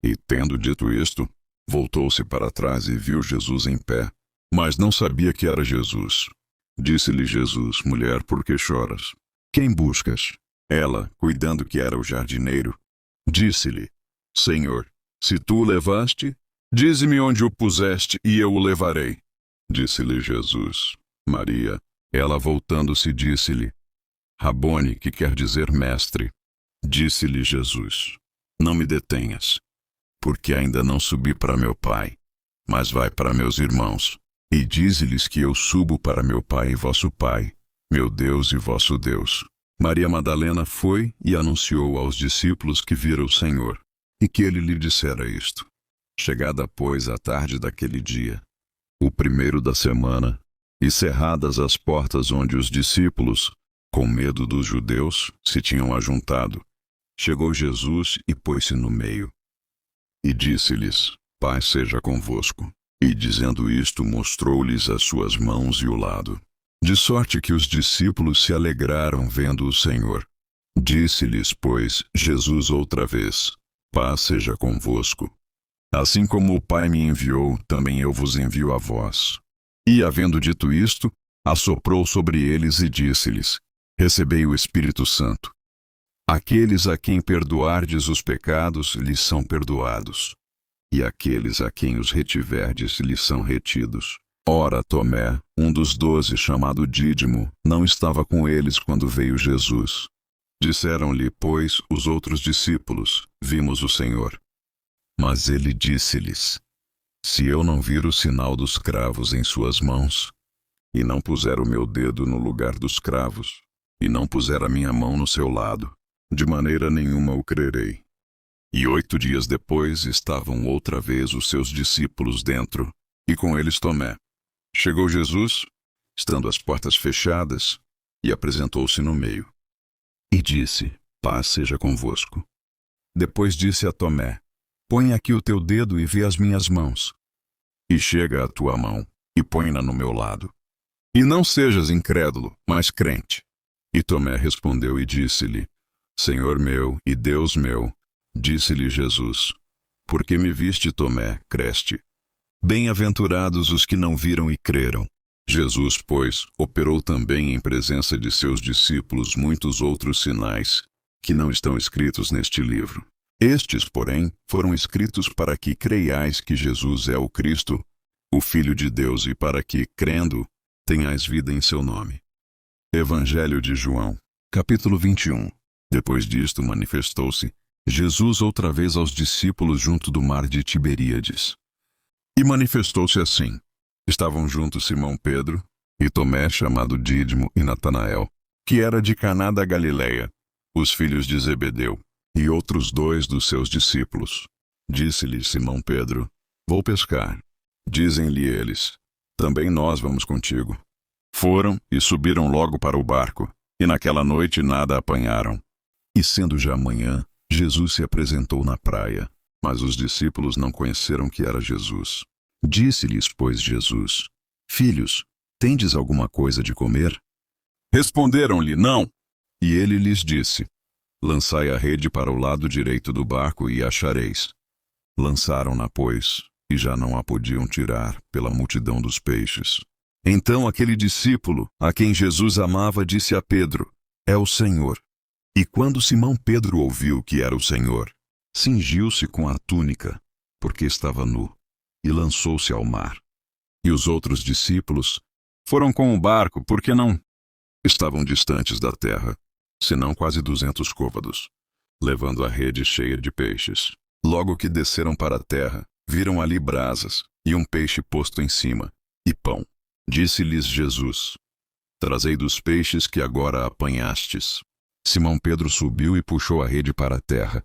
E tendo dito isto, voltou-se para trás e viu Jesus em pé, mas não sabia que era Jesus. Disse-lhe Jesus: Mulher, por que choras? Quem buscas? Ela, cuidando que era o jardineiro, disse-lhe: Senhor, se tu o levaste, dize-me onde o puseste e eu o levarei. Disse-lhe Jesus: Maria. Ela, voltando-se, disse-lhe: Rabone, que quer dizer mestre. Disse-lhe Jesus: Não me detenhas, porque ainda não subi para meu Pai, mas vai para meus irmãos, e dize-lhes que eu subo para meu Pai e vosso Pai, meu Deus e vosso Deus. Maria Madalena foi e anunciou aos discípulos que vira o Senhor, e que ele lhe dissera isto. Chegada, pois, a tarde daquele dia, o primeiro da semana, e cerradas as portas onde os discípulos, com medo dos judeus, se tinham ajuntado, chegou Jesus e pôs-se no meio. E disse-lhes: Paz seja convosco. E dizendo isto, mostrou-lhes as suas mãos e o lado. De sorte que os discípulos se alegraram vendo o Senhor. Disse-lhes, pois, Jesus outra vez: Paz seja convosco. Assim como o Pai me enviou, também eu vos envio a vós. E, havendo dito isto, assoprou sobre eles e disse-lhes: Recebei o Espírito Santo. Aqueles a quem perdoardes os pecados, lhes são perdoados. E aqueles a quem os retiverdes, lhes são retidos. Ora, Tomé, um dos 12, chamado Dídimo, não estava com eles quando veio Jesus. Disseram-lhe, pois, os outros discípulos: Vimos o Senhor. Mas ele disse-lhes: Se eu não vir o sinal dos cravos em suas mãos, e não puser o meu dedo no lugar dos cravos, e não puser a minha mão no seu lado, de maneira nenhuma o crerei. E 8 dias depois estavam outra vez os seus discípulos dentro, e com eles Tomé. Chegou Jesus, estando as portas fechadas, e apresentou-se no meio. E disse: Paz seja convosco. Depois disse a Tomé: Põe aqui o teu dedo e vê as minhas mãos. E chega a tua mão, e põe-na no meu lado. E não sejas incrédulo, mas crente. E Tomé respondeu e disse-lhe: Senhor meu e Deus meu. Disse-lhe Jesus: Porque me viste, Tomé, creste. Bem-aventurados os que não viram e creram. Jesus, pois, operou também em presença de seus discípulos muitos outros sinais, que não estão escritos neste livro. Estes, porém, foram escritos para que creiais que Jesus é o Cristo, o Filho de Deus, e para que, crendo, tenhais vida em seu nome. Evangelho de João, capítulo 21. Depois disto manifestou-se Jesus outra vez aos discípulos junto do mar de Tiberíades. E manifestou-se assim: estavam juntos Simão Pedro, e Tomé, chamado Dídimo, e Natanael, que era de Caná da Galileia, os filhos de Zebedeu, e outros 2 dos seus discípulos. Disse-lhe Simão Pedro: Vou pescar. Dizem-lhe eles: Também nós vamos contigo. Foram e subiram logo para o barco, e naquela noite nada apanharam. E sendo já manhã, Jesus se apresentou na praia, mas os discípulos não conheceram que era Jesus. Disse-lhes, pois, Jesus: Filhos, tendes alguma coisa de comer? Responderam-lhe: Não. E ele lhes disse: Lançai a rede para o lado direito do barco e achareis. Lançaram-na, pois, e já não a podiam tirar, pela multidão dos peixes. Então aquele discípulo, a quem Jesus amava, disse a Pedro: É o Senhor. E quando Simão Pedro ouviu que era o Senhor, cingiu-se com a túnica, porque estava nu, e lançou-se ao mar. E os outros discípulos foram com o barco, porque não estavam distantes da terra, senão quase 200 côvados, levando a rede cheia de peixes. Logo que desceram para a terra, viram ali brasas, e um peixe posto em cima, e pão. Disse-lhes Jesus: Trazei dos peixes que agora apanhastes. Simão Pedro subiu e puxou a rede para a terra,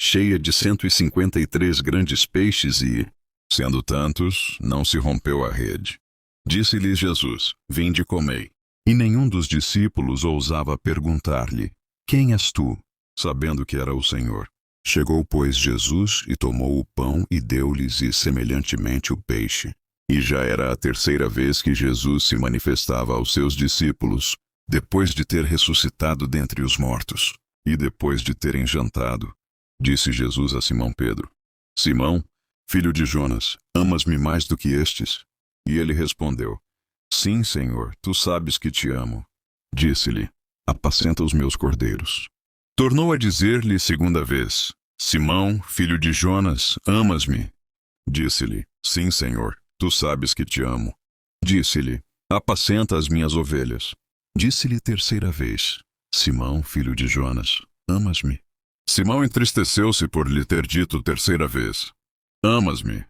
cheia de 153 grandes peixes e, sendo tantos, não se rompeu a rede. Disse-lhes Jesus: Vinde e comei. E nenhum dos discípulos ousava perguntar-lhe: Quem és tu? Sabendo que era o Senhor. Chegou, pois, Jesus e tomou o pão e deu-lhes e semelhantemente o peixe. E já era a terceira vez que Jesus se manifestava aos seus discípulos, depois de ter ressuscitado dentre os mortos. E depois de terem jantado, disse Jesus a Simão Pedro: Simão, filho de Jonas, amas-me mais do que estes? E ele respondeu: Sim, Senhor, tu sabes que te amo. Disse-lhe: Apacenta os meus cordeiros. Tornou a dizer-lhe segunda vez: Simão, filho de Jonas, amas-me? Disse-lhe: Sim, Senhor, tu sabes que te amo. Disse-lhe: Apacenta as minhas ovelhas. Disse-lhe terceira vez: Simão, filho de Jonas, amas-me? Simão entristeceu-se por lhe ter dito terceira vez: Amas-me?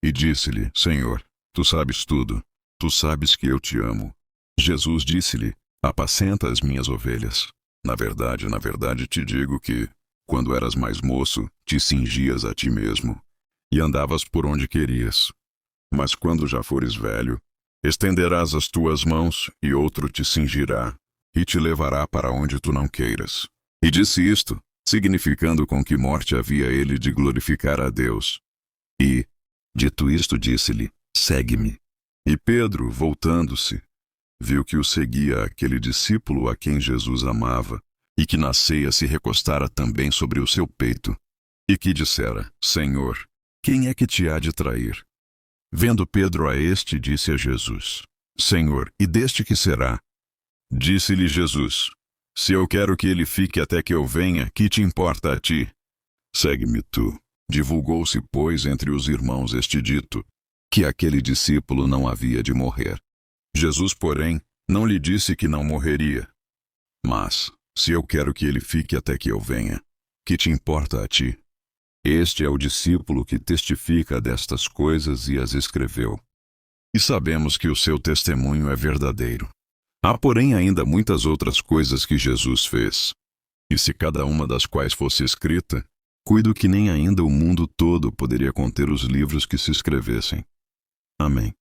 E disse-lhe: Senhor, tu sabes tudo, tu sabes que eu te amo. Jesus disse-lhe: Apacenta as minhas ovelhas. Na verdade te digo que, quando eras mais moço, te cingias a ti mesmo, e andavas por onde querias. Mas quando já fores velho, estenderás as tuas mãos, e outro te cingirá, e te levará para onde tu não queiras. E disse isto, significando com que morte havia ele de glorificar a Deus. E, dito isto, disse-lhe: Segue-me. E Pedro, voltando-se, viu que o seguia aquele discípulo a quem Jesus amava, e que na ceia se recostara também sobre o seu peito, e que dissera: Senhor, quem é que te há de trair? Vendo Pedro a este, disse a Jesus: Senhor, e deste que será? Disse-lhe Jesus: Se eu quero que ele fique até que eu venha, que te importa a ti? Segue-me tu. Divulgou-se, pois, entre os irmãos este dito, que aquele discípulo não havia de morrer. Jesus, porém, não lhe disse que não morreria. Mas, se eu quero que ele fique até que eu venha, que te importa a ti? Este é o discípulo que testifica destas coisas e as escreveu. E sabemos que o seu testemunho é verdadeiro. Há, porém, ainda muitas outras coisas que Jesus fez. E se cada uma das quais fosse escrita, cuido que nem ainda o mundo todo poderia conter os livros que se escrevessem. Amém.